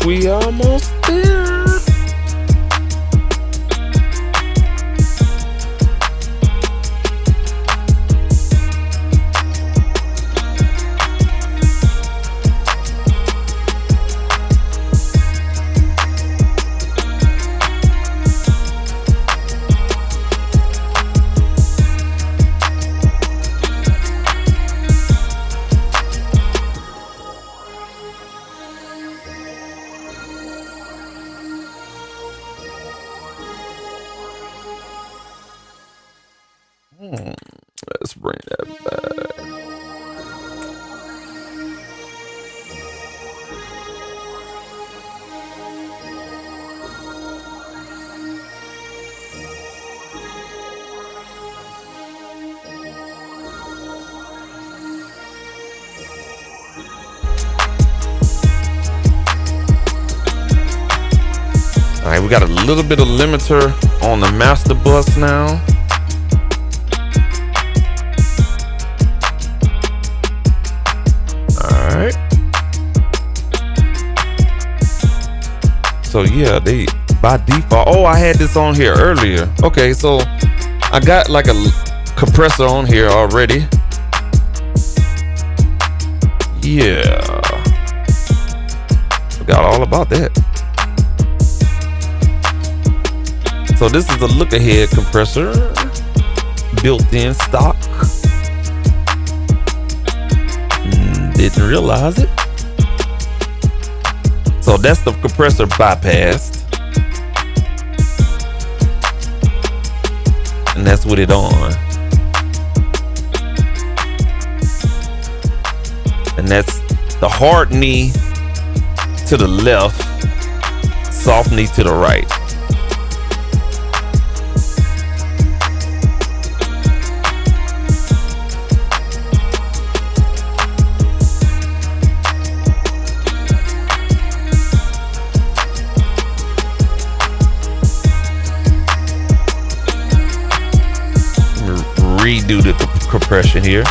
[SPEAKER 1] We almost there. Let's bring that back. All right, we got a little bit of limiter on the master bus now. So yeah, they by default. Oh, I had this on here earlier. Okay, so I got like a compressor on here already. Yeah, forgot all about that. So this is a look ahead compressor, built-in stock. Didn't realize it. So that's the compressor bypassed, and that's with it on, and that's the hard knee to the left, soft knee to the right. Redo the compression here.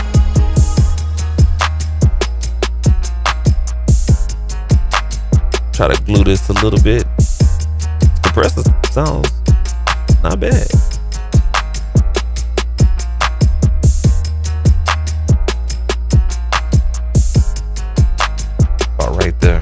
[SPEAKER 1] Try to glue this a little bit. Compressor sounds not bad. About right there.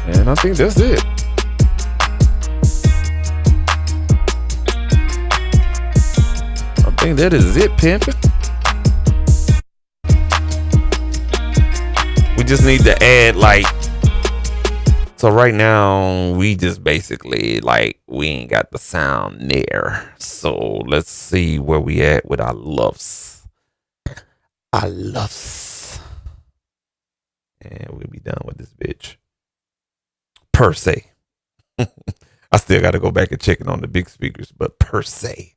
[SPEAKER 1] And I think that's it. I think that is it, pimpin'. We just need to add like, so right now we just basically like, we ain't got the sound there. So let's see where we at with our loves. Our loves. And we'll be done with this bitch. Per se. I still got to go back and check it on the big speakers, but per se,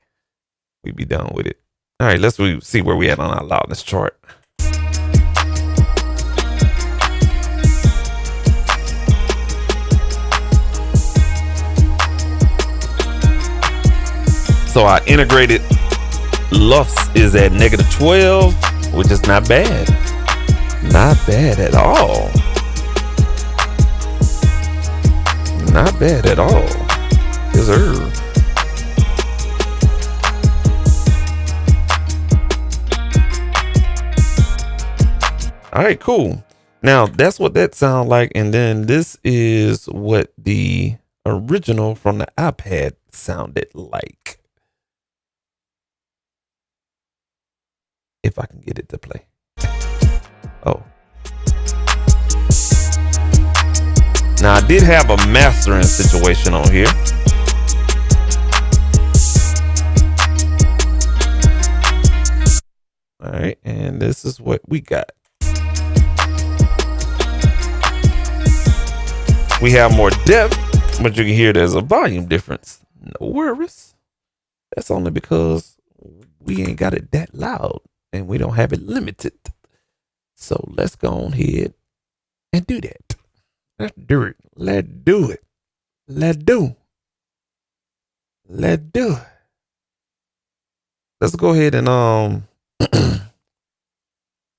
[SPEAKER 1] we be done with it. All right, let's see where we at on our loudness chart. So our integrated LUFS is at -12, which is not bad. Not bad at all. Not bad at all. Yes, sir. All right, cool. Now that's what that sounds like, and then this is what the original from the iPad sounded like. if I can get it to play. Oh. Now I did have a mastering situation on here. All right, and this is what we got. We have more depth, but you can hear there's a volume difference. No worries. That's only because we ain't got it that loud and we don't have it limited. So let's go on ahead and do that. Let's do it. Let's do it. Let's do. Let's do it. Let's go ahead and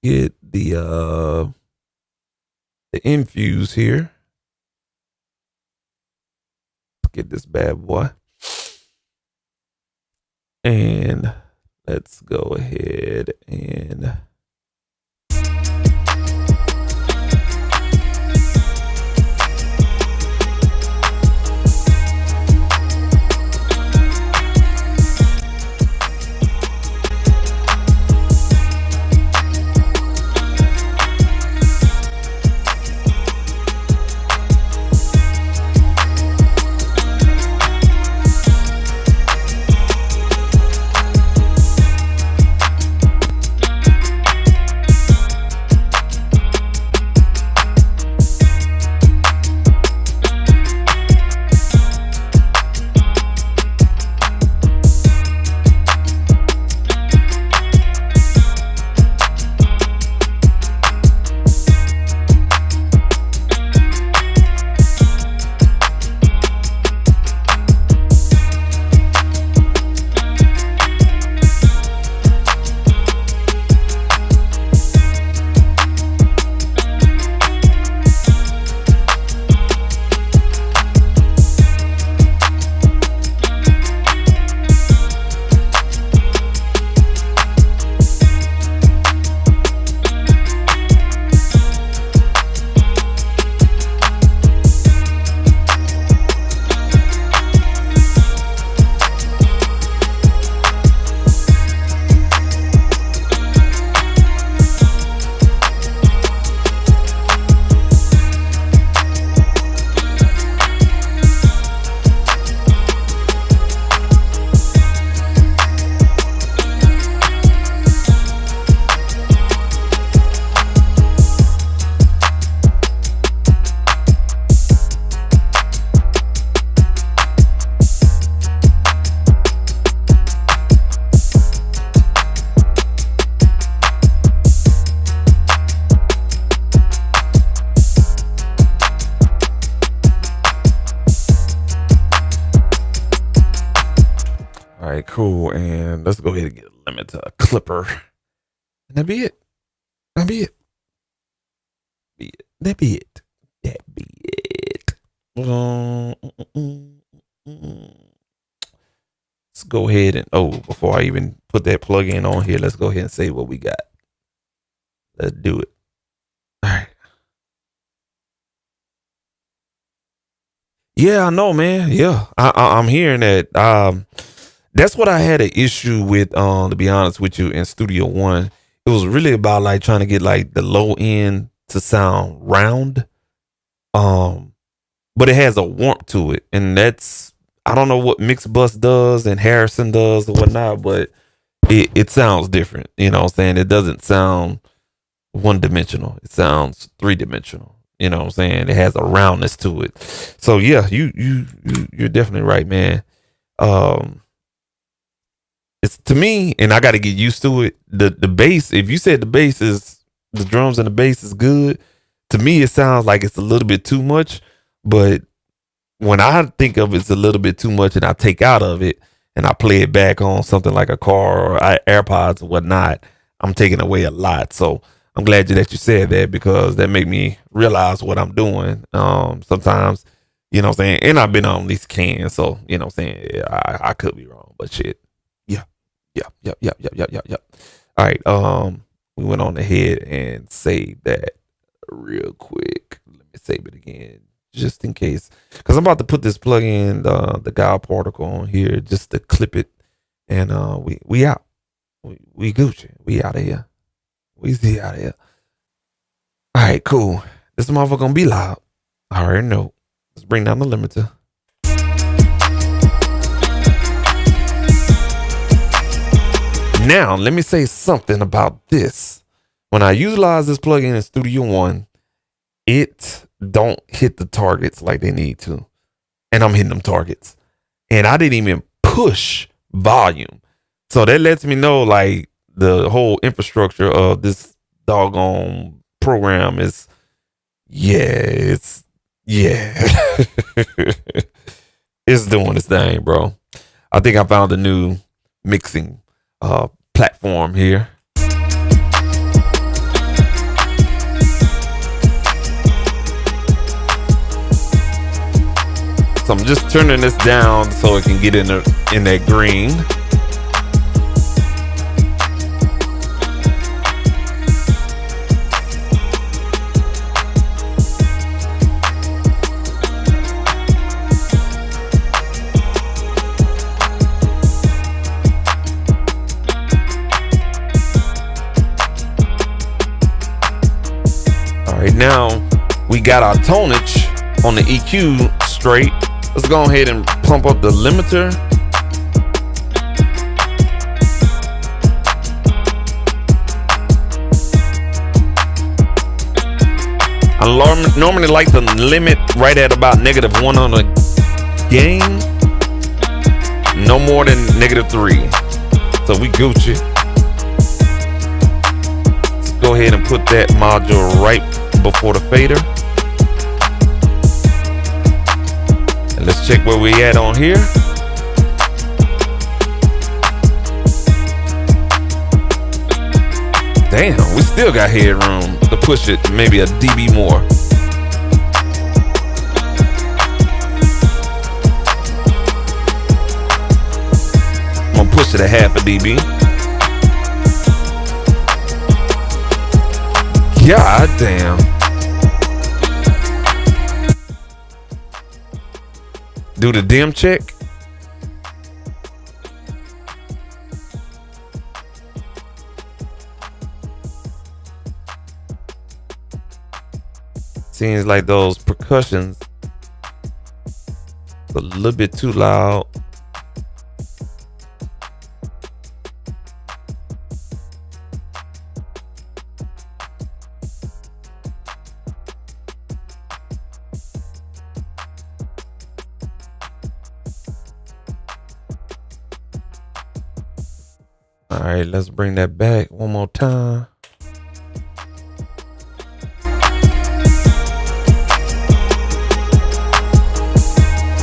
[SPEAKER 1] get the infuse here. Get this bad boy. And let's go ahead and all right, cool. And let's go ahead and get a limit to a clipper. And that'd be it. That'd be it. That'd be it. That'd be it. Let's go ahead and, before I even put that plug in on here, let's go ahead and say what we got. Let's do it. All right. Yeah, I know, man. Yeah, I'm hearing that. That's what I had an issue with, to be honest with you, in Studio One. It was really about like trying to get like the low end to sound round. But it has a warmth to it. And that's, I don't know what MixBus does and Harrison does or whatnot, but it sounds different. You know what I'm saying? It doesn't sound one dimensional. It sounds 3-dimensional. You know what I'm saying? It has a roundness to it. So yeah, you're definitely right, man. It's, to me, and I got to get used to it. The bass, if you said the drums and the bass is good, to me it sounds like it's a little bit too much. But when I think of it's a little bit too much and I take out of it and I play it back on something like a car or AirPods or whatnot, I'm taking away a lot. So I'm glad that you said that, because that made me realize what I'm doing. Sometimes, you know what I'm saying? And I've been on these cans, so, you know what I'm saying? Yeah, I could be wrong, but shit. Yeah. All right. We went on ahead and saved that real quick. Let me save it again, just in case, because I'm about to put this plug in, the guide particle on here, just to clip it, and we out. We Gucci. We out of here. We see out of here. All right, cool. This motherfucker gonna be loud. I already know. Let's bring down the limiter. Now, let me say something about this. When I utilize this plugin in Studio One, it don't hit the targets like they need to. And I'm hitting them targets. And I didn't even push volume. So that lets me know like the whole infrastructure of this doggone program is, it's doing its thing, bro. I think I found a new mixing platform here. So I'm just turning this down so it can get in that green. All right, now we got our tonage on the EQ straight. Let's go ahead and pump up the limiter. I normally like to limit right at about -1 on the gain. No more than -3. So we Gucci. Let's go ahead and put that module right before the fader. And let's check where we at on here. Damn, we still got headroom to push it maybe a dB more. I'm gonna push it a half a dB. God damn. Do the dim check. Seems like those percussions a little bit too loud. All right, let's bring that back one more time.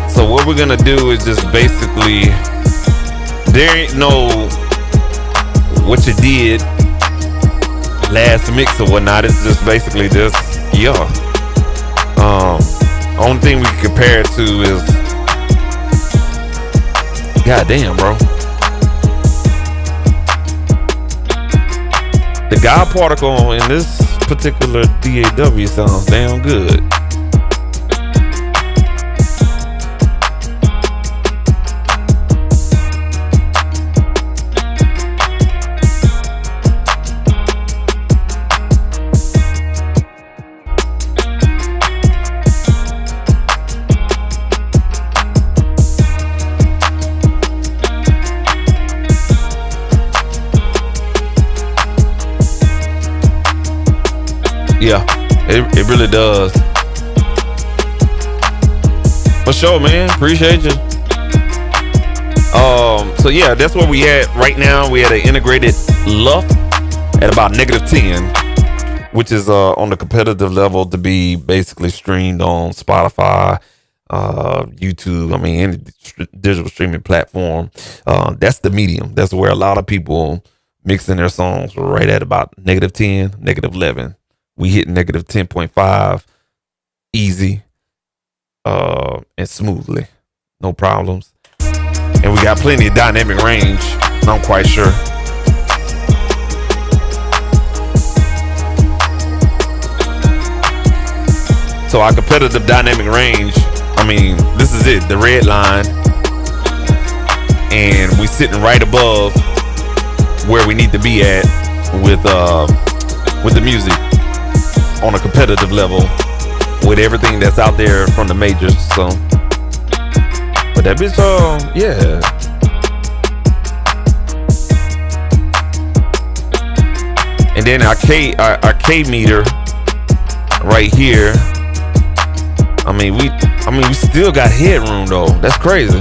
[SPEAKER 1] So what we're gonna do is just basically, there ain't no what you did last mix or whatnot. It's just basically just, only thing we can compare it to is, goddamn, bro. The God particle in this particular DAW sounds damn good. Yeah, it really does. For sure, man. Appreciate you. So yeah, that's where we at right now. We had an integrated LUF at about -10, which is on the competitive level to be basically streamed on Spotify, YouTube. I mean, any digital streaming platform. That's the medium. That's where a lot of people mixing their songs right at about -10, -11. We hit -10.5 easy and smoothly, no problems. And we got plenty of dynamic range, I'm quite sure. So our competitive dynamic range, I mean, this is it, the red line. And we sitting right above where we need to be at with the music on a competitive level with everything that's out there from the majors. So, but that bitch, yeah. And then our K meter right here. I mean, we still got headroom though. That's crazy.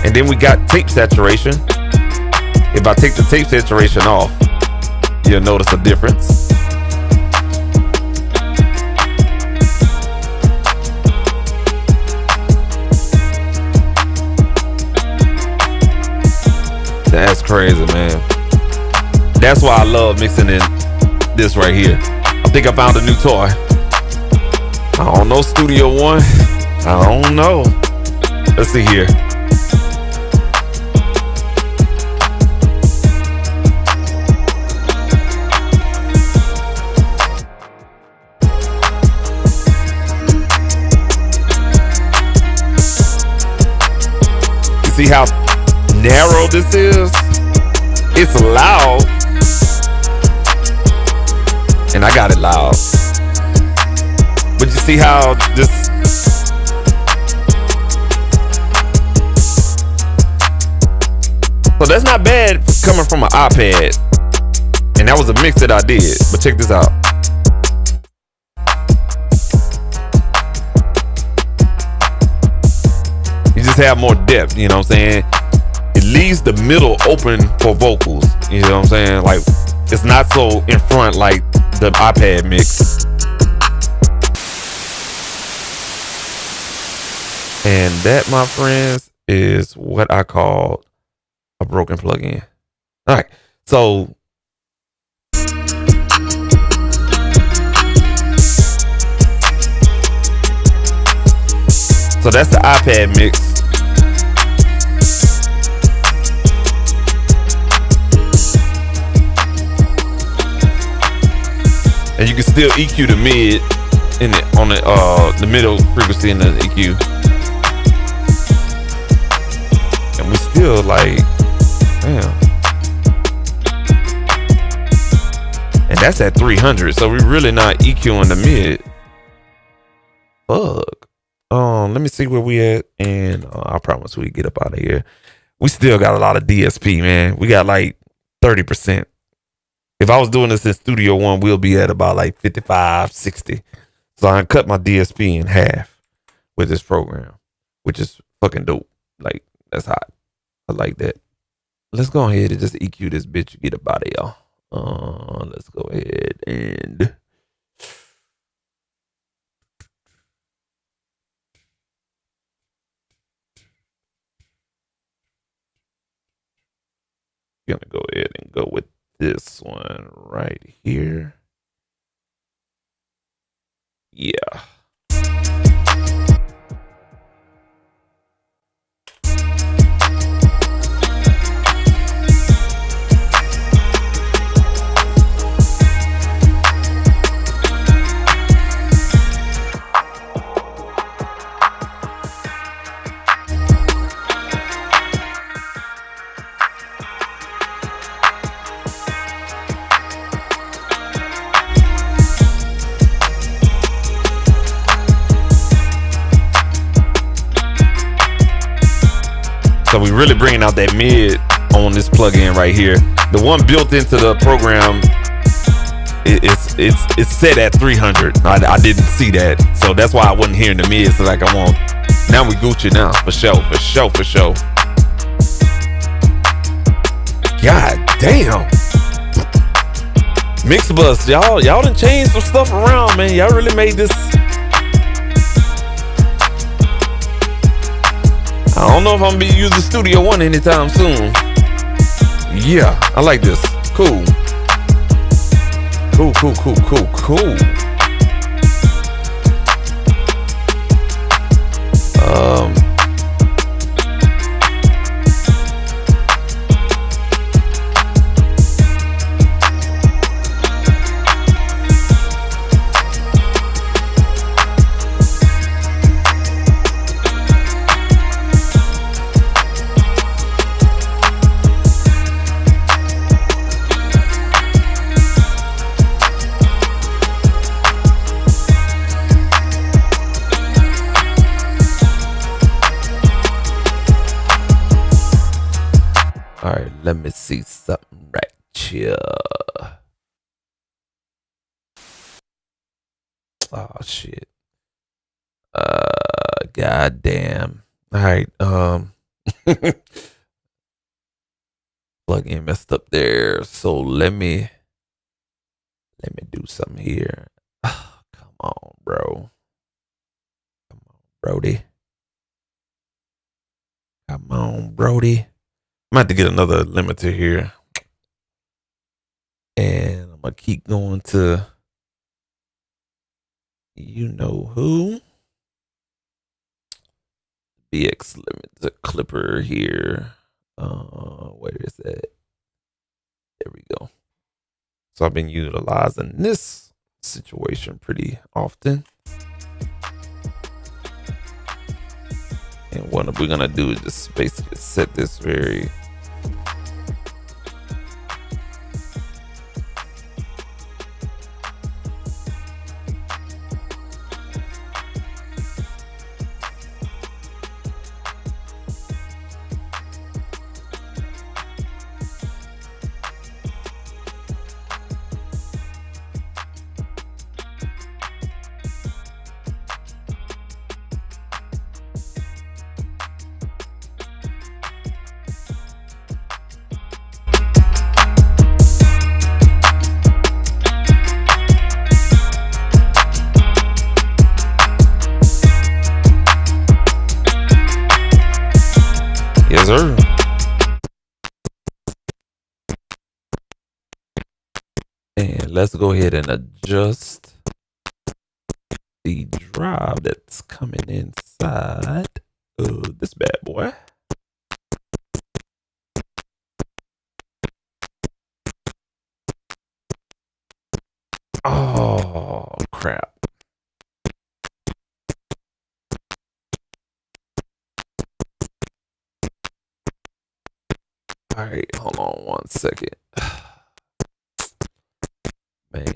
[SPEAKER 1] And then we got tape saturation. If I take the tape saturation off, you'll notice a difference. That's crazy, man. That's why I love mixing in this right here. I think I found a new toy. I don't know, Studio One. I don't know. Let's see here. You see how narrow this is? It's loud. And I got it loud. But you see how this, so that's not bad coming from an iPad. And that was a mix that I did. But check this out. You just have more depth, you know what I'm saying? It leaves the middle open for vocals, you know what I'm saying? Like, it's not so in front like the iPad mix. And that, my friends, is what I call a broken plugin. All right, so that's the iPad mix. And you can still EQ the mid in it on the middle frequency in the EQ. And we still like, damn. And that's at 300, so we're really not EQing the mid. Fuck. Let me see where we at, and I promise we get up out of here. We still got a lot of DSP, man. We got like 30%. If I was doing this in Studio One, we'll be at about like 55, 60. So I cut my DSP in half with this program, which is fucking dope. Like, that's hot. I like that. Let's go ahead and just EQ this bitch and get up out of y'all. Let's go ahead and gonna go ahead and go with this one right here. Yeah. So we really bringing out that mid on this plugin right here. The one built into the program, it's set at 300. I didn't see that, so that's why I wasn't hearing the mid. So like I want, now we Gucci now for sure. God damn, MixBus, y'all done changed some stuff around, man. Y'all really made this. I don't know if I'm gonna be using Studio One anytime soon. Yeah, I like this. Cool. Let me see something right here. Oh shit. Goddamn. All right. Plug-in messed up there. So let me do something here. Oh, come on, bro. Come on, Brody. Come on, Brody. I'm about to get another limiter here. And I'm gonna keep going to you know who. BX limiter clipper here. Where is that? There we go. So I've been utilizing this situation pretty often. And what we're gonna do is just basically set this very yes, sir. And let's go ahead and adjust the drive that's coming inside of this bad boy. Oh, crap. All right, hold on 1 second. Man.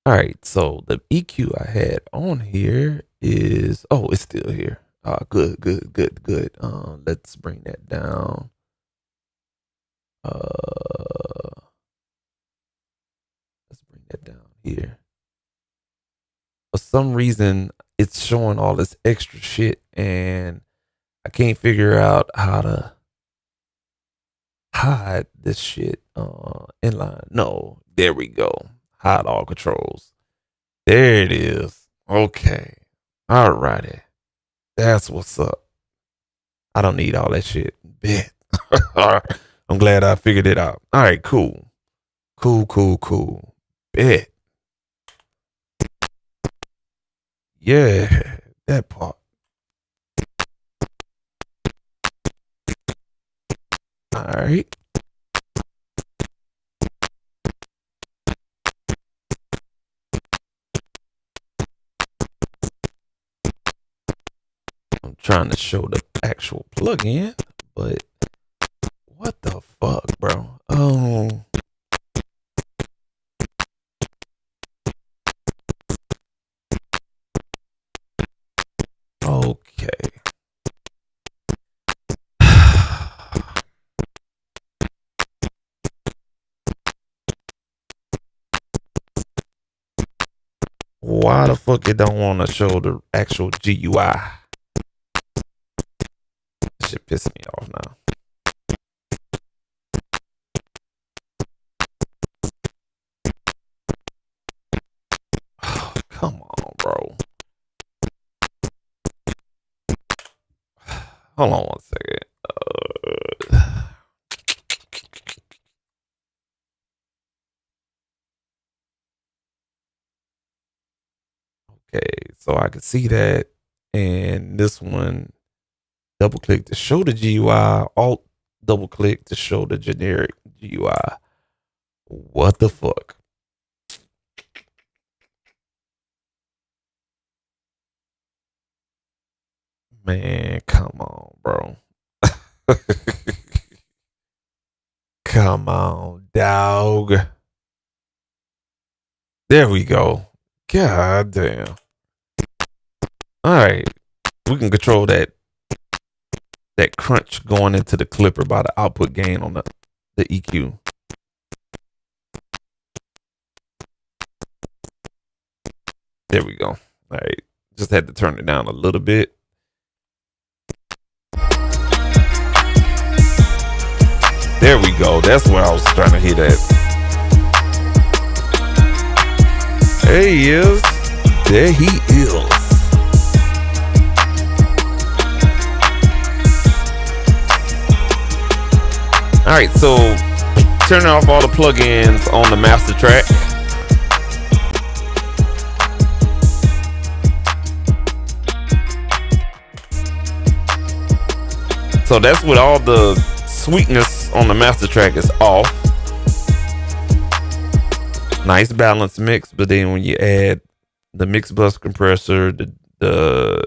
[SPEAKER 1] All right, so the EQ I had on here is, oh, it's still here. Good. Let's bring that down. Let's bring that down here. For some reason, it's showing all this extra shit, and I can't figure out how to hide this shit inline. No, there we go. Hide all controls. There it is. Okay. Alrighty. That's what's up. I don't need all that shit. Bet. I'm glad I figured it out. All right, cool. Cool. Bet. Yeah, that part. All right. I'm trying to show the actual plug-in, but what the fuck, bro? Oh. Okay. Why the fuck it don't want to show the actual GUI? Shit piss me off now. Oh, come on, bro. Hold on 1 second. Okay, so I can see that, and this one, double click to show the GUI, alt double click to show the generic GUI. What the fuck? Man, come on, bro. Come on, dog. There we go. God damn. All right. We can control that that crunch going into the clipper by the output gain on the EQ. There we go. All right, just had to turn it down a little bit. There we go. That's where I was trying to hit at. There he is. There he is. All right, so turning off all the plugins on the master track. So that's with all the sweetness on the master track is off. Nice balanced mix, but then when you add the MixBus compressor, the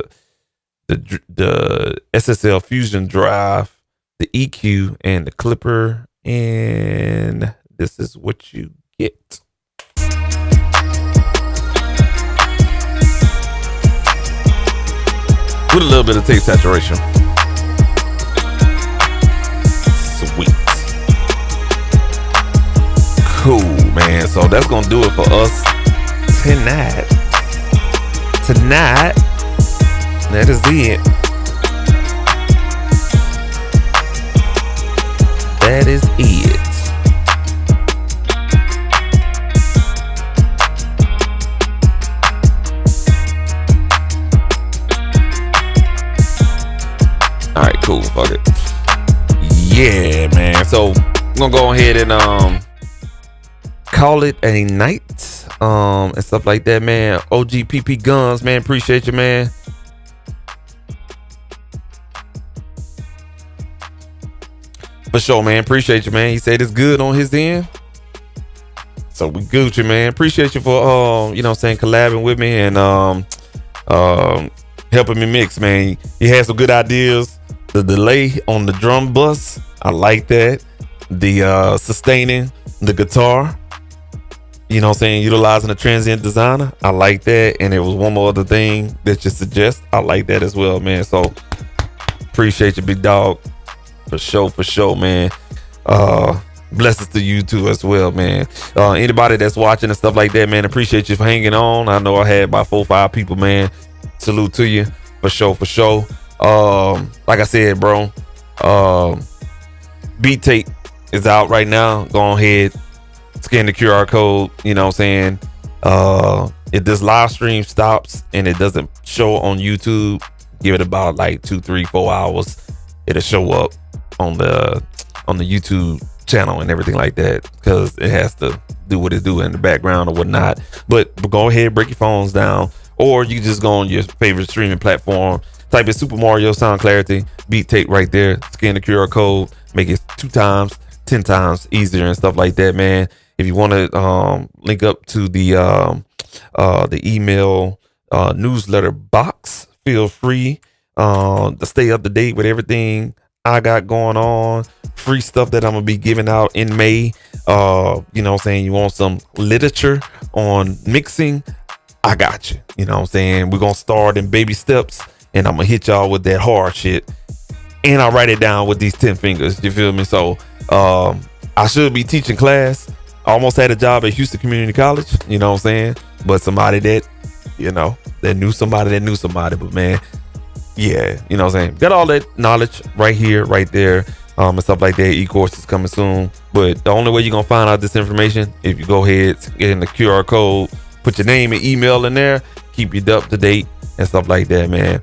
[SPEAKER 1] SSL Fusion drive, the EQ, and the clipper, and this is what you get. With a little bit of tape saturation. Sweet. Cool, man. So that's gonna do it for us tonight. That is it. That is it. All right, cool. Fuck it. Yeah, man. So I'm gonna go ahead and call it a night, and stuff like that, man. OGPP Guns, man. Appreciate you, man. For sure, man. Appreciate you, man. He said it's good on his end. So we Gucci, man. Appreciate you for you know what I'm saying, collabing with me and helping me mix, man. He had some good ideas. The delay on the drum bus, I like that. The sustaining the guitar, you know what I'm saying, utilizing the Transient designer, I like that. And there was one more other thing that you suggest, I like that as well, man. So appreciate you, big dog. For sure, man. Blessings to you too as well, man. Anybody that's watching and stuff like that, man, appreciate you for hanging on. I know I had about 4 or 5 people, man. Salute to you. For sure. Like I said, bro, Beat Tape is out right now. Go ahead, scan the QR code, you know what I'm saying. If this live stream stops and it doesn't show on YouTube, give it about like 2, 3, 4 hours. It'll show up on the YouTube channel and everything like that, because it has to do what it do in the background or whatnot. But go ahead, break your phones down, or you can just go on your favorite streaming platform, type in Super Mario Sound Clarity, Beat Tape right there, scan the QR code, make it 2 times, 10 times easier and stuff like that, man. If you want to link up to the email newsletter box, feel free to stay up to date with everything I got going on, free stuff that I'm gonna be giving out in May. You know what I'm saying, you want some literature on mixing, I got you. You know what I'm saying, we're gonna start in baby steps, and I'm gonna hit y'all with that hard shit, and I write it down with these 10 fingers, you feel me? So I should be teaching class. I almost had a job at Houston Community College, you know what I'm saying, but somebody that, you know, that knew somebody, but man, yeah, you know what I'm saying, got all that knowledge right here, right there, and stuff like that. E-course is coming soon, but the only way you're gonna find out this information, if you go ahead, get in the QR code, put your name and email in there, keep you up to date and stuff like that, man.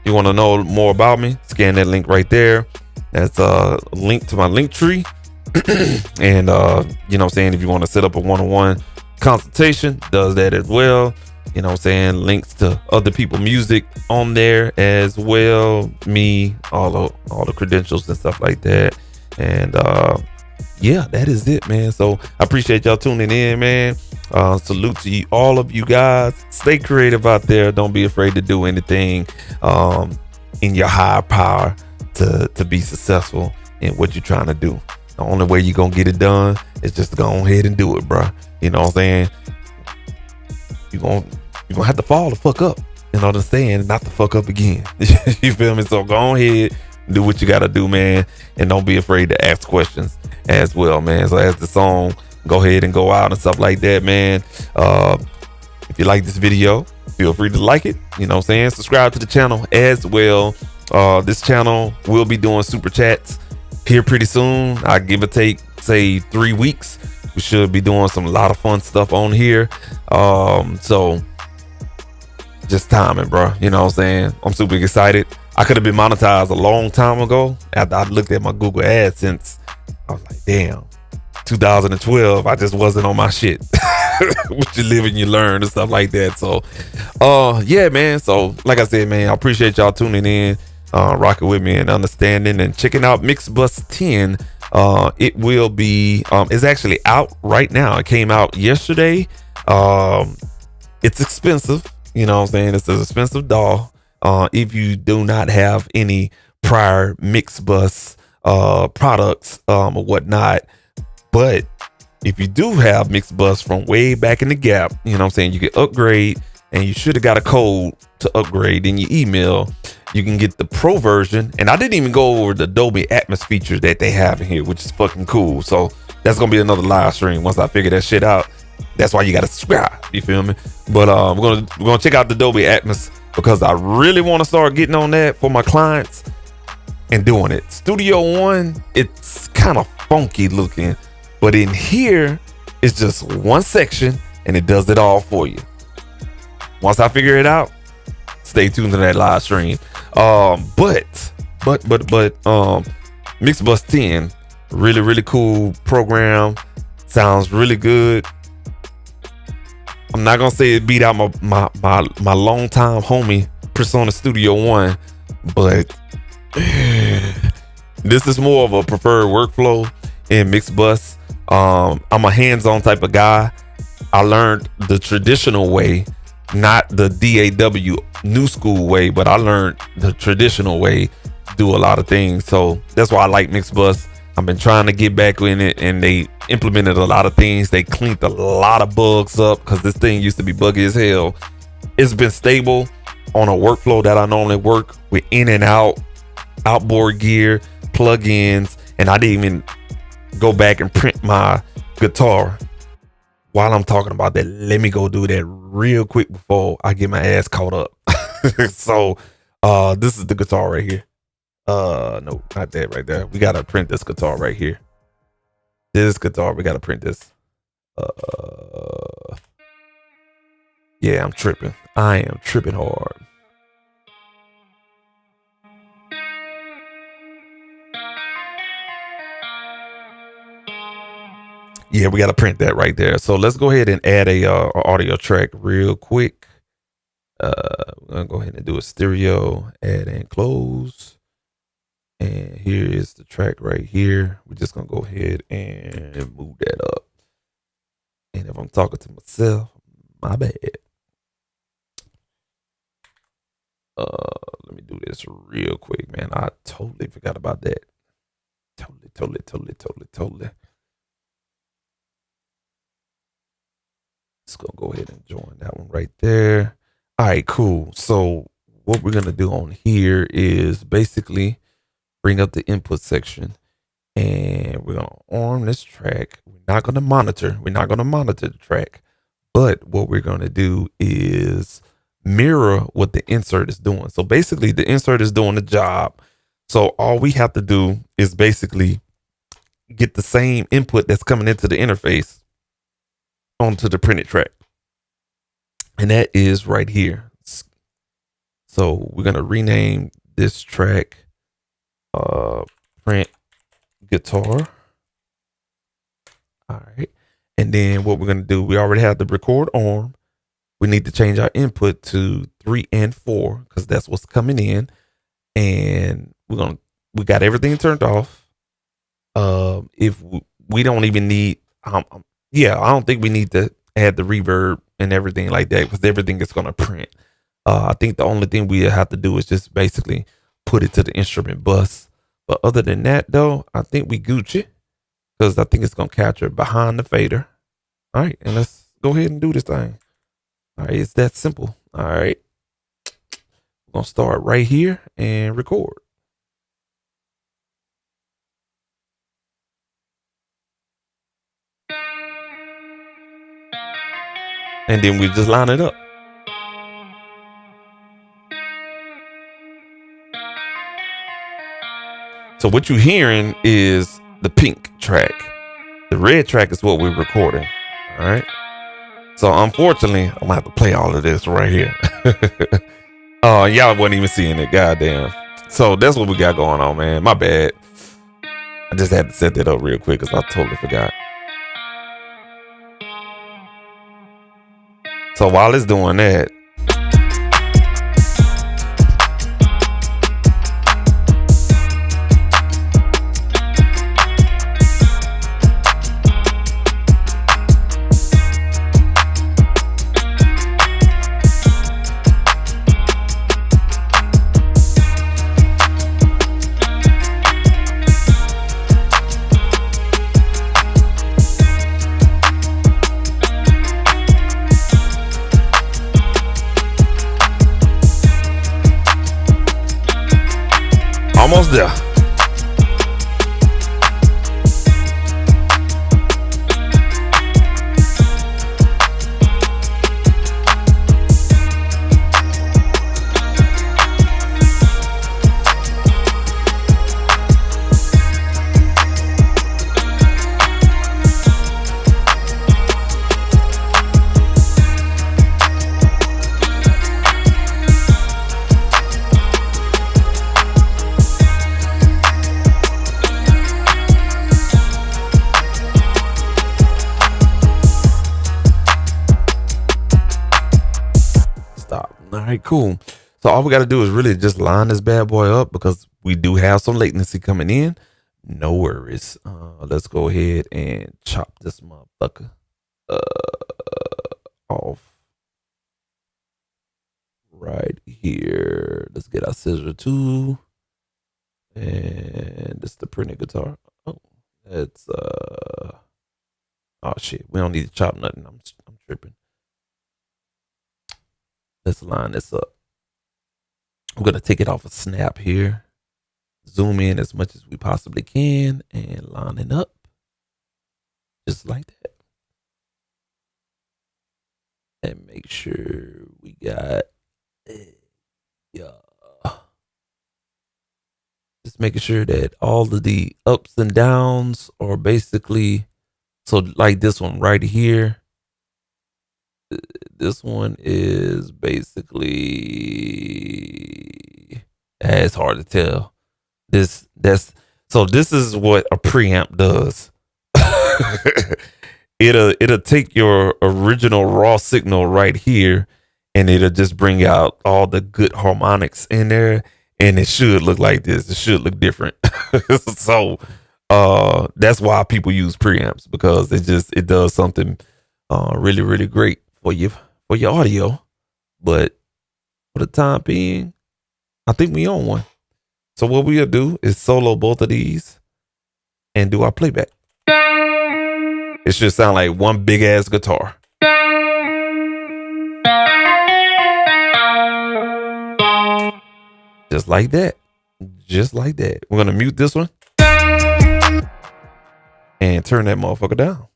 [SPEAKER 1] You want to know more about me, scan that link right there. That's a link to my link tree. And you know what I'm saying, if you want to set up a one-on-one consultation, does that as well. You know what I'm saying, links to other people's music on there as well, me, all the credentials and stuff like that. And yeah, that is it, man. So I appreciate y'all tuning in, man. Salute to you, all of you guys. Stay creative out there. Don't be afraid to do anything in your higher power to be successful in what you're trying to do. The only way you're gonna get it done is just to go ahead and do it, bro. You know what I'm saying? You're gonna have to fall the fuck up. and understand not to fuck up again. You feel me? So go ahead, do what you gotta do, man, and don't be afraid to ask questions as well, man. So as the song go ahead and go out and stuff like that, man. If you like this video, feel free to like it. You know what I'm saying? Subscribe to the channel as well. This channel will be doing super chats here pretty soon. I give or take, say 3 weeks. We should be doing a lot of fun stuff on here. So just timing, bro. You know what I'm saying? I'm super excited. I could have been monetized a long time ago. After I looked at my Google AdSense, I was like, damn, 2012, I just wasn't on my shit. What you live and you learn and stuff like that. So yeah, man. So like I said, man, I appreciate y'all tuning in, rocking with me and understanding and checking out MixBus 10. It will be it's actually out right now. It came out yesterday. It's expensive, you know what I'm saying? It's an expensive DAW. If you do not have any prior MixBus products or whatnot, but if you do have MixBus from way back in the gap, you know what I'm saying, you can upgrade, and you should have got a code to upgrade in your email. You can get the pro version, and I didn't even go over the Dolby Atmos features that they have in here, which is fucking cool. So that's gonna be another live stream once I figure that shit out. That's why you gotta subscribe, you feel me? But we're gonna check out the Dolby Atmos because I really want to start getting on that for my clients and doing it. Studio One, it's kind of funky looking, but in here it's just one section and it does it all for you. Once I figure it out, stay tuned to that live stream. But MixBus 10, really cool program. Sounds really good. I'm not gonna say it beat out my longtime homie Persona Studio One, but this is more of a preferred workflow in MixBus. I'm a hands-on type of guy. I learned the traditional way, not the DAW new school way, but I learned the traditional way to do a lot of things. So that's why I like MixBus. I've been trying to get back in it, and they implemented a lot of things. They cleaned a lot of bugs up because this thing used to be buggy as hell. It's been stable on a workflow that I normally work with, in and out, outboard gear, plugins, and I didn't even go back and print my guitar. While I'm talking about that, let me go do that real quick before I get my ass caught up. So this is the guitar right here. No, not that right there. We gotta print this guitar right here. This guitar, we gotta print this. Yeah, I'm tripping. I am tripping hard. Yeah, we got to print that right there. So let's go ahead and add a audio track real quick. We're gonna go ahead and do a stereo, add and close. And here is the track right here. We're just gonna go ahead and move that up. And if I'm talking to myself, my bad. Let me do this real quick, man. I totally forgot about that. Totally. Just gonna go ahead and join that one right there. All right, cool. So what we're gonna do on here is basically bring up the input section, and we're gonna arm this track. We're not gonna monitor the track, but what we're gonna do is mirror what the insert is doing. So basically the insert is doing the job. So all we have to do is basically get the same input that's coming into the interface onto the printed track, and that is right here. So we're gonna rename this track print guitar. All right, and then what we're gonna do, we already have the record arm. We need to change our input to 3 and 4 because that's what's coming in, and we got everything turned off. If we don't even need yeah, I don't think we need to add the reverb and everything like that because everything is going to print. I think the only thing we have to do is just basically put it to the instrument bus. But other than that, though, I think we Gucci because I think it's going to capture behind the fader. All right, and let's go ahead and do this thing. All right, it's that simple. All right. gonna start right here and record. And then we just line it up. So what you're hearing is the pink track. The red track is what we're recording. All right. So unfortunately, I'm gonna have to play all of this right here. Oh, y'all wasn't even seeing it. Goddamn. So that's what we got going on, man. My bad. I just had to set that up real quick because I totally forgot. So while it's doing that, almost there. All right, cool. So all we got to do is really just line this bad boy up because we do have some latency coming in. No worries. Let's go ahead and chop this motherfucker off right here. Let's get our scissor tool. And this is the pretty guitar. Oh, it's oh shit. We don't need to chop nothing. I'm tripping. Let's line this up. I'm going to take it off a snap here. Zoom in as much as we possibly can and line it up. Just like that. And make sure we got just making sure that all of the ups and downs are basically, so like this one right here. This one is basically, it's hard to tell. This is what a preamp does. It'll take your original raw signal right here and it'll just bring out all the good harmonics in there, and it should look like this. It should look different. So that's why people use preamps, because it does something really, really great for your audio. But for the time being, I think we own one. So what we'll do is solo both of these and do our playback. It should sound like one big ass guitar. Just like that. Just like that. We're gonna mute this one and turn that motherfucker down.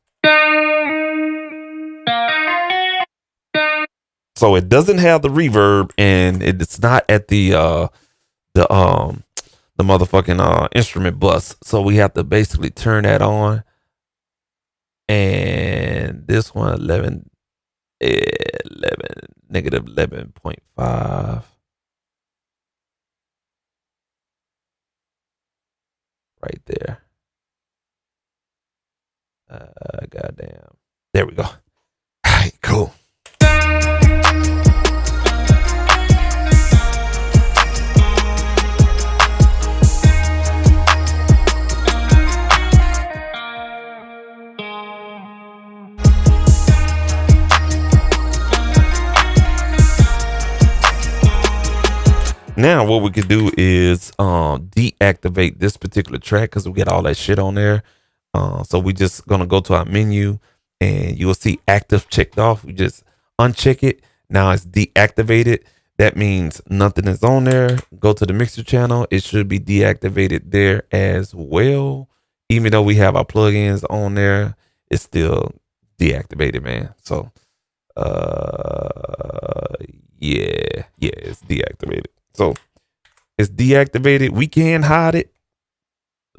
[SPEAKER 1] So it doesn't have the reverb, and it's not at the motherfucking instrument bus. So we have to basically turn that on. And this one, 11 negative 11.5. Right there. Goddamn. There we go. All right, cool. Now what we could do is deactivate this particular track because we get all that shit on there. So we just gonna go to our menu and you will see active checked off. We just uncheck it. Now it's deactivated. that means nothing is on there. Go to the mixer channel. It should be deactivated there as well. Even though we have our plugins on there, it's still deactivated, man. So yeah, it's deactivated. So it's deactivated. We can hide it,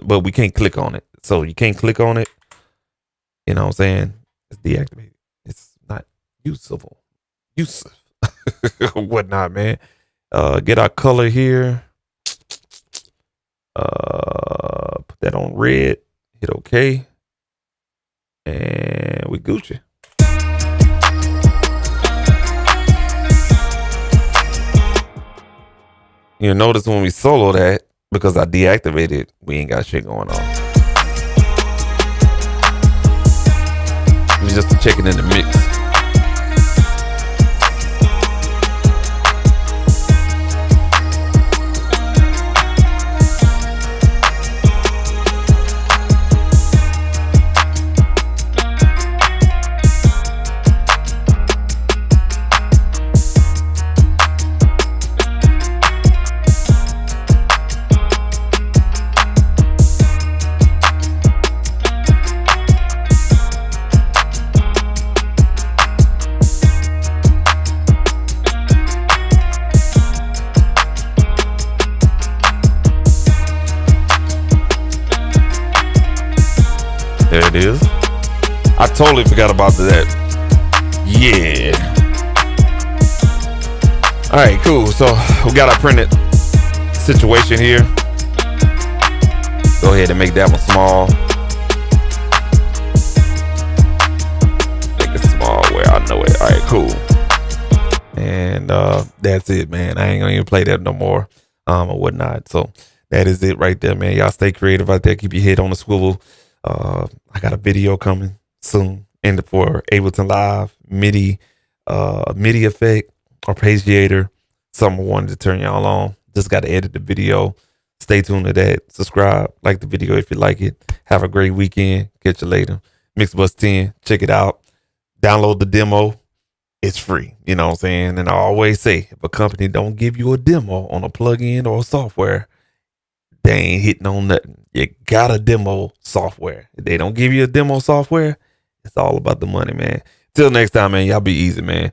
[SPEAKER 1] but we can't click on it. So you can't click on it. You know what I'm saying? It's deactivated. It's not usable. Whatnot, man. Get our color here. Put that on red. Hit OK. And we Gucci. You'll notice when we solo that, because I deactivated, we ain't got shit going on. Just to check it in the mix. There it is. I totally forgot about that. Yeah. All right, cool. So we got our printed situation here. Go ahead and make that one small. Make it small where I know it. All right, cool. And that's it, man. I ain't gonna even play that no more or whatnot. So that is it right there, man. Y'all stay creative out there. Keep your head on the swivel. I got a video coming soon and for Ableton Live MIDI effect arpeggiator. Something I wanted to turn y'all on. Just got to edit the video. Stay tuned to that. Subscribe, like the video if you like it. Have a great weekend. Catch you later. MixBus 10. Check it out. Download the demo. It's free. You know what I'm saying? And I always say, if a company don't give you a demo on a plugin or a software, they ain't hitting on nothing. You got a demo software. If they don't give you a demo software, it's all about the money, man. Till next time, man. Y'all be easy, man.